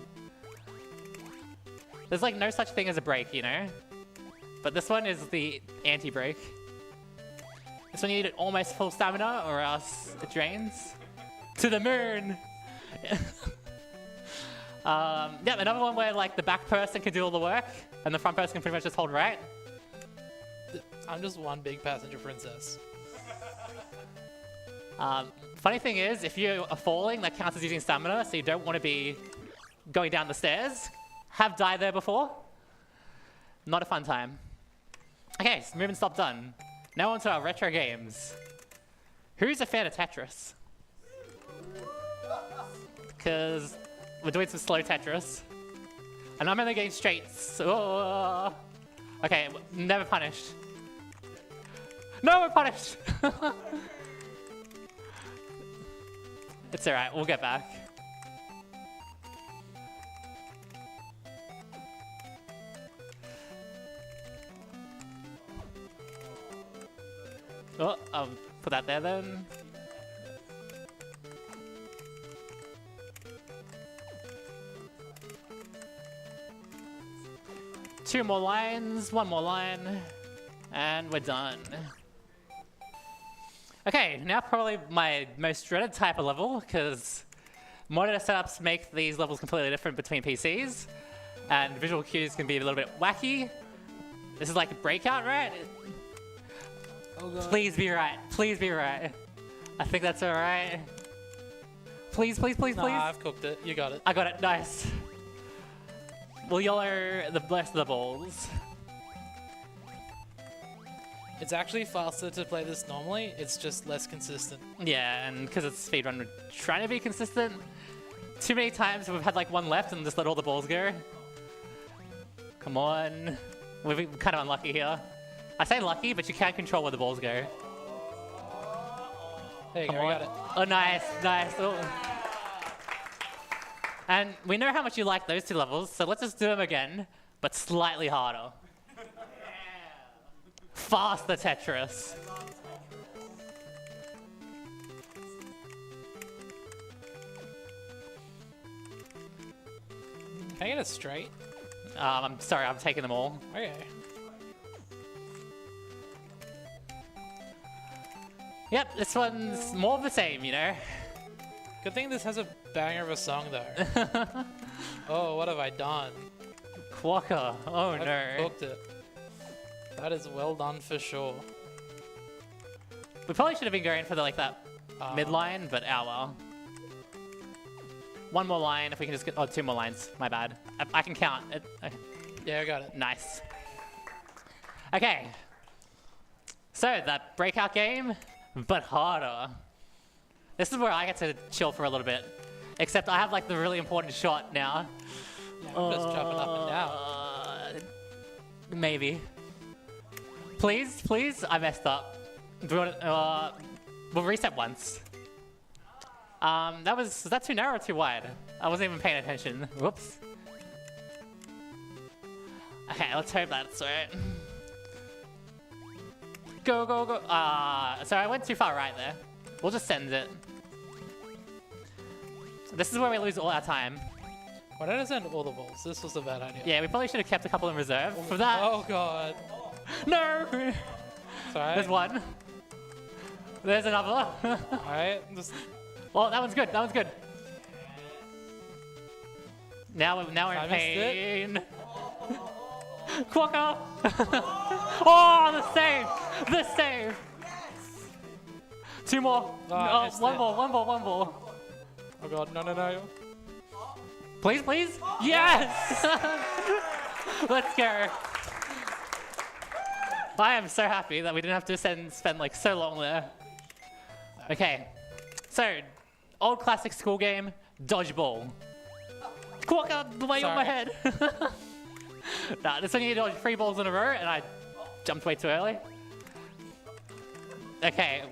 There's like no such thing as a break, you know? But this one is the anti-break. This one you need almost full stamina or else it drains. To the moon! Yeah, another one where like the back person can do all the work and the front person can pretty much just hold right. I'm just one big passenger princess. Funny thing is, if you are falling, that counts as using stamina, so you don't want to be going down the stairs. Have died there before. Not a fun time. Okay, so move and stop done. Now on to our retro games. Who's a fan of Tetris? Because we're doing some slow Tetris. And I'm only getting straights. Oh. Okay, never punished. No, we're punished! It's alright, we'll get back. Oh, I'll put that there then. Two more lines, one more line, And we're done. Okay, now probably my most dreaded type of level, because monitor setups make these levels completely different between PCs, and visual cues can be a little bit wacky. This is like a breakout, right? Oh god. Please be right. Please be right. I think that's alright. Please, please, please, please. Nah, I've cooked it. You got it. I got it. Nice. We'll YOLO the rest of the balls. It's actually faster to play this normally. It's just less consistent. Yeah, and because it's speedrun, we're trying to be consistent. Too many times we've had like one left and just let all the balls go. Come on. We're kind of unlucky here. I say lucky, but you can't control where the balls go. There you Come go, on. we got it. Oh, nice, nice. Oh. And we know how much you like those two levels, so let's just do them again, but slightly harder. Faster Tetris. Can I get it straight? I'm sorry, I'm taking them all. Okay. Yep, this one's more of the same, you know? Good thing this has a banger of a song though. Oh, what have I done? Quokka. Oh I've no. cooked it. That is well done for sure. We probably should have been going for the, like that midline, but oh well. One more line, if we can just get, oh, two more lines, my bad. I can count. Okay. Yeah, I got it. Nice. Okay. So, that breakout game, but harder. This is where I get to chill for a little bit. Except I have like the really important shot now. Yeah, I'm just jumping up and down. Maybe. Please, please, I messed up. Do you want to, we'll reset once. Was that too narrow or too wide? I wasn't even paying attention. Whoops. Okay, let's hope that's right. Go, go, go. Sorry, I went too far right there. We'll just send it. This is where we lose all our time. Why did I send all the balls? This was a bad idea. Yeah, we probably should have kept a couple in reserve for that. Oh god. No! Sorry. There's one. There's another. Alright, just... Well, that one's good. That one's good. Now we're in pain. Quokka! Oh, the save! The save! Two more. Oh, one more, one more, one more. Oh god, no, no, no. Please, please? Yes! Let's go. I am so happy that we didn't have to spend like so long there. Okay, so old classic school game, dodgeball. Quokka, the way on my head. Nah, this one you dodge 3 balls in a row, and I jumped way too early. Okay,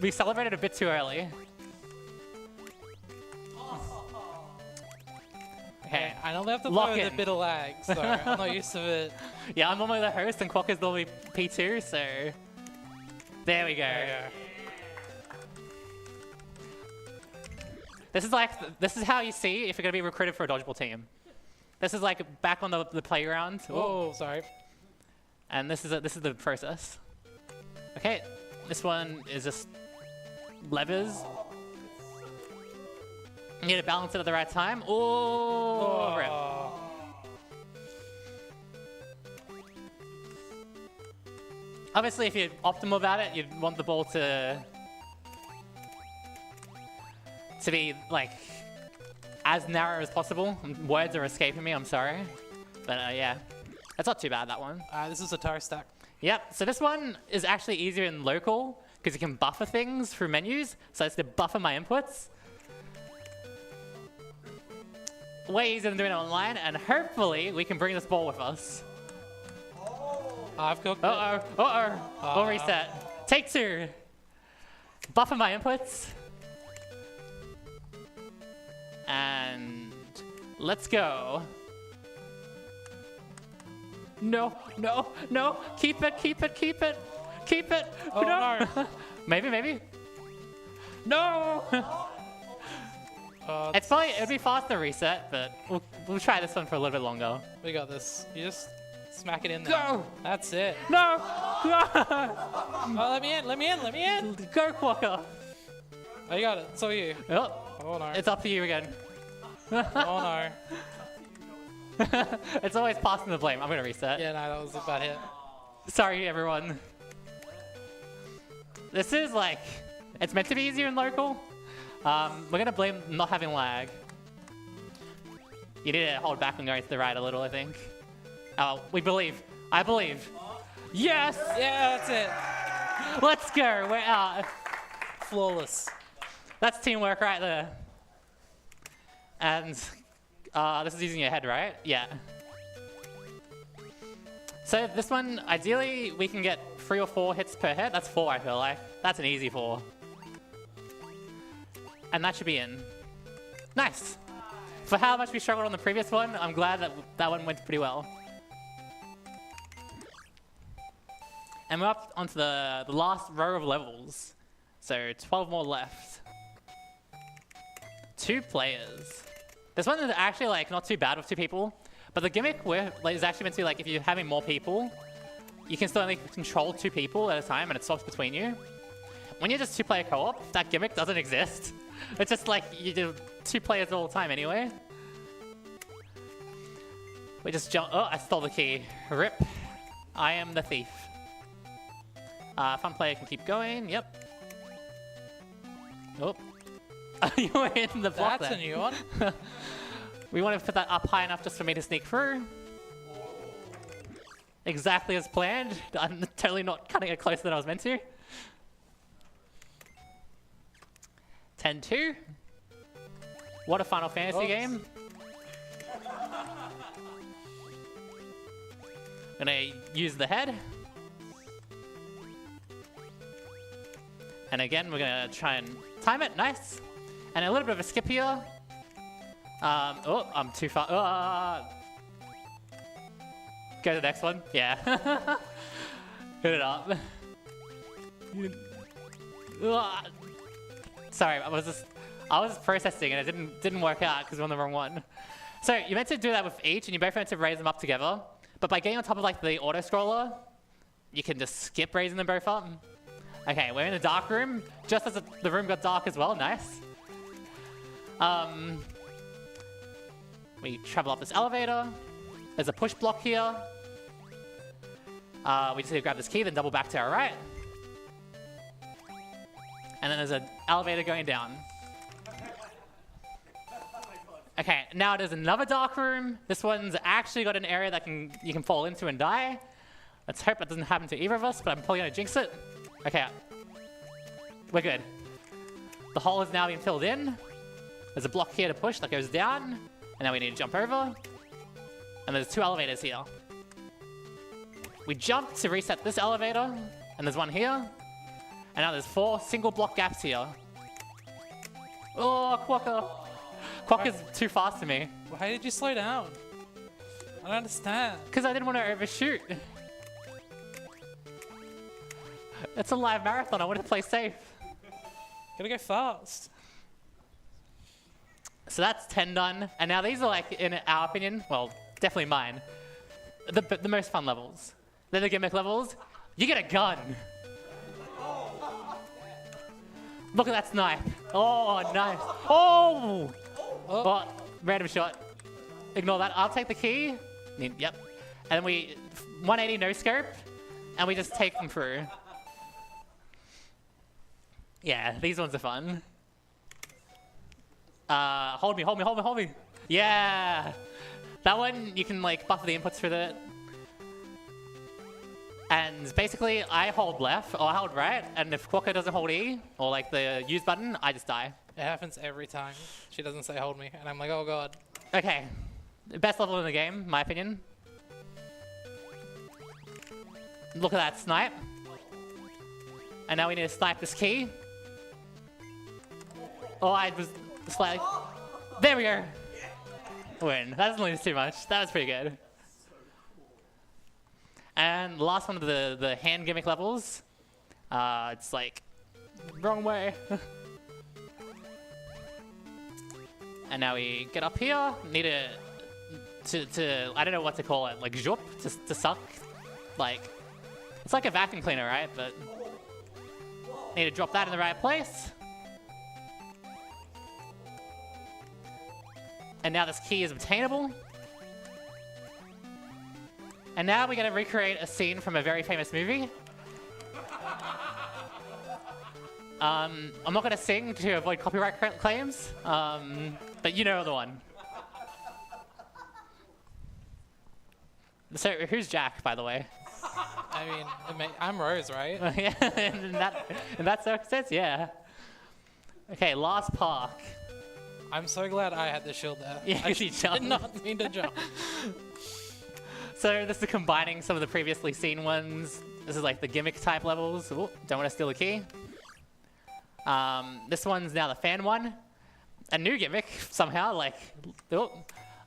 we celebrated a bit too early. Okay, I only have to Lock play in. with a bit of lag, so I'm not used to it. Yeah, I'm normally the host, and Quokka's normally P2, so there we go. This is how you see if you're gonna be recruited for a dodgeball team. This is like back on the playground. Oh, sorry. And this is the process. Okay, this one is just levers. You need to balance it at the right time. Oh, rip. Obviously, if you're optimal about it, you'd want the ball to be like as narrow as possible. Words are escaping me, I'm sorry. But yeah, that's not too bad, that one. This is a tire stack. Yep, so this one is actually easier in local because you can buffer things through menus. So it's to buffer my inputs. Way easier than doing it online, and hopefully we can bring this ball with us. I've cooked it. We'll reset. Take 2. Buffer my inputs. And let's go. No, no, no. Keep it, keep it, keep it. Keep it. Oh, no. Maybe, maybe. No! It'd be faster reset, but we'll try this one for a little bit longer. We got this. You just smack it in there. Go! That's it. No! Oh, let me in, let me in, let me in. Go, Quokka. Oh, you got it. So you. Oh, Oh no. it's up to you again. Oh no. It's always passing the blame. I'm gonna reset. Yeah, no, that was a bad hit. Sorry, everyone. This is like, it's meant to be easier in local. We're gonna blame not having lag. You need to hold back and go to the right a little, I think. Oh, we believe. I believe. Yes! Yeah, that's it. Let's go. We're out. Flawless. That's teamwork right there. And this is using your head, right? Yeah. So this one, ideally, we can get 3 or 4 hits per hit. That's 4, I feel like. That's an easy 4. And that should be in. Nice. For how much we struggled on the previous one, I'm glad that that one went pretty well. And we're up onto the last row of levels. So 12 more left. 2 players. This one is actually like not too bad with 2 people, but the gimmick is actually meant to be like if you're having more people, you can still only control 2 people at a time and it swaps between you. When you're just 2-player co-op, that gimmick doesn't exist. It's just like you do 2 players all the time anyway. We just jump. Oh, I stole the key. Rip. I am the thief. Fun player can keep going. Yep. Oh. You were in the block That's there. a new one. We want to put that up high enough just for me to sneak through. Exactly as planned. I'm totally not cutting it closer than I was meant to. 10-2. What a Final Fantasy game. Gonna use the head. And again, we're gonna try and time it. Nice. And a little bit of a skip here. Oh, I'm too far. Go to the next one. Yeah. Hit it up. Sorry, I was processing and it didn't work out because we're on the wrong one. So you meant to do that with each, and you both meant to raise them up together. But by getting on top of like the auto scroller, you can just skip raising them both up. Okay, we're in the dark room, just as the room got dark as well. Nice. We travel up this elevator. There's a push block here. We just need to grab this key, then double back to our right. And then there's an elevator going down. Okay, now there's another dark room. This one's actually got an area that you can fall into and die. Let's hope that doesn't happen to either of us, but I'm probably gonna jinx it. Okay, we're good. The hole is now being filled in. There's a block here to push that goes down, and now we need to jump over. And there's 2 elevators here. We jump to reset this elevator, and there's one here. And now there's 4 single block gaps here. Oh, Quokka. Quokka's too fast for me. Why did you slow down? I don't understand. Because I didn't want to overshoot. It's a live marathon. I want to play safe. Gotta go fast. So that's 10 done. And now these are like, in our opinion, well, definitely mine, the most fun levels. They're the gimmick levels. You get a gun. Look at that snipe. Oh, nice. Oh! Oh, random shot. Ignore that. I'll take the key. Yep. And then we 180 no scope, and we just take them through. Yeah, these ones are fun. Hold me, hold me, hold me, hold me. Yeah. That one, you can like buffer the inputs for that. And basically, I hold left or I hold right, and if Quokka doesn't hold E or like the use button, I just die. It happens every time. She doesn't say hold me, and I'm like, oh god. Okay, best level in the game, my opinion. Look at that snipe. And now we need to snipe this key. Oh, I was slightly... There we go. Win. That doesn't lose too much. That was pretty good. And the last one of the hand gimmick levels. It's like, wrong way. And now we get up here. Need to I don't know what to call it, like jup, to suck. Like, It's like a vacuum cleaner, right? But need to drop that in the right place. And now this key is obtainable. And now we're going to recreate a scene from a very famous movie. I'm not going to sing to avoid copyright claims, but you know the one. So, who's Jack, by the way? I mean, I'm Rose, right? Yeah, in that circumstance, yeah. Okay, last park. I'm so glad I had the shield there. Yeah, I you jumped. did not mean to jump. So this is combining some of the previously seen ones. This is like the gimmick type levels. Ooh, don't want to steal the key. This one's now the fan one. A new gimmick somehow, like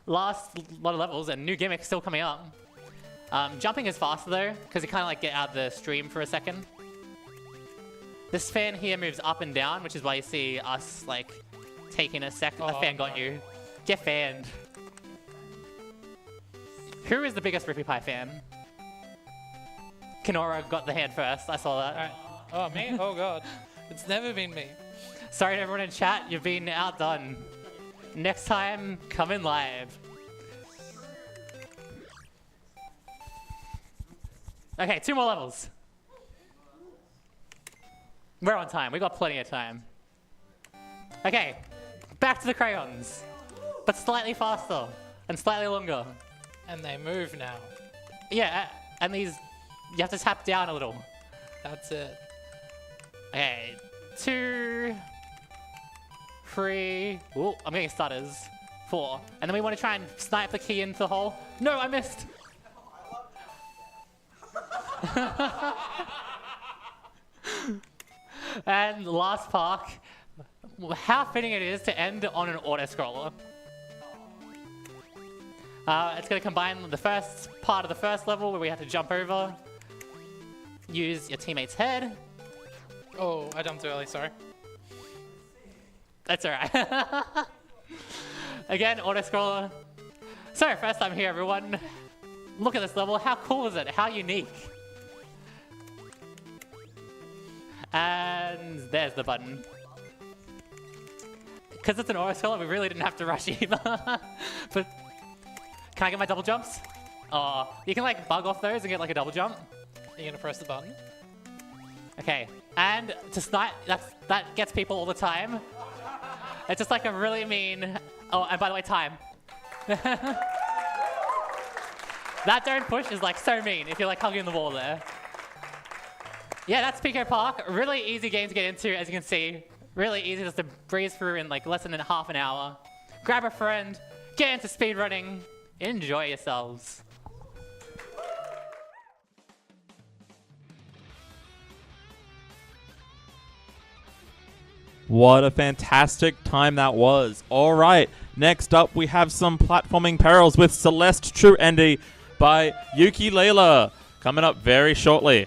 last lot of levels, and new gimmick still coming up. Jumping is faster though, because you kind of like get out of the stream for a second. This fan here moves up and down, which is why you see us like taking a second. A fan got you. Get fanned. Who is the biggest Rippy Pie fan? Kenora got the hand first. I saw that. Oh, me? Oh, God. It's never been me. Sorry to everyone in chat. You've been outdone. Next time, come in live. Okay, 2 more levels. We're on time. We got plenty of time. Okay, back to the crayons, but slightly faster and slightly longer. And they move now. Yeah, and these, you have to tap down a little. That's it. Okay, 2, 3, ooh, I'm getting stutters, 4. And then we want to try and snipe the key into the hole. No, I missed. And last park, how fitting it is to end on an auto-scroller. It's going to combine the first part of the first level where we have to jump over, use your teammate's head. Oh, I jumped early, sorry. That's alright. Again, auto-scroller. So, first time here, everyone. Look at this level. How cool is it? How unique. And there's the button. Because it's an auto-scroller, we really didn't have to rush either. But can I get my double jumps? Oh, you can like bug off those and get like a double jump. Are you gonna press the button? Okay, and to snipe, that gets people all the time. It's just like a really mean, oh, and by the way, time. That don't push is like so mean if you're like hugging the wall there. Yeah, that's Pico Park. Really easy game to get into, as you can see. Really easy just to breeze through in like less than half an hour. Grab a friend, get into speedrunning, enjoy yourselves. What a fantastic time that was. All right, next up we have some platforming perils with Celeste True Endy by Yuki Layla coming up very shortly.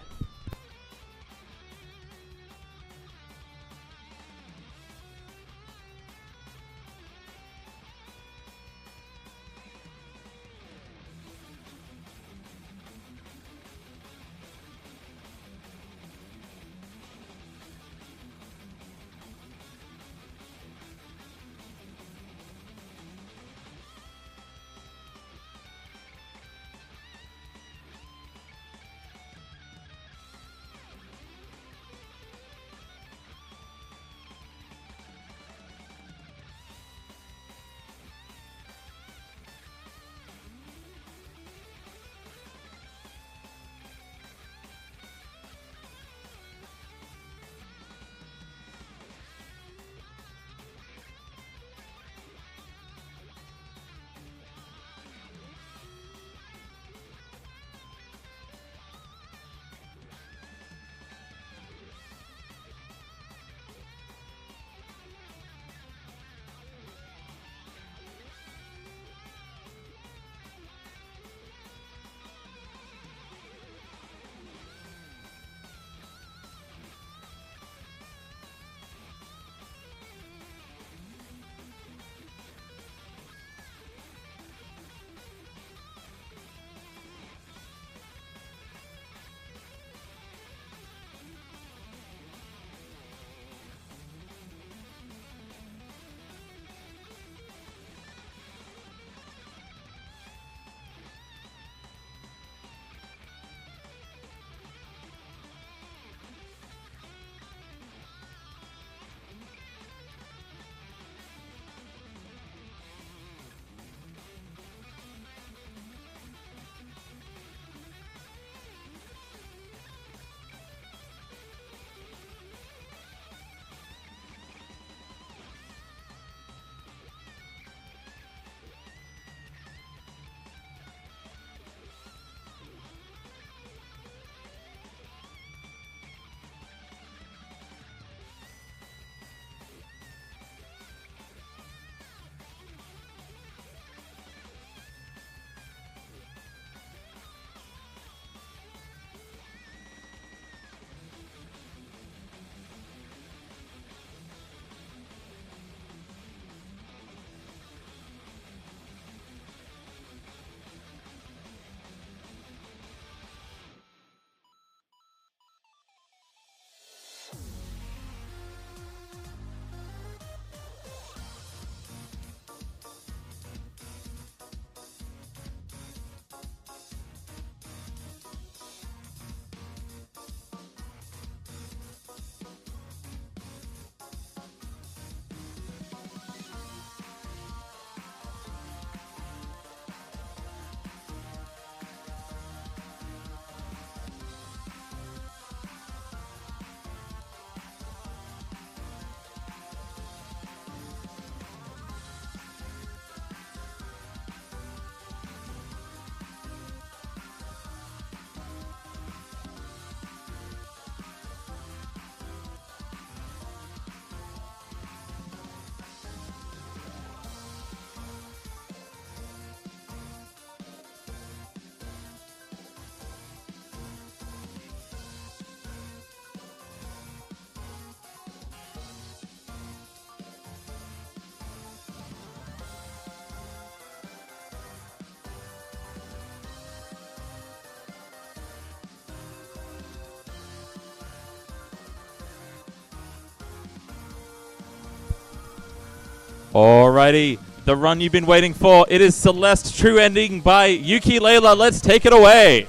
Alrighty, the run you've been waiting for. It is Celeste True Ending by Yuki Layla. Let's take it away.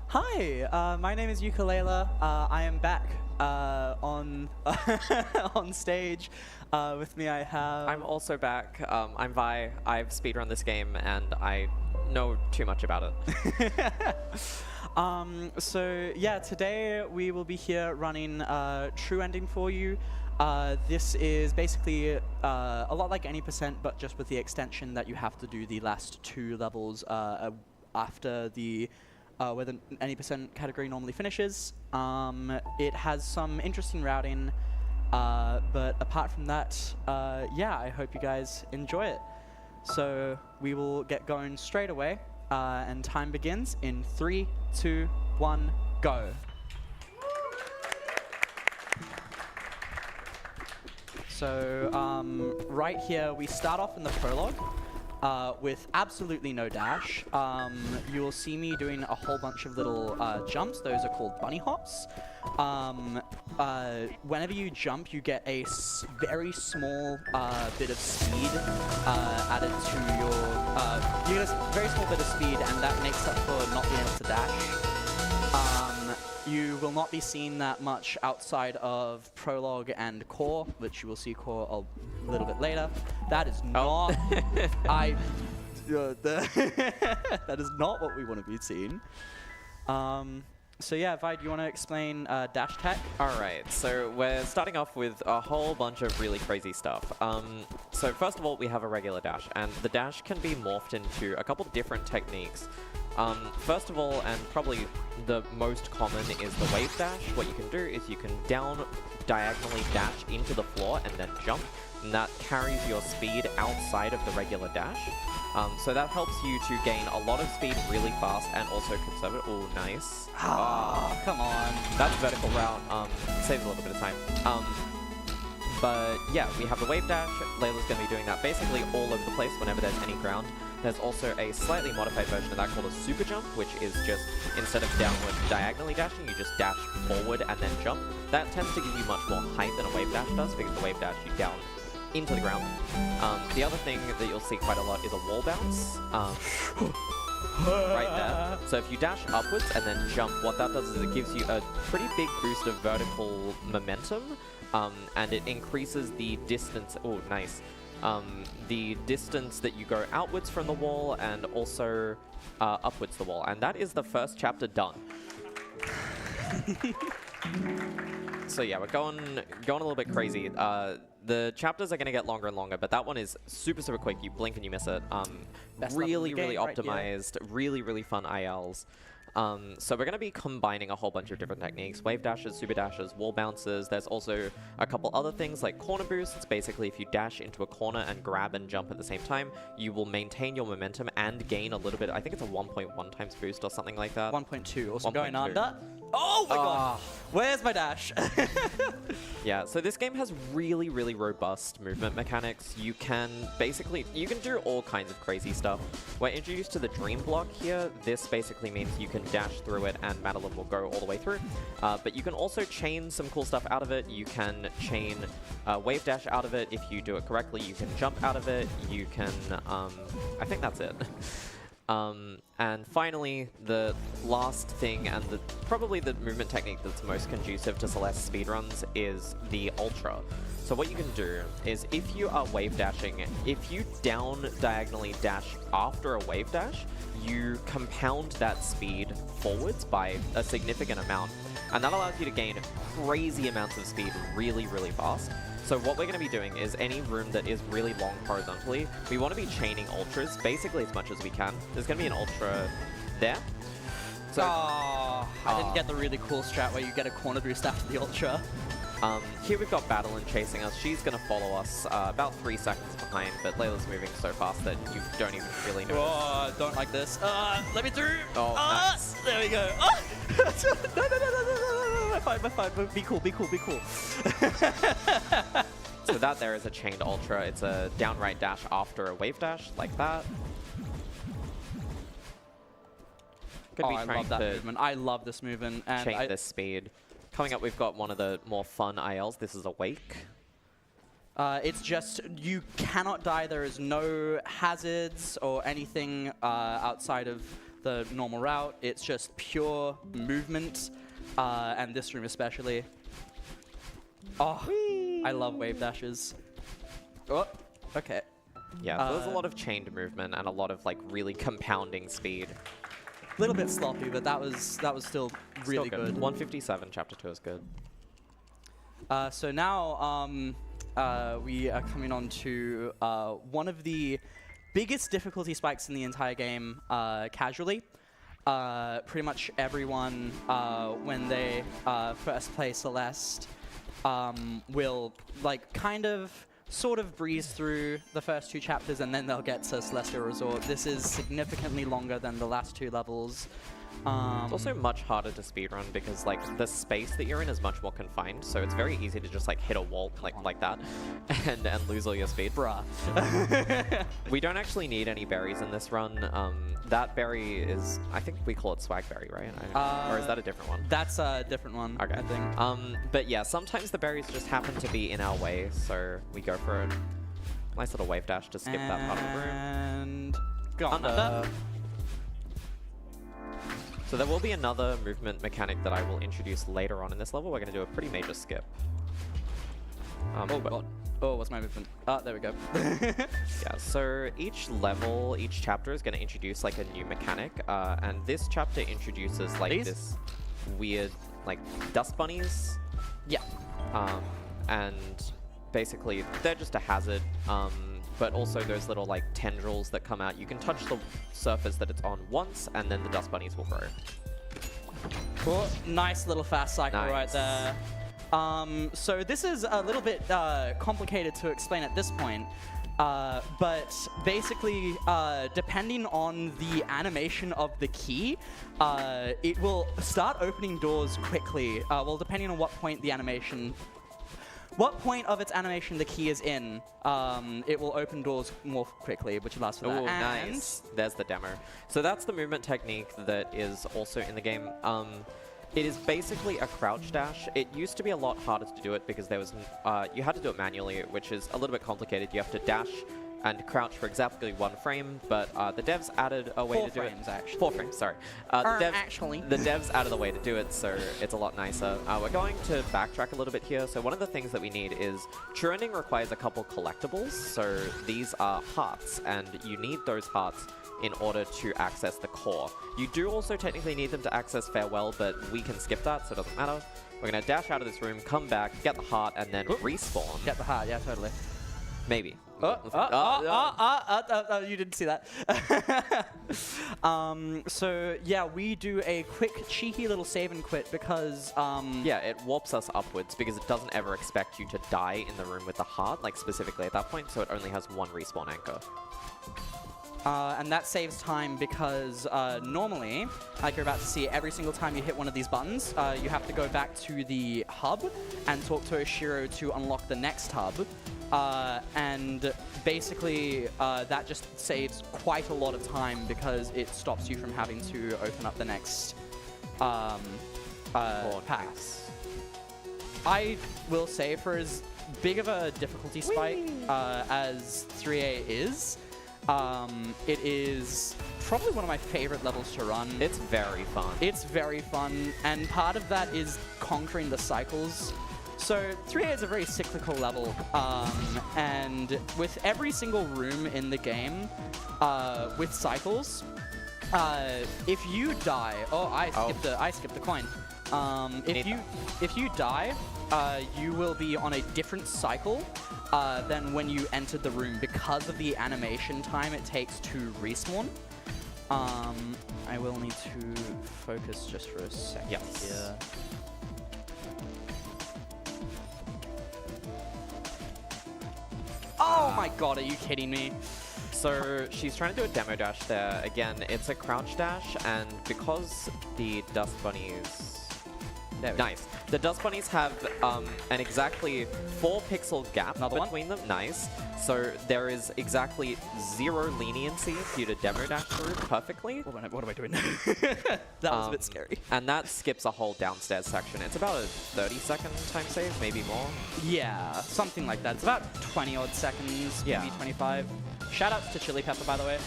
Hi, my name is Ukulele. I am back on on stage. With me, I have. I'm also back. I'm Vi. I've speedrun this game, and I know too much about it. So yeah, today we will be here running True Ending for you. This is basically a lot like any %, but just with the extension that you have to do the last 2 levels after the where the any % category normally finishes. It has some interesting routing, but apart from that, yeah, I hope you guys enjoy it. So we will get going straight away, and time begins in 3, 2, 1, go. So right here, we start off in the prologue with absolutely no dash. You will see me doing a whole bunch of little jumps. Those are called bunny hops. Whenever you jump, you get a very small bit of speed added to your... you get a very small bit of speed, and that makes up for not being able to dash. You will not be seeing that much outside of Prologue and Core, which you will see Core a little bit later. That is not... that is not what we want to be seeing. So yeah, Vi, do you want to explain dash tech? Alright, so we're starting off with a whole bunch of really crazy stuff. So first of all, we have a regular dash, and the dash can be morphed into a couple different techniques. First of all, and probably the most common, is the wave dash. What you can do is you can down diagonally dash into the floor and then jump, and that carries your speed outside of the regular dash. So that helps you to gain a lot of speed really fast and also conserve it. Oh, nice. Oh, come on. That's vertical route. Saves a little bit of time. But yeah, we have the wave dash. Layla's going to be doing that basically all over the place whenever there's any ground. There's also a slightly modified version of that called a super jump, which is just, instead of downward diagonally dashing, you just dash forward and then jump. That tends to give you much more height than a wave dash does, because the wave dash, you down into the ground. The other thing that you'll see quite a lot is a wall bounce. Right there. So if you dash upwards and then jump, what that does is it gives you a pretty big boost of vertical momentum, and it increases the distance. Oh, nice. The distance that you go outwards from the wall and also upwards the wall. And that is the first chapter done. So yeah, we're going a little bit crazy. The chapters are going to get longer and longer, but that one is super, super quick. You blink and you miss it. Really, really optimized, really, really fun ILs. So we're going to be combining a whole bunch of different techniques. Wave dashes, super dashes, wall bounces. There's also a couple other things like corner boosts. Basically, if you dash into a corner and grab and jump at the same time, you will maintain your momentum and gain a little bit. I think it's a 1.1 times boost or something like that. 1.2. Also going under. Oh my god! Where's my dash? Yeah, so this game has really, really robust movement mechanics. You can do all kinds of crazy stuff. We're introduced to the dream block here. This basically means you can dash through it and Madeline will go all the way through. But you can also chain some cool stuff out of it. You can chain wave dash out of it. If you do it correctly, you can jump out of it. You can, I think that's it. And finally, the last thing, and probably the movement technique that's most conducive to Celeste speedruns, is the Ultra. So what you can do is, if you are wave dashing, if you down diagonally dash after a wave dash, you compound that speed forwards by a significant amount, and that allows you to gain crazy amounts of speed really, really fast. So what we're going to be doing is, any room that is really long horizontally, we want to be chaining ultras basically as much as we can. There's going to be an ultra there. So, I didn't get the really cool strat where you get a corner boost after the ultra. Here we've got Madeline chasing us. She's going to follow us about 3 seconds behind, but Layla's moving so fast that you don't even really notice. Oh, don't like this. Let me through. Oh, nice. There we go. Oh. No. My fine. Be cool. So that there is a chained ultra. It's a downright dash after a wave dash, like that. I love that movement. I love this movement. And chain this speed. Coming up, we've got one of the more fun ILs. This is Awake. It's just, you cannot die. There is no hazards or anything outside of the normal route. It's just pure movement, and this room especially. Oh, I love wave dashes. Oh, okay. Yeah, so there's a lot of chained movement and a lot of like really compounding speed. A little bit sloppy, but that was still really Still good. 157, chapter 2 is good. So now we are coming on to one of the biggest difficulty spikes in the entire game, casually. Pretty much everyone, when they first play Celeste, will like kind of sort of breeze through the first 2 chapters, and then they'll get to Celestial Resort. This is significantly longer than the last 2 levels. It's also much harder to speedrun because like the space that you're in is much more confined, so it's very easy to just like hit a wall like that and lose all your speed. Bruh. We don't actually need any berries in this run. That berry is, I think we call it swag berry, right? Or is that a different one? That's a different one, okay. I think. But yeah, sometimes the berries just happen to be in our way, so we go for a nice little wave dash to skip that part of the room. And gone. Under. So there will be another movement mechanic that I will introduce later on in this level. We're going to do a pretty major skip. Oh god. Oh, what's my movement? There we go. Yeah, so each level, each chapter is going to introduce like a new mechanic. And this chapter introduces like this weird like dust bunnies. Yeah. And basically they're just a hazard. But also those little like tendrils that come out. You can touch the surface that it's on once, and then the dust bunnies will grow. Oh, nice little fast cycle right Nice. there. So this is a little bit complicated to explain at this point. But basically, depending on the animation of the key, it will start opening doors quickly. Well, depending on what point of its animation the key is in, it will open doors more quickly, which allows for that. Oh, And nice. There's the demo. So that's the movement technique that is also in the game. It is basically a crouch dash. It used to be a lot harder to do it because there was you had to do it manually, which is a little bit complicated. You have to dash and crouch for exactly 1 frame, but the devs added a way to do it. 4 frames, actually. 4 frames, sorry. Actually. The devs added a way to do it, so it's a lot nicer. We're going to backtrack a little bit here. So one of the things that we need is true ending requires a couple collectibles. So these are hearts, and you need those hearts in order to access the core. You do also technically need them to access Farewell, but we can skip that, so it doesn't matter. We're going to dash out of this room, come back, get the heart, and then respawn. get the heart, yeah, totally. Maybe. You didn't see that. So yeah, we do a quick cheeky little save and quit because yeah, it warps us upwards because it doesn't ever expect you to die in the room with the heart, like specifically at that point, so it only has 1 respawn anchor. And that saves time because normally, like you're about to see, every single time you hit one of these buttons, you have to go back to the hub and talk to Oshiro to unlock the next hub. And basically, that just saves quite a lot of time because it stops you from having to open up the next packs. I will say, for as big of a difficulty spike as 3A is, it is probably one of my favorite levels to run. It's very fun. It's very fun, and part of that is conquering the cycles. So 3A is a very cyclical level, and with every single room in the game, with cycles, if you die, I skipped the coin. If you die, you will be on a different cycle than when you entered the room because of the animation time it takes to respawn. I will need to focus just for a second. Yes. Here. Oh my god, are you kidding me? So she's trying to do a demo dash there. Again, it's a crouch dash, and because the dust bunnies... There we go. Nice. The Dust Bunnies have an exactly 4 pixel gap between them. Nice. So there is exactly 0 leniency for you to demo dash through perfectly. What am I doing? That was a bit scary. And that skips a whole downstairs section. It's about a 30-second time save, maybe more. Yeah, something like that. It's about 20 odd seconds, maybe 25. Shoutouts to Chili Pepper, by the way.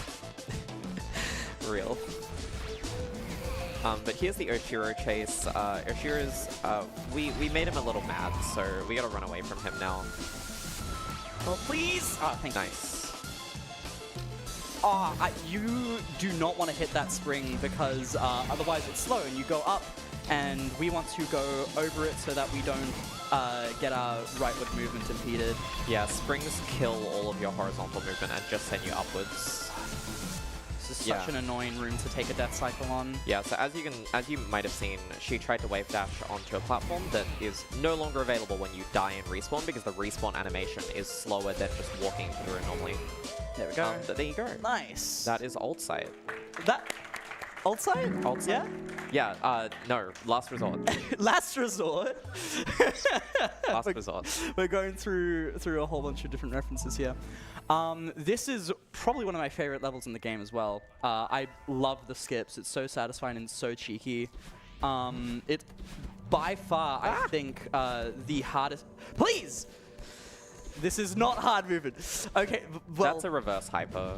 Real. But here's the Oshiro chase. Oshiro's, we made him a little mad, so we gotta run away from him now. Oh, please! Oh, thank you. Nice. Oh, you do not want to hit that spring because otherwise it's slow and you go up, and we want to go over it so that we don't get our rightward movement impeded. Yeah, springs kill all of your horizontal movement and just send you upwards. This is such an annoying room to take a death cycle on. Yeah, so as you might have seen, she tried to wave dash onto a platform that is no longer available when you die and respawn because the respawn animation is slower than just walking through it normally. There we go. But there you go. Nice. That is ult site. That ult site? Ult site? Yeah. Yeah. No. Last resort. Last resort. Last resort. We're going through a whole bunch of different references here. This is probably one of my favorite levels in the game as well. I love the skips. It's so satisfying and so cheeky. It's by far, I think, the hardest. Please! This is not hard movement. Okay, well. That's a reverse hyper.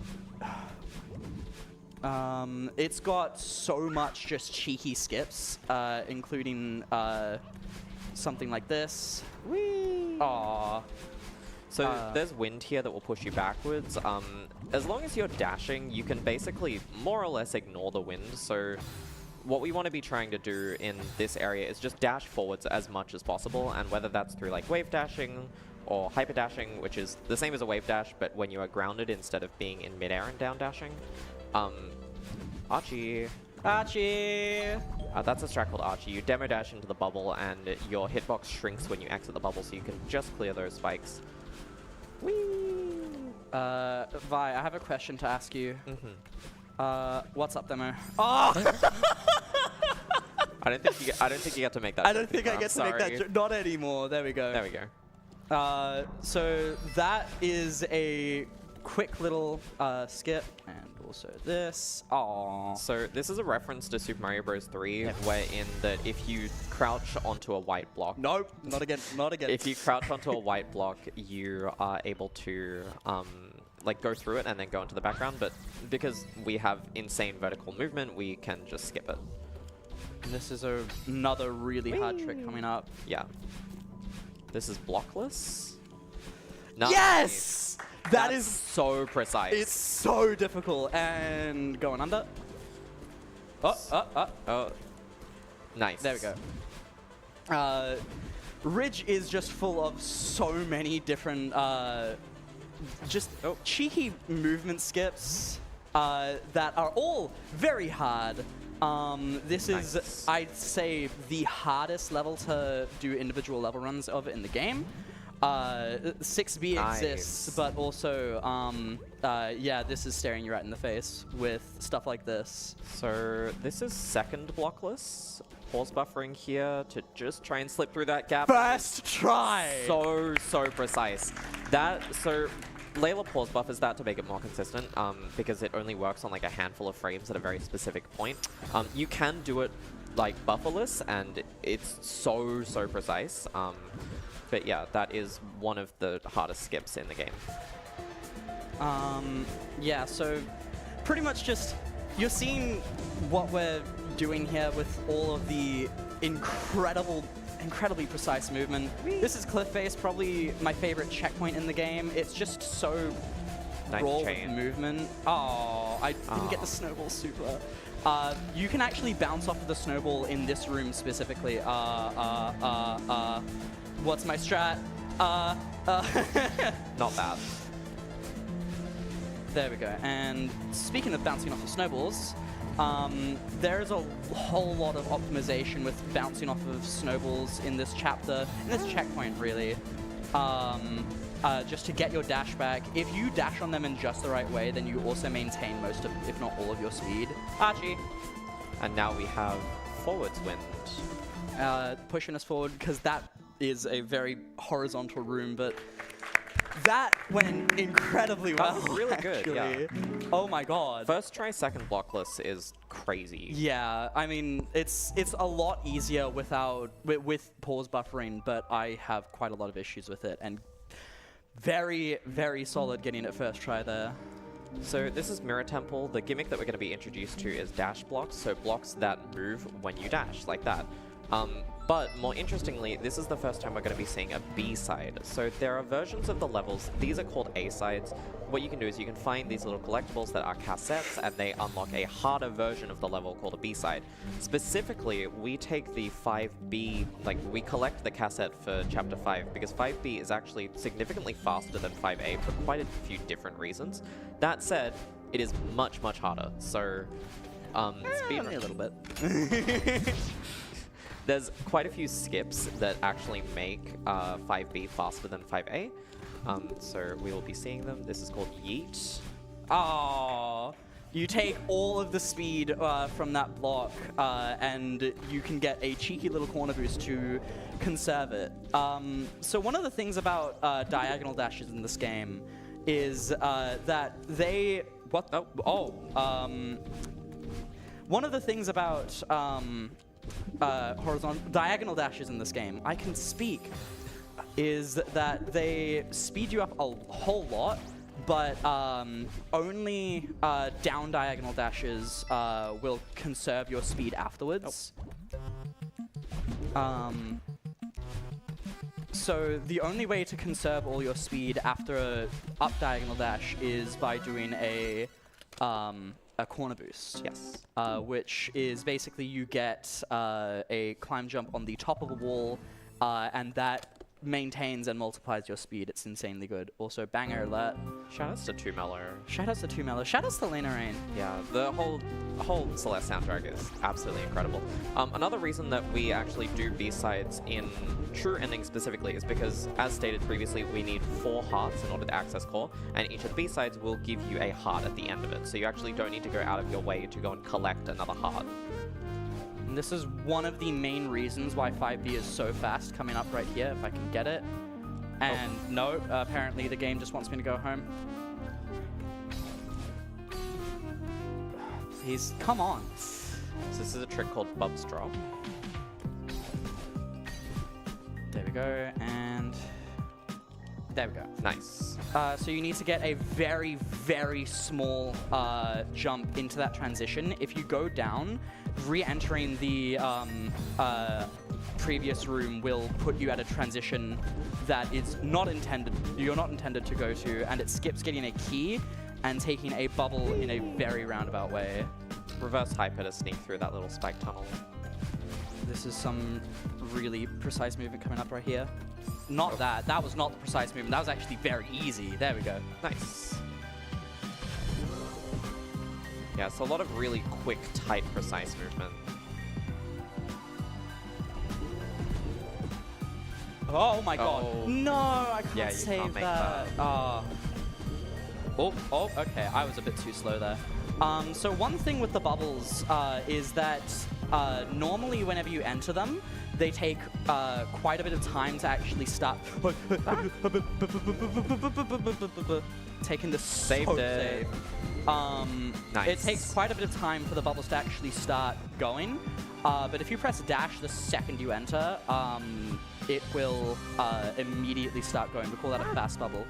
It's got so much just cheeky skips, including something like this. Whee! Aww. So there's wind here that will push you backwards. As long as you're dashing, you can basically more or less ignore the wind. So what we want to be trying to do in this area is just dash forwards as much as possible, and whether that's through like wave dashing or hyper dashing, which is the same as a wave dash, but when you are grounded instead of being in midair and down dashing. Archie. Archie! That's a strat called Archie. You demo dash into the bubble, and your hitbox shrinks when you exit the bubble, so you can just clear those spikes. Whee! Vi, I have a question to ask you. What's up, demo? Oh! I don't think you get to make that. I don't think I get to make that. Not anymore. There we go. There we go. So that is a quick little skip, and also this. Aww. So this is a reference to Super Mario Bros. 3, wherein that if you crouch onto a white block. Nope, not again, not again. If you crouch onto a white block, you are able to like go through it and then go into the background. But because we have insane vertical movement, we can just skip it. And this is another really hard trick coming up. Yeah. This is blockless. Nice. Yes! That is so precise. It's so difficult. And going under. Oh. Nice. There we go. Ridge is just full of so many different cheeky movement skips that are all very hard. This is, I'd say, the hardest level to do individual level runs of in the game. 6B exists, but also, yeah, this is staring you right in the face with stuff like this. So this is second blockless. Pause buffering here to just try and slip through that gap. First try! So precise. So Layla pause buffers that to make it more consistent, because it only works on like a handful of frames at a very specific point. You can do it like bufferless, and it's so precise. But yeah, that is one of the hardest skips in the game. Yeah, so pretty much just, you're seeing what we're doing here with all of the incredibly precise movement. This is Cliff Face, probably my favorite checkpoint in the game. It's just so nice raw chain. with movement. Oh, I didn't get the snowball super. You can actually bounce off of the snowball in this room specifically. What's my strat? Not bad. There we go. And speaking of bouncing off the snowballs, there's a whole lot of optimization with bouncing off of snowballs in this chapter, in this checkpoint really, just to get your dash back. If you dash on them in just the right way, then you also maintain most of, if not all of your speed. Archie! And now we have forwards wind. pushing us forward, because that is a very horizontal room, but that went incredibly well. That was really good, yeah. actually. Oh my god. First try, second blockless is crazy. Yeah, I mean, it's a lot easier with pause buffering, but I have quite a lot of issues with it, and very, very solid getting it first try there. So this is Mirror Temple. The gimmick that we're going to be introduced to is dash blocks, so blocks that move when you dash, like that. But more interestingly, this is the first time we're going to be seeing a B-side. So there are versions of the levels. These are called A-sides. What you can do is you can find these little collectibles that are cassettes, and they unlock a harder version of the level called a B-side. Specifically, we take the 5B, like we collect the cassette for Chapter 5, because 5B is actually significantly faster than 5A for quite a few different reasons. That said, it is much, much harder. So, Only a little bit. There's quite a few skips that actually make 5B faster than 5A. So we will be seeing them. This is called Yeet. Aww. You take all of the speed from that block, and you can get a cheeky little corner boost to conserve it. So one of the things about diagonal dashes in this game is that they... one of the things about horizontal diagonal dashes in this game, I can speak, is that they speed you up a whole lot, but only down diagonal dashes will conserve your speed afterwards. So the only way to conserve all your speed after a up diagonal dash is by doing a corner boost. Yes. Which is basically you get a climb jump on the top of a wall, and that maintains and multiplies your speed. It's insanely good. Also, banger alert. Shoutouts to 2 Mellow. Shoutouts to 2 Mellow. Shoutouts to Lena Rain. Yeah, the whole Celeste soundtrack is absolutely incredible. Another reason that we actually do B-sides in True Ending specifically is because, as stated previously, we need 4 hearts in order to access core, and each of the B-sides will give you a heart at the end of it. So you actually don't need to go out of your way to go and collect another heart. And this is one of the main reasons why 5B is so fast, coming up right here, if I can get it. And no, apparently the game just wants me to go home. Please, come on. So this is a trick called Bub's Drop. There we go, and there we go. Nice. So you need to get a very, very small jump into that transition. If you go down, re-entering the previous room will put you at a transition that is not intended, you're not intended to go to, and it skips getting a key and taking a bubble in a very roundabout way. Reverse hyper to sneak through that little spike tunnel. This is some really precise movement coming up right here. Not that. That was not the precise movement. That was actually very easy. There we go. Nice. Yeah, so a lot of really quick, tight, precise movement. Oh my god. Oh. No, I can't Yeah, you save can't make that. that. Okay. I was a bit too slow there. So one thing with the bubbles is that normally whenever you enter them, they take quite a bit of time to actually start. Taking the Saved it. Nice. It takes quite a bit of time for the bubbles to actually start going. But if you press dash the second you enter, it will immediately start going. We call that a fast bubble.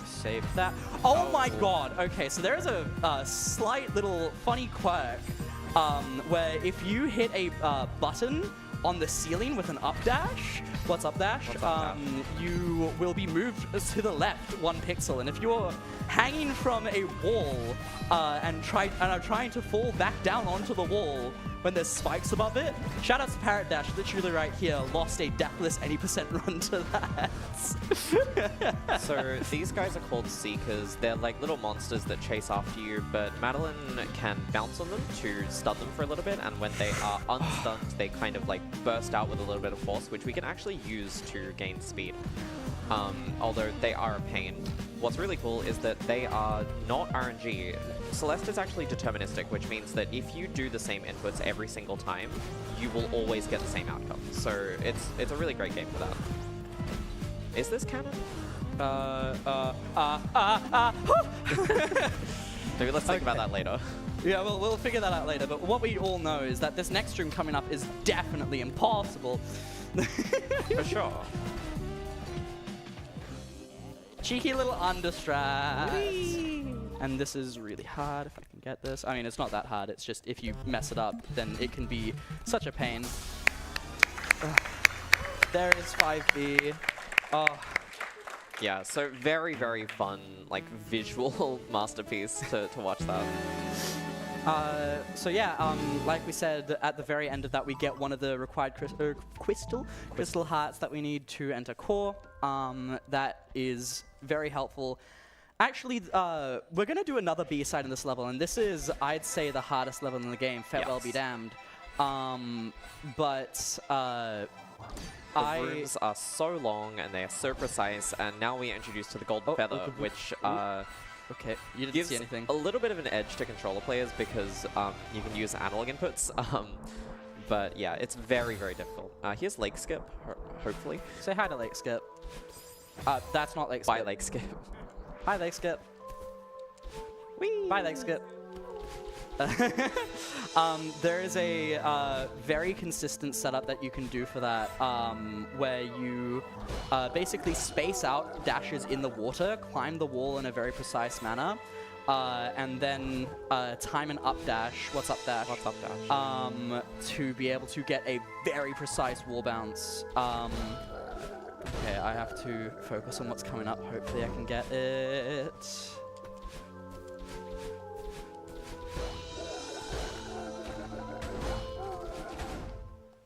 Save that. Oh my god! Okay, so there is a slight little funny quirk where if you hit a button on the ceiling with an up dash, you will be moved to the left 1 pixel. And if you're hanging from a wall and are trying to fall back down onto the wall when there's spikes above it, shout out to Parrot Dash, literally right here, lost a deathless any % run to that. So these guys are called Seekers. They're like little monsters that chase after you, but Madeline can bounce on them to stun them for a little bit, and when they are unstunned, they kind of like burst out with a little bit of force, which we can actually use to gain speed. Although they are a pain. what's really cool is that they are not RNG. Celeste is actually deterministic, which means that if you do the same inputs every single time, you will always get the same outcome. So it's a really great game for that. Is this canon? Maybe let's think about that later. Yeah, we'll figure that out later. But what we all know is that this next stream coming up is definitely impossible. For sure. Cheeky little understrat. And this is really hard if I can get this. I mean, it's not that hard. It's just if you mess it up, then it can be such a pain. There is 5B. Oh. Yeah, so very, very fun, like, visual masterpiece to watch that. So yeah, like we said, at the very end of that, we get one of the required crystal hearts that we need to enter core. That is very helpful. Actually, we're going to do another B-side in this level, and this is, I'd say, the hardest level in the game, Farewell Be Damned. The rooms are so long and they are so precise, and now we are introduced to the Golden Feather, which okay, you didn't gives see anything. a little bit of an edge to controller players because you can use analog inputs. But yeah, it's very, very difficult. Here's Lake Skip, hopefully. Say hi to Lake Skip. That's not Lake Skip. Bye, Lake Skip. Hi, Lake Skip. Whee! Bye, Lake Skip. There is a very consistent setup that you can do for that, where you basically space out dashes in the water, climb the wall in a very precise manner, and then time an up dash. What's up dash? What's up dash? To be able to get a very precise wall bounce. Okay, I have to focus on what's coming up. Hopefully I can get it.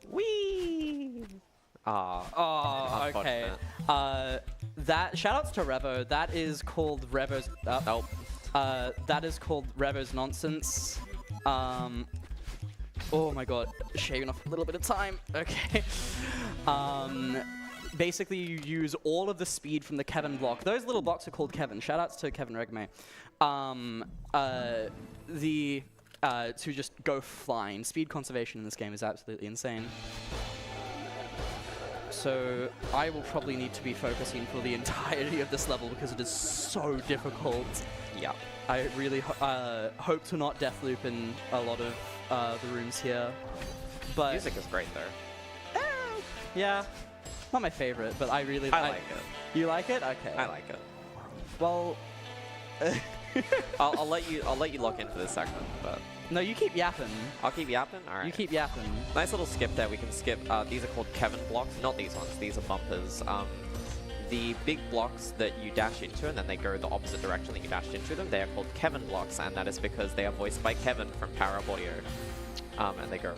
Whee! Oh, okay. That shoutouts to Revo. That is called Revo's. That is called Revo's nonsense. Oh my god, shaving off a little bit of time. Okay. Basically, you use all of the speed from the Kevin block. Those little blocks are called Kevin. Shoutouts to Kevin Regme. To just go flying. Speed conservation in this game is absolutely insane. So I will probably need to be focusing for the entirety of this level because it is so difficult. Yeah. I really hope to not deathloop in a lot of the rooms here. But Music is great though. Yeah. Not my favorite, but I like it. You like it? Okay. I like it. Well, I'll let you lock in for this segment, but no, you keep yapping. I'll keep yapping. All right. You keep yapping. Nice little skip there. We can skip. These are called Kevin blocks, not these ones. These are bumpers. The big blocks that you dash into and then they go the opposite direction that you dashed into them, they are called Kevin blocks, and that is because they are voiced by Kevin from Power Audio. And they go.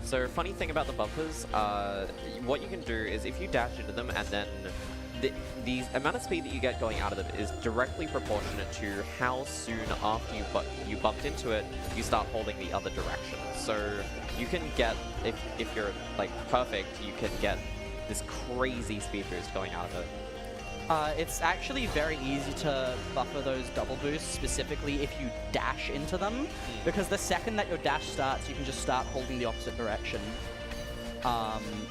So funny thing about the bumpers, what you can do is if you dash into them and then the amount of speed that you get going out of them is directly proportionate to how soon after you bumped into it, you start holding the other direction. So you can get, if you're like perfect, you can get this crazy speed boost going out of it. It's actually very easy to buffer those double boosts, specifically if you dash into them, because the second that your dash starts, you can just start holding the opposite direction.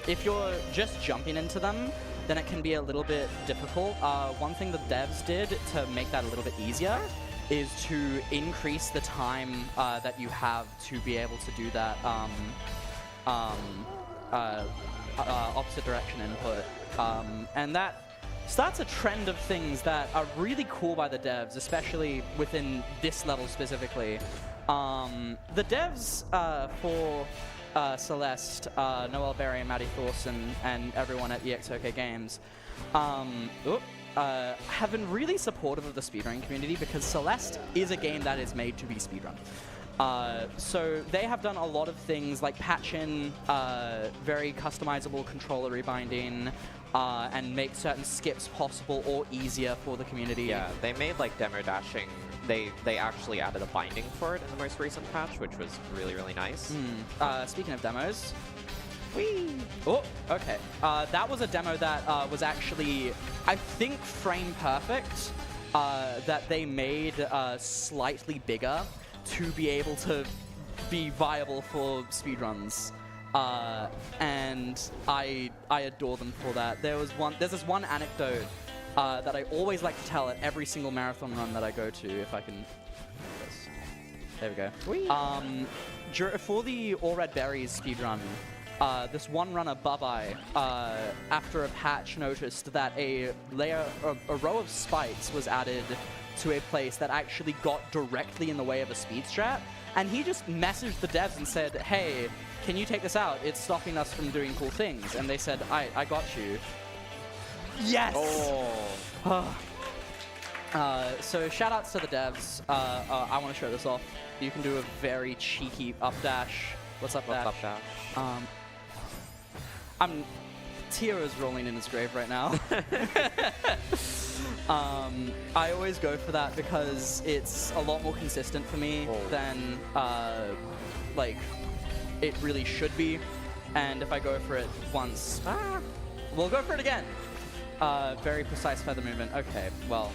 If you're just jumping into them, then it can be a little bit difficult. One thing the devs did to make that a little bit easier is to increase the time that you have to be able to do that opposite direction input. And that starts a trend of things that are really cool by the devs, especially within this level specifically. The devs for Celeste, Noel Berry and Maddie Thorson, and everyone at EXOK Games have been really supportive of the speedrunning community because Celeste is a game that is made to be speedrun. So they have done a lot of things like patch in very customizable controller rebinding and make certain skips possible or easier for the community. Yeah, they made like demo dashing. They actually added a binding for it in the most recent patch, which was really, really nice. Speaking of demos, Oh, okay. That was a demo that was actually, I think, frame perfect. That they made slightly bigger to be able to be viable for speedruns. And I adore them for that. There's this one anecdote that I always like to tell at every single marathon run that I go to, if I can. There we go. For the All Red Berries speedrun, this one runner, Bubbai, after a patch noticed that a row of spikes was added to a place that actually got directly in the way of a speed strat, and he just messaged the devs and said, hey, can you take this out? It's stopping us from doing cool things. And they said, I got you. Yes! Oh. So shout outs to the devs. I want to show this off. You can do a very cheeky up dash. What's up dash? What's up dash? Tira's rolling in his grave right now. I always go for that because it's a lot more consistent for me than like it really should be. And if I go for it once, we'll go for it again. Very precise feather movement. Okay, well,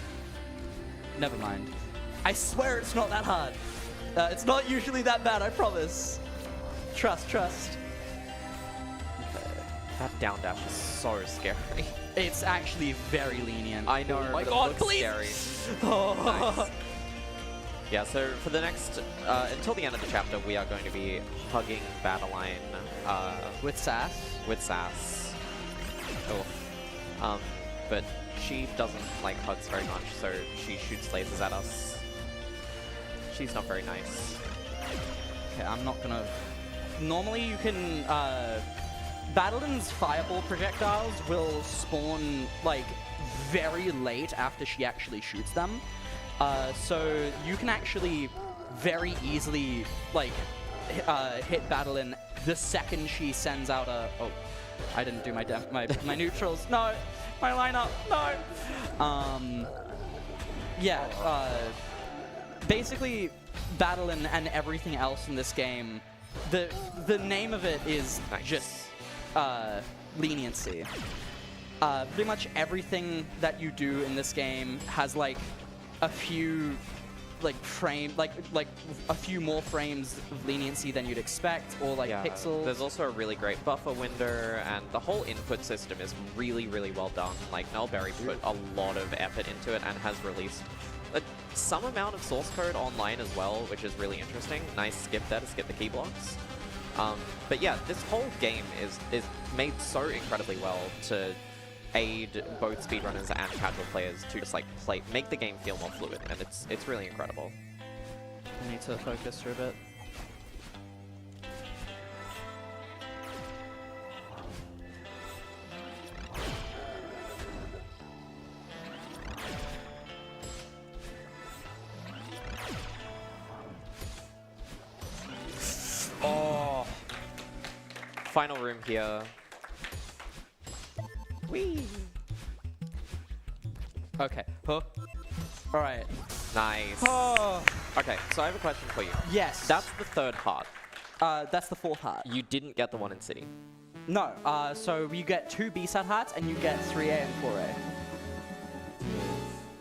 never mind. I swear it's not that hard. It's not usually that bad, I promise. Trust. That down dash is so scary. It's actually very lenient. I know. Oh my but god, it looks please! Scary. Oh. Nice. Yeah, so for the next, until the end of the chapter, we are going to be hugging Battleline. With sass? With sass. Oh. But she doesn't like hugs very much, so she shoots lasers at us. She's not very nice. Okay, I'm not gonna... Normally you can... Battlin's fireball projectiles will spawn, like, very late after she actually shoots them. So you can actually very easily, like, hit Battlin the second she sends out a... Oh, I didn't do my neutrals. No! My lineup! No! Basically, Battlin and everything else in this game, the name of it is just leniency. Pretty much everything that you do in this game has like a few a few more frames of leniency than you'd expect, or like pixels. There's also a really great buffer window, and the whole input system is really, really well done. Like, Nullberry put a lot of effort into it and has released some amount of source code online as well, which is really interesting. Nice skip there to skip the key blocks. But yeah, this whole game is made so incredibly well to aid both speedrunners and casual players to just like make the game feel more fluid, and it's really incredible. I need to focus for a bit. Oh, final room here. Whee! Okay. Huh? Alright. Nice. Oh. Okay, so I have a question for you. Yes. That's the third heart. That's the fourth heart. You didn't get the one in City. No. So you get 2 B-side hearts and you get 3A and 4A.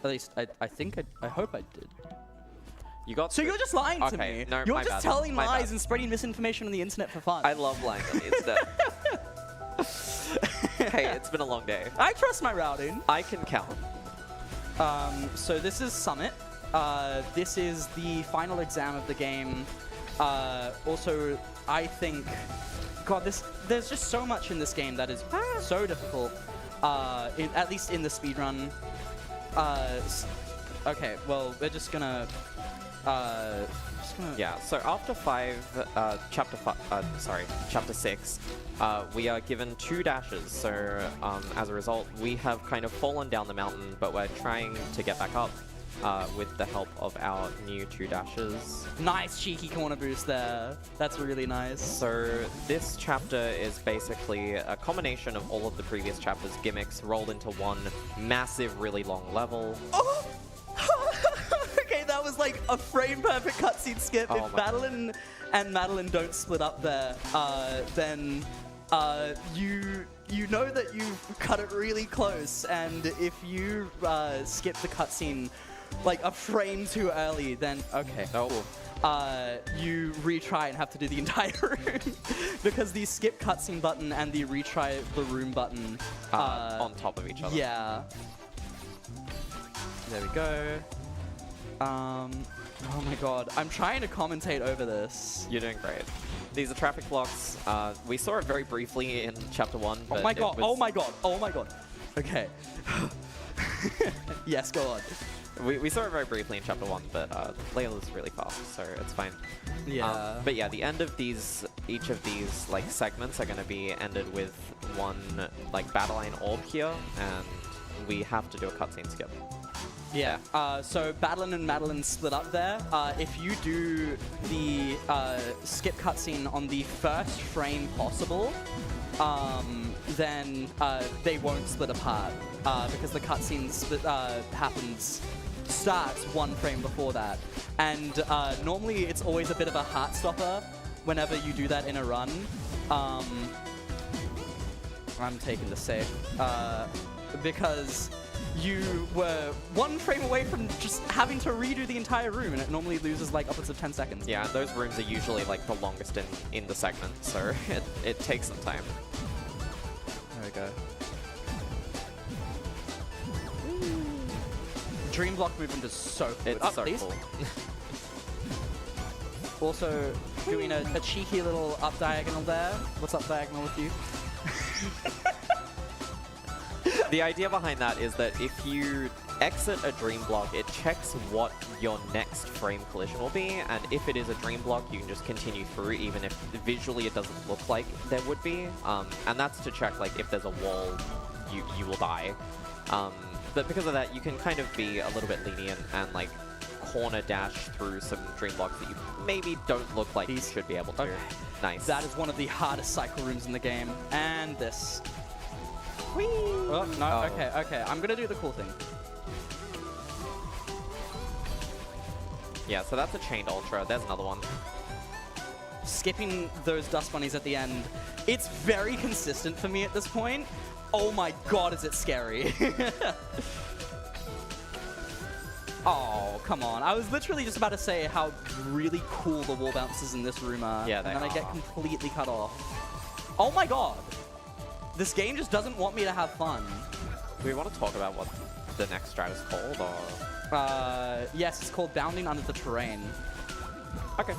At least I think I hope I did. You got. So you're just lying to me. No, you're my just bad. telling My lies bad. and spreading misinformation on the internet for fun. I love lying on the internet. Hey, it's been a long day. I trust my routing. I can count. So this is Summit. This is the final exam of the game. Also, I think, God, there's just so much in this game that is so difficult. At least in the speedrun. Okay, well, we're just gonna. Yeah, so after chapter 6, we are given 2 dashes. So as a result, we have kind of fallen down the mountain, but we're trying to get back up with the help of our new 2 dashes. Nice cheeky corner boost there. That's really nice. So this chapter is basically a combination of all of the previous chapters' gimmicks rolled into one massive, really long level. Oh! Okay, that was like a frame-perfect cutscene skip. Oh if Battlein and Madeline don't split up there, then you know that you've cut it really close, and if you skip the cutscene like a frame too early, then okay, you retry and have to do the entire room because the skip cutscene button and the retry the room button on top of each other. Yeah. There we go. Oh my god, I'm trying to commentate over this. You're doing great. These are traffic blocks. We saw it very briefly in Chapter 1. Oh my god, oh my god, oh my god. Okay. Yes, go on. We saw it very briefly in Chapter 1, but Layla's really fast, so it's fine. Yeah. But yeah, the end of each of these like segments are going to be ended with one like battle line orb here, and we have to do a cutscene skip. Yeah. So Badeline and Madeline split up there. If you do the skip cutscene on the first frame possible, then they won't split apart because the cutscene starts one frame before that. And normally it's always a bit of a heart stopper whenever you do that in a run. I'm taking the safe because you were one frame away from just having to redo the entire room, and it normally loses like upwards of 10 seconds. Yeah, those rooms are usually like the longest in the segment, so it takes some time. There we go. Dream block movement is so good. It's so cool. Also, doing a cheeky little up diagonal there. What's up diagonal with you? The idea behind that is that if you exit a dream block, it checks what your next frame collision will be, and if it is a dream block, you can just continue through, even if visually it doesn't look like there would be. And that's to check like if there's a wall, you will die. But because of that, you can kind of be a little bit lenient and like corner dash through some dream blocks that you maybe don't look like you should be able to. Okay. Nice. That is one of the hardest cycle rooms in the game. And this. Whee! Oh, no, okay. I'm gonna do the cool thing. Yeah, so that's a chained ultra. There's another one. Skipping those dust bunnies at the end. It's very consistent for me at this point. Oh my god, is it scary. Oh, come on. I was literally just about to say how really cool the wall bounces in this room are. Yeah, they and then are. I get completely cut off. Oh my god. This game just doesn't want me to have fun. Do we want to talk about what the next strat is called, or...? Yes, it's called Bounding Under the Terrain. Okay.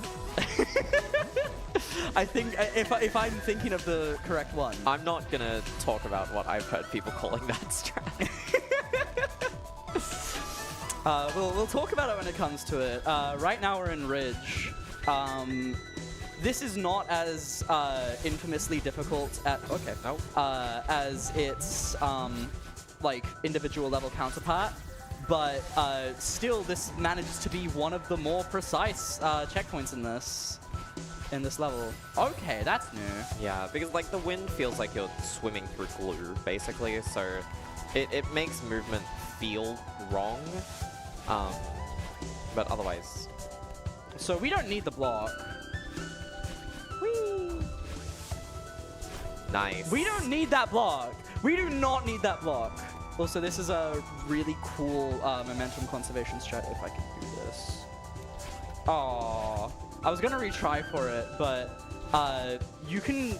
I think, if I'm thinking of the correct one. I'm not gonna talk about what I've heard people calling that strat. We'll talk about it when it comes to it. Right now we're in Ridge. This is not as infamously difficult as its like individual level counterpart, but still this manages to be one of the more precise checkpoints in this level. Okay, that's new. Yeah, because like the wind feels like you're swimming through glue, basically, so it makes movement feel wrong, but otherwise. So we don't need the block. Whee! Nice. We don't need that block. We do not need that block. Also, this is a really cool momentum conservation strat, if I can do this. Aww. I was gonna retry for it, but you can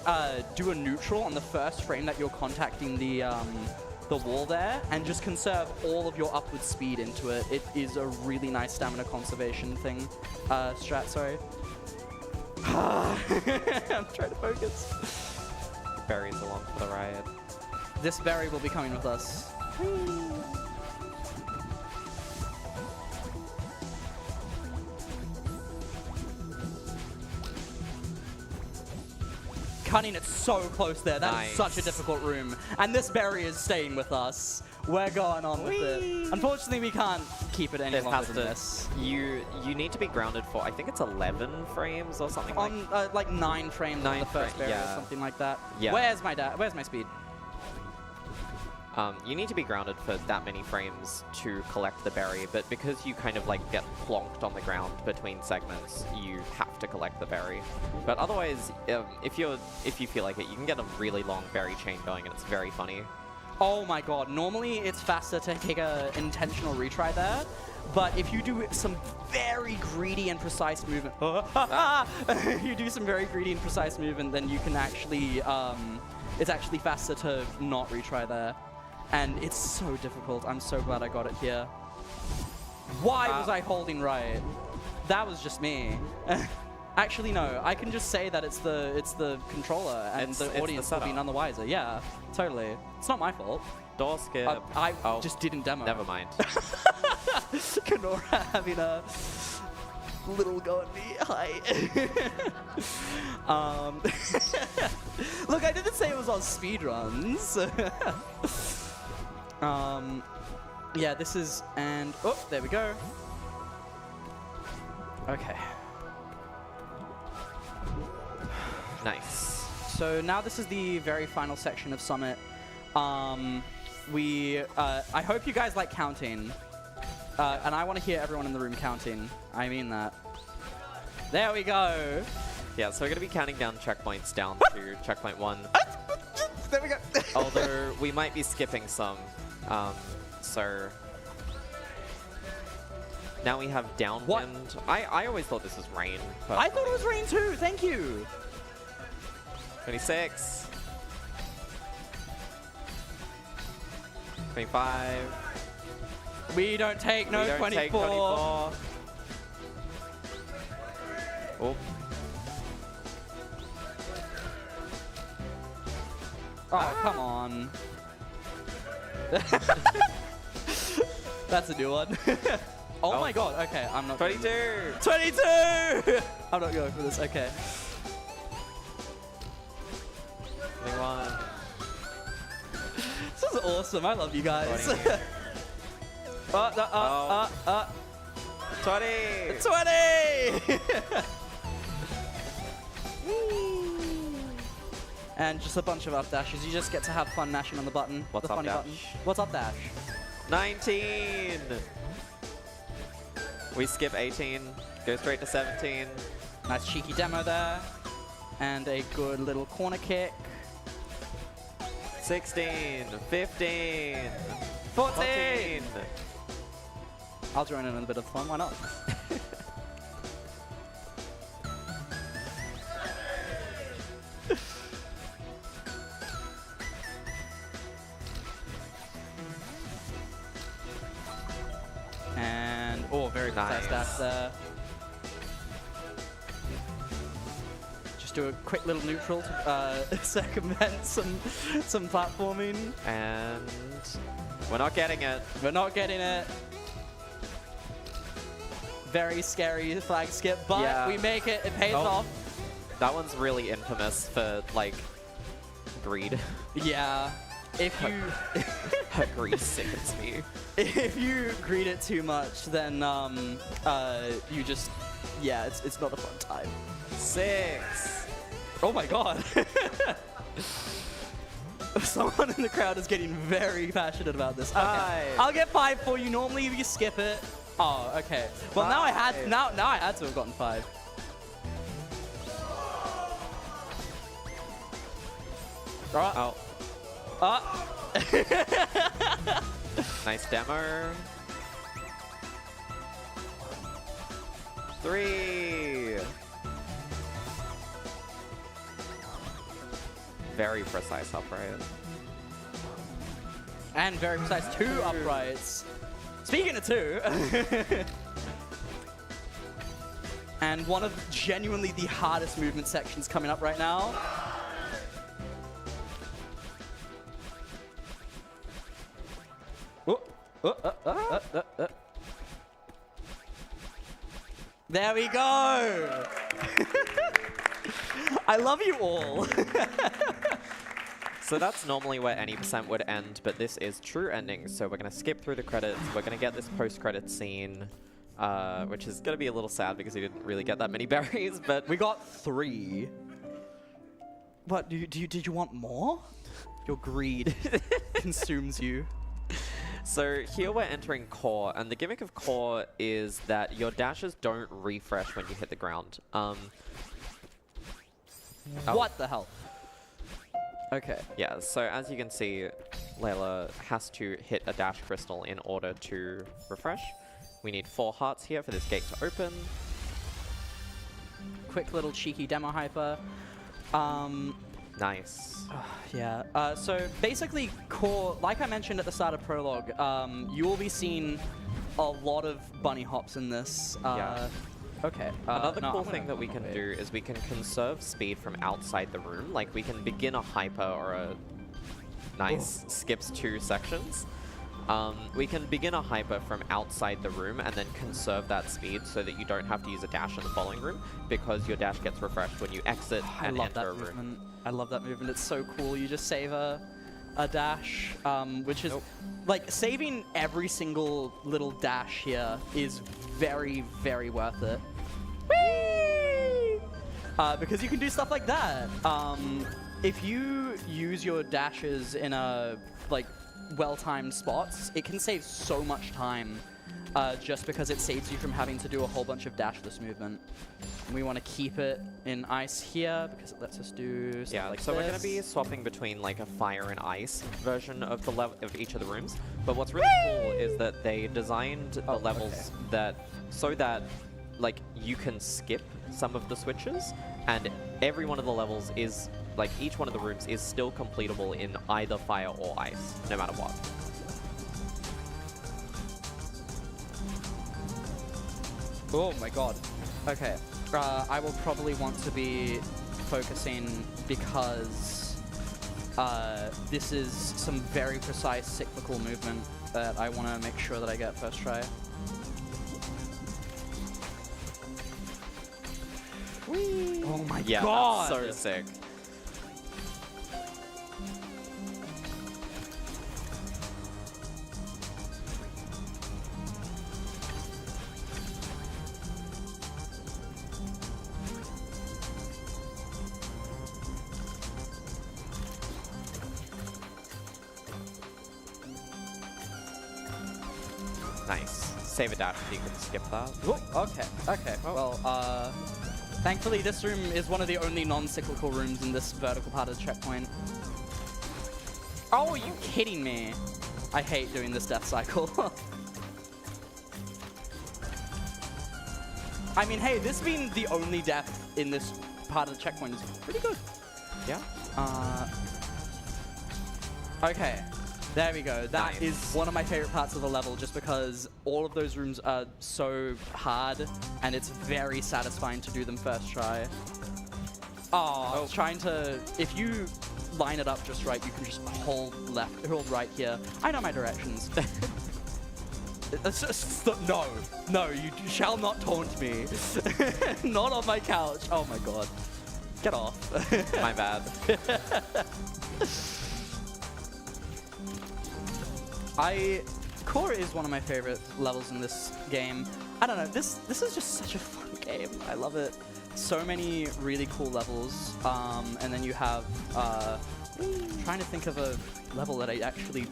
do a neutral on the first frame that you're contacting the wall there, and just conserve all of your upward speed into it. It is a really nice stamina conservation thing. Strat, sorry. I'm trying to focus. Berries along for the ride. This berry will be coming with us. Cutting it so close there. That is such a difficult room. And this berry is staying with us. We're going on with it. Unfortunately, we can't keep it any longer than this. You need to be grounded for, I think it's 11 frames or something on, like 9 frames on the first berry or something like that. Yeah. Where's my speed? You need to be grounded for that many frames to collect the berry, but because you kind of like get plonked on the ground between segments, you have have to collect the berry. But otherwise, if you feel like it, you can get a really long berry chain going, and it's very funny. Oh my god, normally it's faster to take a intentional retry there, but if you do some very greedy and precise movement, you do some very greedy and precise movement, then you can actually, it's actually faster to not retry there. And it's so difficult. I'm so glad I got it here. Why was I holding right? That was just me. Actually, no. I can just say that it's the controller, and the audience will be none the wiser. Yeah, totally. It's not my fault. Door skip. I just didn't demo. Never mind. Kenora having a little go at me. Hi. Look, I didn't say it was on speedruns. Yeah, this is, and oh, there we go. Okay. Nice. So now this is the very final section of Summit. I hope you guys like counting. And I want to hear everyone in the room counting. I mean that. There we go. Yeah, so we're going to be counting down checkpoints down to checkpoint 1. There we go. Although we might be skipping some. So now we have downwind. What? I always thought this was rain. I thought it was rain too. Thank you. 26. 25. We don't take no We don't 24. take 24. Oh. Oh, come on. That's a new one. Oh my god. Okay, I'm not. 22. 22! I'm not going for this. Okay. 21. This is awesome. I love you guys. 20. 20. 20! And just a bunch of up dashes. You just get to have fun mashing on the button. What's the up funny dash? button. What's up dash? 19. We skip 18. Go straight to 17. Nice cheeky demo there. And a good little corner kick. 16. 15. 14! I'll join in on a bit of fun. Why not? And, oh, very precise dash there. Just do a quick little neutral to circumvent some platforming. And we're not getting it. We're not getting it. Very scary flag skip, but Yeah. we make it. It pays off. That one's really infamous for, like, greed. Yeah. If you Greed sickens me. if you greet it too much, then you just it's not a fun time. 6. Oh my god. Someone in the crowd is getting very passionate about this. Okay. 5. I'll get 5 for you. Normally you skip it. Oh, okay. Well, now I had to have gotten 5. Oh. Oh. Nice demo. 3. Very precise upright. And very precise 2 uprights. Speaking of 2. And one of genuinely the hardest movement sections coming up right now. There we go. I love you all. So that's normally where any percent would end, but this is true ending. So we're going to skip through the credits. We're going to get this post-credit scene, which is going to be a little sad because we didn't really get that many berries, but We got 3. What, did you want more? Your greed consumes you. So here we're entering core, and the gimmick of core is that your dashes don't refresh when you hit the ground. What the hell? Okay. Yeah, so as you can see, Layla has to hit a dash crystal in order to refresh. We need 4 hearts here for this gate to open. Quick little cheeky demo hyper. Nice. Yeah. So basically, core, like I mentioned at the start of prologue, you will be seeing a lot of bunny hops in this. Yeah. Okay. Another no, cool I'm thing gonna- that we can do is we can conserve speed from outside the room. Like we can begin a hyper or a nice skips 2 sections. We can begin a hyper from outside the room and then conserve that speed so that you don't have to use a dash in the following room because your dash gets refreshed when you exit I and love enter that a room. movement. I love that movement. It's so cool. You just save a dash, which is like saving every single little dash here is very, very worth it. Whee! Because you can do stuff like that. If you use your dashes in a well-timed spots, it can save so much time just because it saves you from having to do a whole bunch of dashless movement. And we want to keep it in ice here because it lets us do stuff like so this. we're going to be swapping between like a fire and ice version of the level of each of the rooms. But what's really cool is that they designed the levels so that like you can skip some of the switches, and every one of the levels is like each one of the rooms is still completable in either fire or ice, no matter what. Oh my god. Okay. I will probably want to be focusing because this is some very precise cyclical movement that I want to make sure that I get first try. Whee! Oh my god! That's so sick. Nice. Save a dash so you can skip that. Okay. Well, thankfully this room is one of the only non-cyclical rooms in this vertical part of the checkpoint. Oh, are you kidding me? I hate doing this death cycle. I mean, hey, this being the only death in this part of the checkpoint is pretty good. Yeah. Okay. There we go. That Nice. is one of my favorite parts of the level just because all of those rooms are so hard and it's very satisfying to do them first try. I was trying to... If you line it up just right, you can just hold right here. I know my directions. No, you shall not taunt me. Not on my couch. Oh my god. Get off. My bad. Core is one of my favorite levels in this game. I don't know, this is just such a fun game. I love it. So many really cool levels. And then you have, trying to think of a level that I actually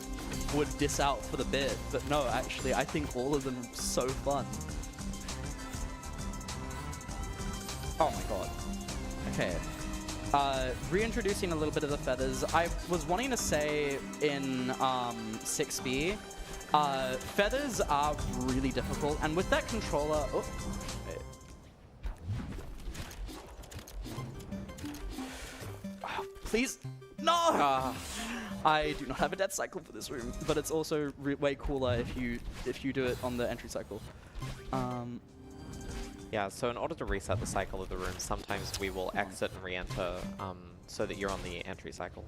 would diss out for the bit, but no, actually, I think all of them are so fun. Oh my god. Okay. Reintroducing a little bit of the feathers. I was wanting to say in 6B, feathers are really difficult, and with that controller... Oh, wait. Oh, please, no! I do not have a death cycle for this room, but it's also way cooler if you do it on the entry cycle. Yeah, so in order to reset the cycle of the room, sometimes we will exit and re-enter so that you're on the entry cycle.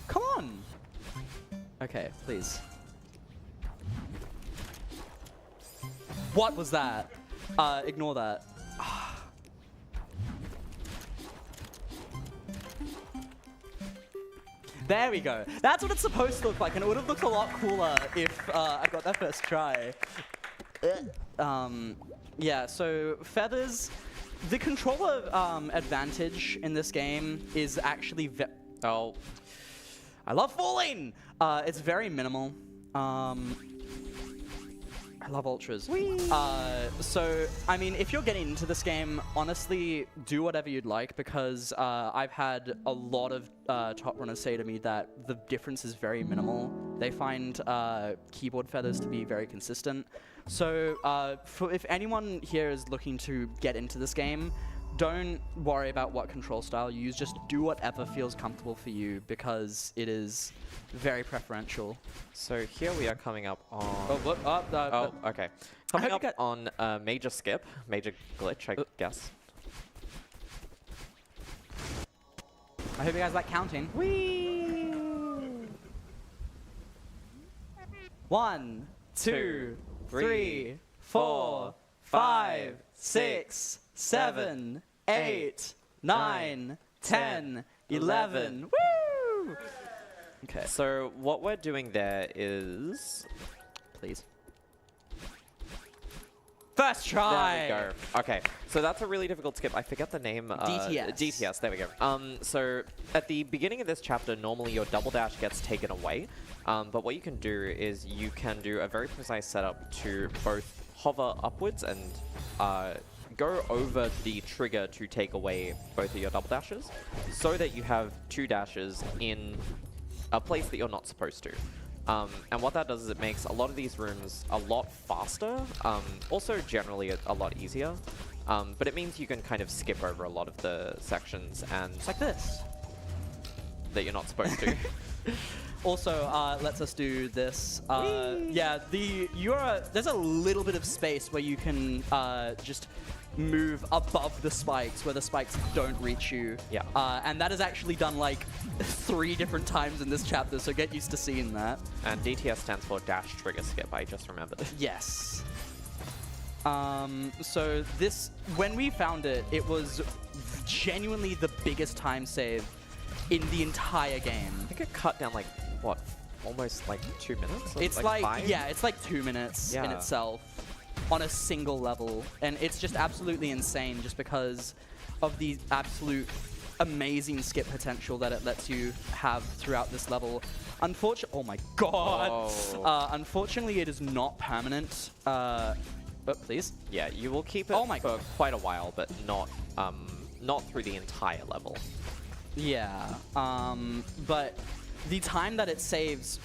Come on! Okay, please. What was that? Ignore that. There we go. That's what it's supposed to look like, and it would have looked a lot cooler if I got that first try. Yeah, so feathers. The controller advantage in this game is actually I love falling! It's very minimal. I love ultras. So, I mean, if you're getting into this game, honestly, do whatever you'd like, because I've had a lot of top runners say to me that the difference is very minimal. They find keyboard feathers to be very consistent. So, if anyone here is looking to get into this game, don't worry about what control style you use. Just do whatever feels comfortable for you, because it is very preferential. So here we are coming up on... okay. I Coming hope up on a major skip, major glitch, I guess. I hope you guys like counting. Whee! 1, 2, 3, 4, 5, 6, 7, 8, 9, 10, 11. Woo! Okay. So what we're doing there is... Please. First try! There we go. Okay, so that's a really difficult skip. I forget the name. DTS. DTS, there we go. So at the beginning of this chapter, normally your double dash gets taken away. But what you can do is you can do a very precise setup to both hover upwards and go over the trigger to take away both of your double dashes, so that you have 2 dashes in a place that you're not supposed to. And what that does is it makes a lot of these rooms a lot faster, also generally a lot easier. But it means you can kind of skip over a lot of the sections and... It's like this. That you're not supposed to. Also, lets us do this. Yeah, there's a little bit of space where you can just move above the spikes, where the spikes don't reach you. Yeah. And that is actually done like 3 different times in this chapter, so get used to seeing that. And DTS stands for Dash Trigger Skip, I just remembered. Yes. So this, when we found it, it was genuinely the biggest time save in the entire game. I think it cut down like, what, almost like 2 minutes? It's like 5? Yeah, it's like 2 minutes in Yeah. itself on a single level. And it's just absolutely insane just because of the absolute amazing skip potential that it lets you have throughout this level. Unfortunately, oh my god! Oh. Unfortunately, it is not permanent. But please. Yeah, you will keep it for quite a while, but not through the entire level. Yeah, but the time that it saves,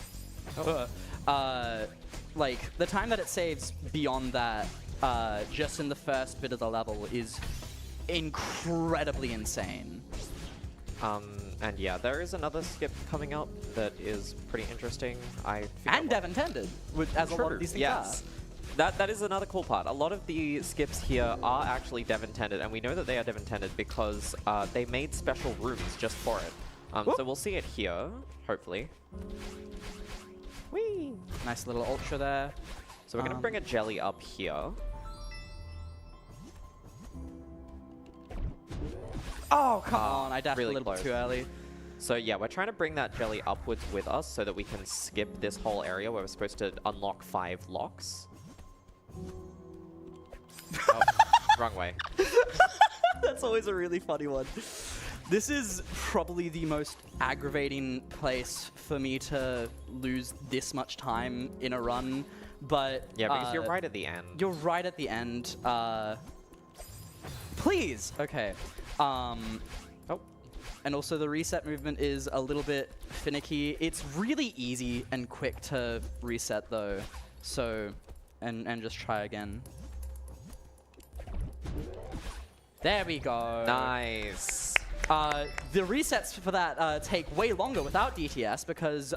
like the time that it saves beyond that, just in the first bit of the level is incredibly insane. And yeah, there is another skip coming up that is pretty interesting. And dev intended, as a lot of these things are. That is another cool part. A lot of the skips here are actually dev intended, and we know that they are dev intended because they made special rooms just for it. So we'll see it here, hopefully. Whee! Nice little ultra there. So we're going to bring a jelly up here. Oh, come on. I dashed really a little close. bit too early. So yeah, we're trying to bring that jelly upwards with us so that we can skip this whole area where we're supposed to unlock 5 locks. Oh, wrong way. That's always a really funny one. This is probably the most aggravating place for me to lose this much time in a run, but... Yeah, because you're right at the end. You're right at the end. Please! Okay. And also the reset movement is a little bit finicky. It's really easy and quick to reset though, so... And just try again. There we go. Nice. The resets for that take way longer without DTS because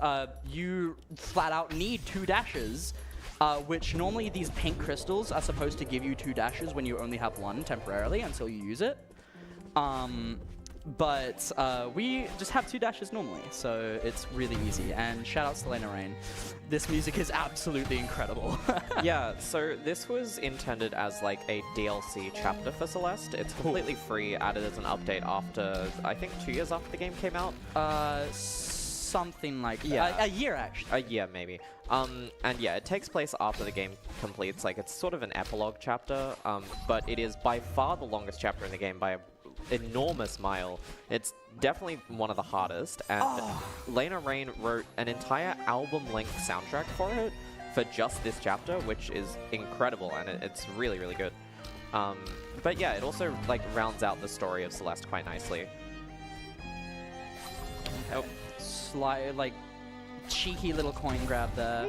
you flat out need 2 dashes, which normally these pink crystals are supposed to give you 2 dashes when you only have 1 temporarily until you use it. But we just have 2 dashes normally, so it's really easy. And shout outs to Lena Rain. This music is absolutely incredible. Yeah, so this was intended as like a DLC chapter for Celeste. It's completely free, added as an update after, I think 2 years after the game came out. Something like that. Yeah. A year, actually. A year, maybe. And yeah, it takes place after the game completes. Like, it's sort of an epilogue chapter, but it is by far the longest chapter in the game by an enormous mile. It's definitely one of the hardest. And Lena Rain wrote an entire album-length soundtrack for it for just this chapter, which is incredible, and it's really, really good. But yeah, it also like rounds out the story of Celeste quite nicely. Oh, like cheeky little coin grab there.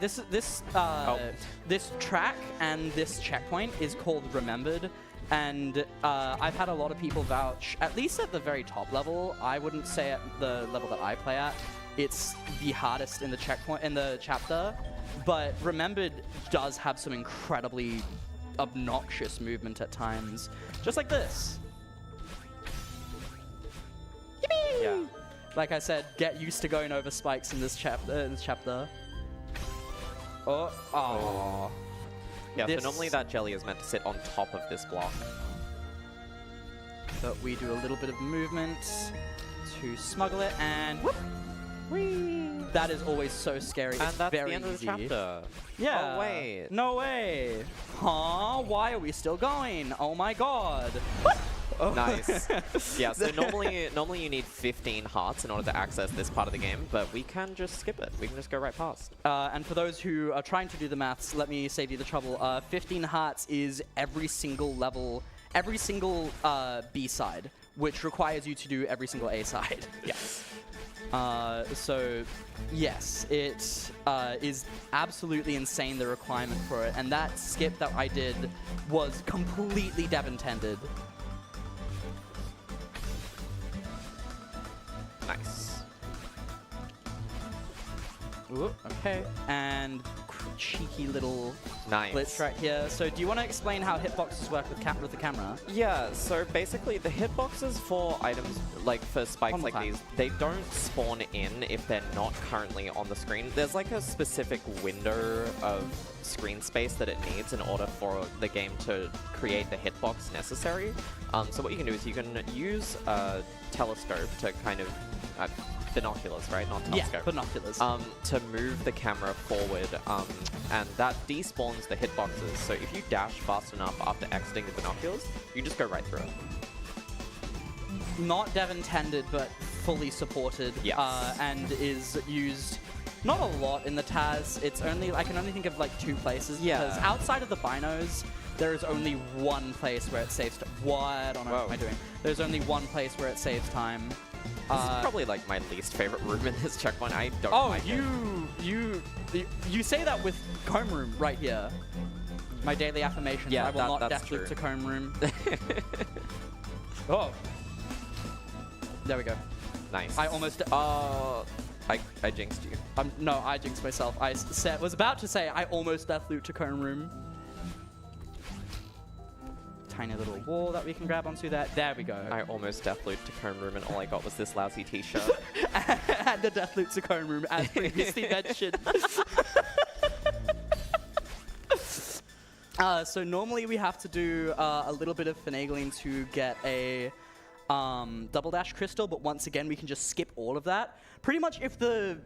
This track and this checkpoint is called Remembered, and I've had a lot of people vouch, at least at the very top level. I wouldn't say at the level that I play at, it's the hardest in the checkpoint in the chapter, but Remembered does have some incredibly obnoxious movement at times, just like this. Yippee! Yeah. Like I said, get used to going over spikes in this chapter. Oh. Yeah, so normally that jelly is meant to sit on top of this block. But we do a little bit of movement to smuggle it, and whoop! Whee! That is always so scary. And it's that's very the end of the easy. chapter. Yeah. Oh, wait. No way. Huh? Why are we still going? Oh my god. Oh. Nice. Yeah, so normally you need 15 hearts in order to access this part of the game, but we can just skip it. We can just go right past. And for those who are trying to do the maths, let me save you the trouble. 15 hearts is every single level, every single B-side, which requires you to do every single A-side. Yes. So, yes, it is absolutely insane, the requirement for it. And that skip that I did was completely dev-intended. Nice. Ooh, okay. And cheeky little Nice. glitch right here. So do you want to explain how hitboxes work with the camera? Yeah, so basically the hitboxes for items, like for spikes like these, they don't spawn in if they're not currently on the screen. There's like a specific window of screen space that it needs in order for the game to create the hitbox necessary. So what you can do is you can use a telescope to kind of, binoculars, right? Not telescope. Yeah, binoculars. To move the camera forward, and that despawns the hitboxes. So if you dash fast enough after exiting the binoculars, you just go right through it. Not dev-intended, but fully supported. Yes. And is used not a lot in the TAS. It's only, I can only think of like 2 places. Yeah. Because outside of the binos, there is only one place where it saves. What on earth am I doing? There's only one place where it saves time. This is probably like my least favorite room in this checkpoint. I don't like it. You say that with Comb Room right here. My daily affirmation. Yeah, I will not that's deathloop true. to Comb Room. Oh. There we go. Nice. I almost. I jinxed you. No, I jinxed myself. I was about to say I almost deathloop to Comb Room. Tiny little wall that we can grab onto that. There we go. I almost deathlooped to Comb Room and all I got was this lousy t-shirt. And the deathloop to Comb Room, as previously mentioned. So normally we have to do a little bit of finagling to get a double dash crystal, but once again we can just skip all of that. Pretty much if the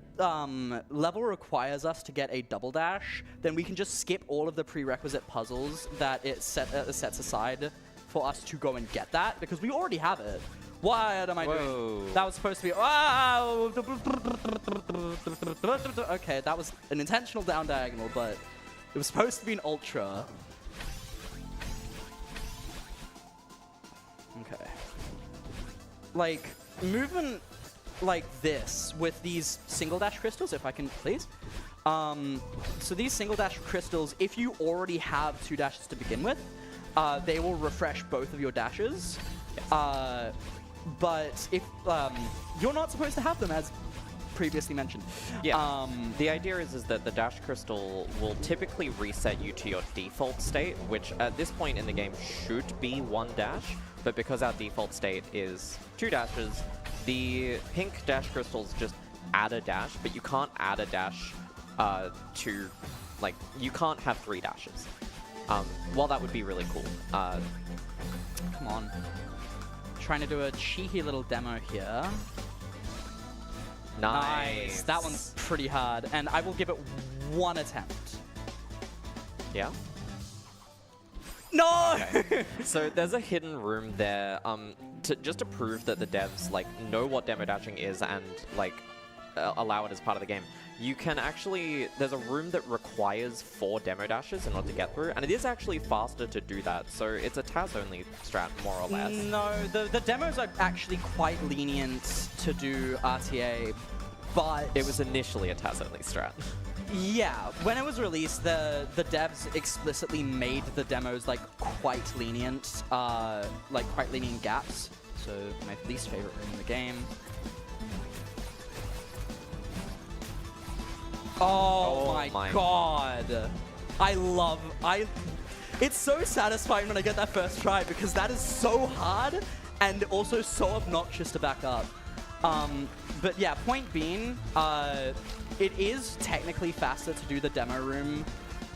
level requires us to get a double dash, then we can just skip all of the prerequisite puzzles that it sets aside for us to go and get that, because we already have it. What am I doing? That was supposed to be... Wow! Okay, that was an intentional down diagonal, but it was supposed to be an ultra. Okay. Like, movement like this with these single dash crystals, if I can, please. So these single dash crystals, if you already have 2 dashes to begin with, they will refresh both of your dashes. Yes. But if you're not supposed to have them, as previously mentioned. Yeah. The idea is that the dash crystal will typically reset you to your default state, which at this point in the game should be 1 dash, but because our default state is 2 dashes, the pink dash crystals just add a dash, but you can't add a dash to, like, you can't have 3 dashes. While that would be really cool. Come on. Trying to do a cheeky little demo here. Nice. That one's pretty hard, and I will give it 1 attempt. Yeah? No! So there's a hidden room there, just to prove that the devs like know what demo dashing is and like allow it as part of the game. You can actually, there's a room that requires 4 demo dashes in order to get through, and it is actually faster to do that. So it's a Taz only strat, more or less. No, the demos are actually quite lenient to do RTA, but It was initially a Taz only strat. yeah, when it was released, the devs explicitly made the demos like quite lenient gaps. So my least favorite room in the game. Oh my god. It's so satisfying when I get that first try because that is so hard and also so obnoxious to back up. But yeah, point being, it is technically faster to do the demo room.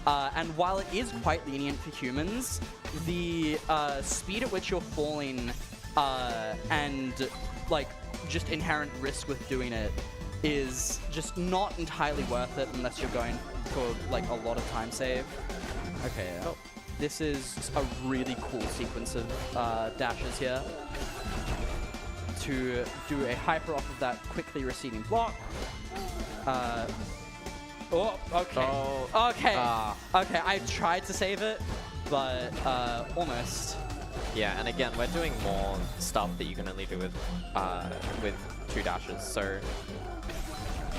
And while it is quite lenient for humans, the speed at which you're falling and like just inherent risk with doing it is just not entirely worth it unless you're going for like a lot of time save. Okay, this is a really cool sequence of dashes here. To do a hyper off of that quickly receding block. Okay. Okay. Okay, I tried to save it, but almost. Yeah, and again, we're doing more stuff that you can only do with 2 dashes, so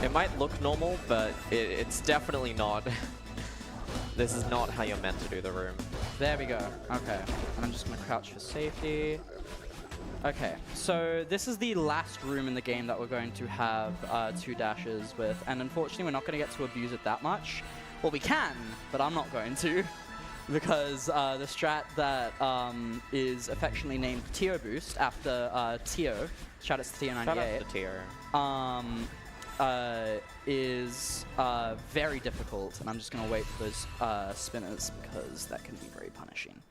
it might look normal, but it's definitely not. This is not how you're meant to do the room. There we go. Okay, and I'm just gonna crouch for safety. Okay, so this is the last room in the game that we're going to have 2 dashes with, and unfortunately we're not going to get to abuse it that much. Well, we can, but I'm not going to, because the strat that is affectionately named Tio Boost after Tio, shout out to Tio98. Shout out to Tio. Is very difficult, and I'm just going to wait for those spinners because that can be very punishing.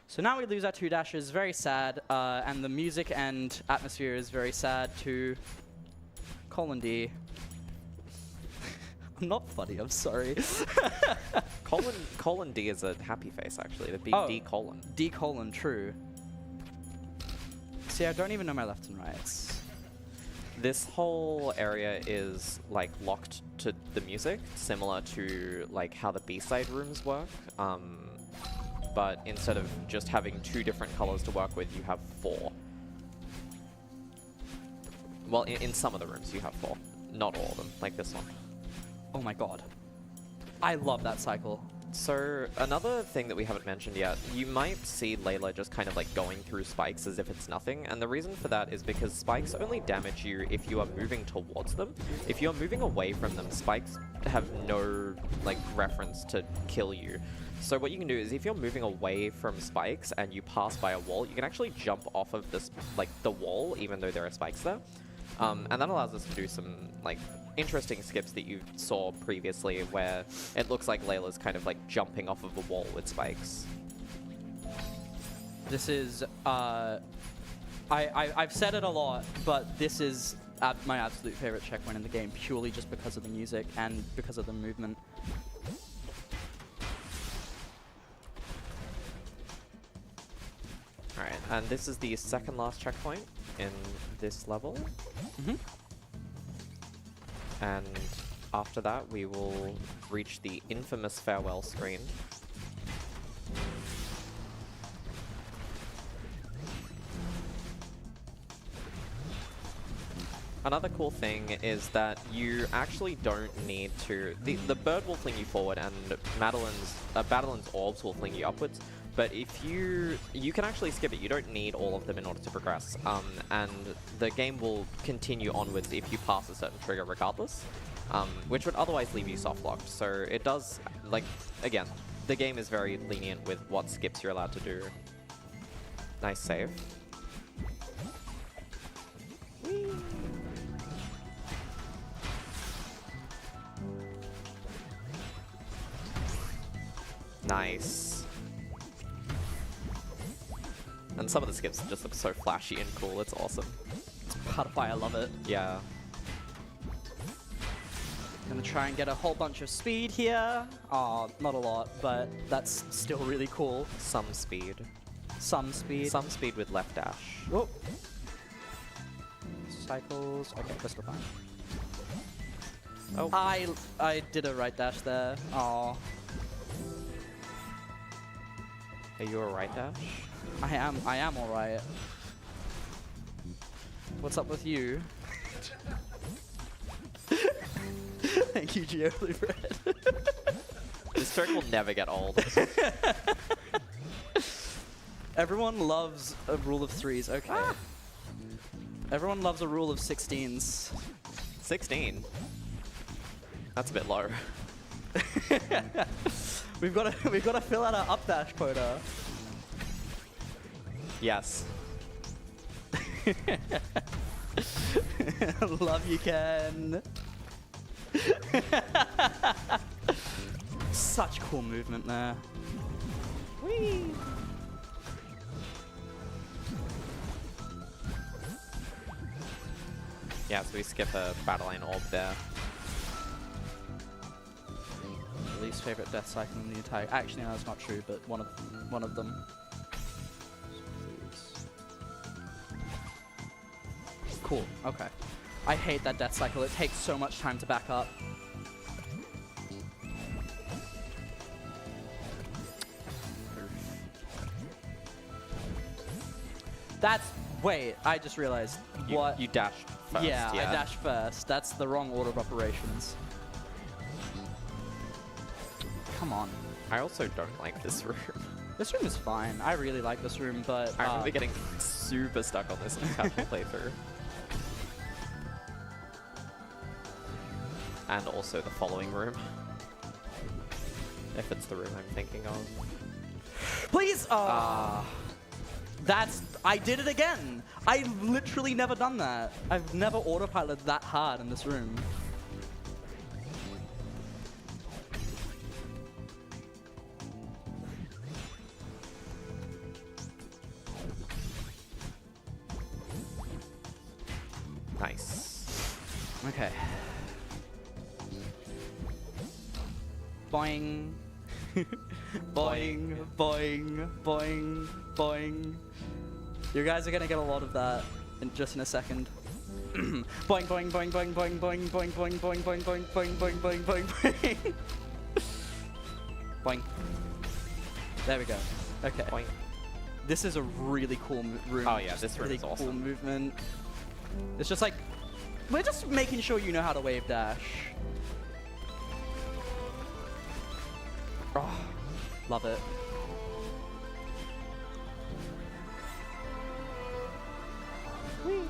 So now we lose our 2 dashes, very sad, and the music and atmosphere is very sad too. D. I'm not funny, I'm sorry. D is a happy face, actually. It'd be D colon. D colon, true. See, I don't even know my left and rights. This whole area is like locked to the music, similar to like how the B-side rooms work. But instead of just having 2 different colors to work with, you have 4. Well, in some of the rooms you have 4. Not all of them, like this one. Oh my god. I love that cycle. So, another thing that we haven't mentioned yet, you might see Layla just kind of like going through spikes as if it's nothing, and the reason for that is because spikes only damage you if you are moving towards them. If you're moving away from them, spikes have no like reference to kill you. So what you can do is if you're moving away from spikes and you pass by a wall, you can actually jump off of this the wall even though there are spikes there. And that allows us to do some like interesting skips that you saw previously where it looks like Layla's kind of like jumping off of a wall with spikes. This is I've said it a lot, but this is my absolute favorite checkpoint in the game purely just because of the music and because of the movement. Alright, and this is the second last checkpoint in this level. And after that, we will reach the infamous farewell screen. Another cool thing is that you actually don't need to... The bird will fling you forward and Madeline's orbs will fling you upwards. But if you can actually skip it, you don't need all of them in order to progress. And the game will continue onwards if you pass a certain trigger regardless, which would otherwise leave you soft locked. So it does, like, again, the game is very lenient with what skips you're allowed to do. Nice save. Whee! Nice. And some of the skips just look so flashy and cool, it's awesome. It's part of why I love it. Yeah. Gonna try and get a whole bunch of speed here. Oh, not a lot, but that's still really cool. Some speed. Some speed. Some speed with left dash. Whoop. Cycles. Okay, that's still fine. Oh. I did a right dash there. Oh, Are you a right dash? I am all right. What's up with you? Thank you, Geobluebread. This trick will never get old. Everyone loves a rule of threes. Okay. Everyone loves a rule of 16s. 16. That's a bit low. We've got to fill out our up dash quota. Yes. Love you, Ken. Such cool movement there. Whee! Yeah, so we skip a battle line orb there. Least favorite death cycle in the entire. Actually, no, that's not true. But one of them. Cool. Okay. I hate that death cycle. It takes so much time to back up. That's. Wait, I just realized. What? You dashed first. Yeah, I dashed first. That's the wrong order of operations. Come on. I also don't like this room. This room is fine. I really like this room, but I remember getting super stuck on this in the casual playthrough. And also the following room. If it's the room I'm thinking of. please. That's. I did it again. I literally never done that. I've never autopiloted that hard in this room. Nice. Okay. Boing. Boing, boing, boing, boing. You guys are gonna get a lot of that in just in a second. Boing, boing, boing, boing, boing, boing, boing, boing, boing, boing, boing, boing, boing, boing, boing, boing. Boing. There we go. Okay. Boing. This is a really cool room. Oh yeah, Just this room really is cool awesome. movement. It's just like we're just making sure you know how to wave dash. Oh, love it. Whee.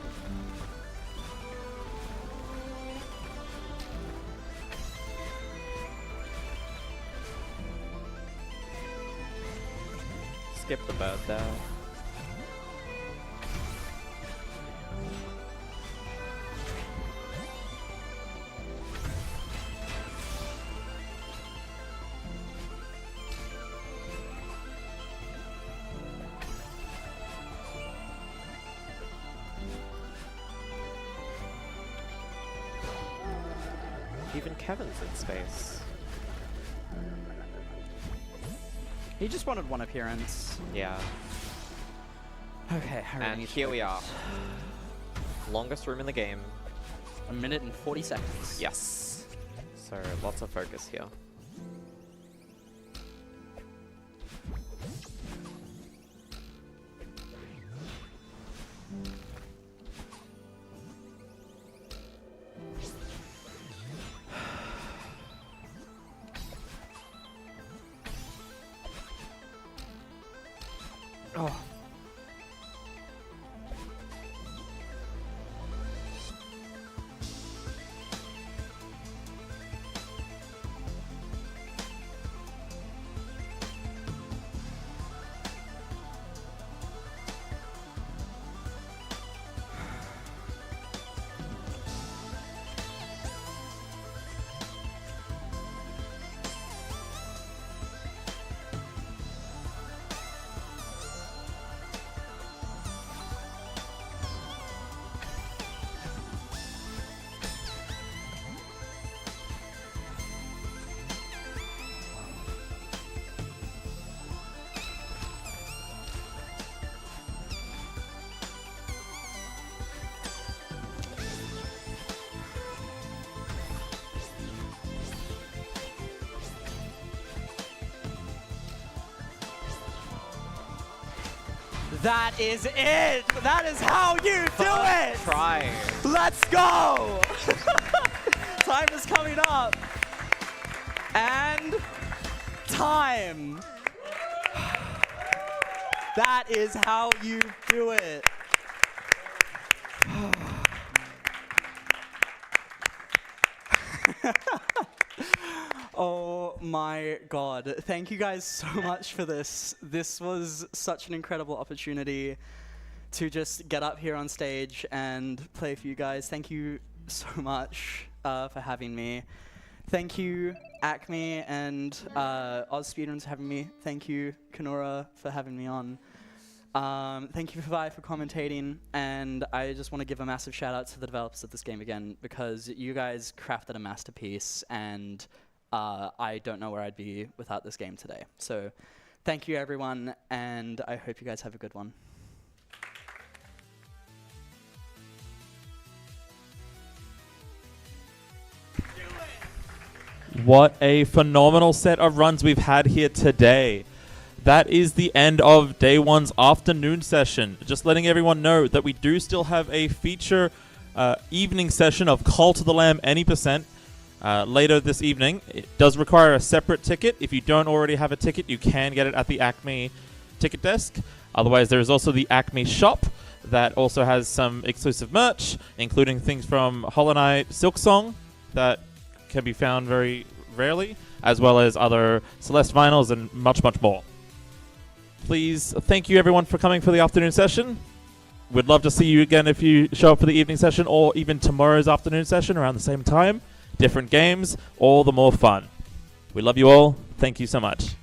Skip the bird there. Even Kevin's in space. He just wanted one appearance. Yeah. Okay, I really And need to here we are. focus. Longest room in the game. 1 minute and 40 seconds. Yes. So lots of focus here. Oh. That is it. That is how you do it. Try. Let's go. Time is coming up. And time. That is how you do it. Oh my god. Thank you guys so much for this. This was such an incredible opportunity to just get up here on stage and play for you guys. Thank you so much for having me. Thank you, ACMI and AusSpeedruns for having me. Thank you, Kenora, for having me on. Thank you, Vi, for commentating. And I just want to give a massive shout out to the developers of this game again, because you guys crafted a masterpiece, and I don't know where I'd be without this game today. So thank you, everyone, and I hope you guys have a good one. What a phenomenal set of runs we've had here today. That is the end of day one's afternoon session. Just letting everyone know that we do still have a feature evening session of Call to the Lamb any percent later this evening. It does require a separate ticket. If you don't already have a ticket, you can get it at the ACMI ticket desk. Otherwise, there is also the ACMI shop that also has some exclusive merch, including things from Hollow Knight Silksong that can be found very rarely, as well as other Celeste vinyls and much, much more. Please, thank you everyone for coming for the afternoon session. We'd love to see you again if you show up for the evening session, or even tomorrow's afternoon session around the same time. Different games, all the more fun. We love you all. Thank you so much.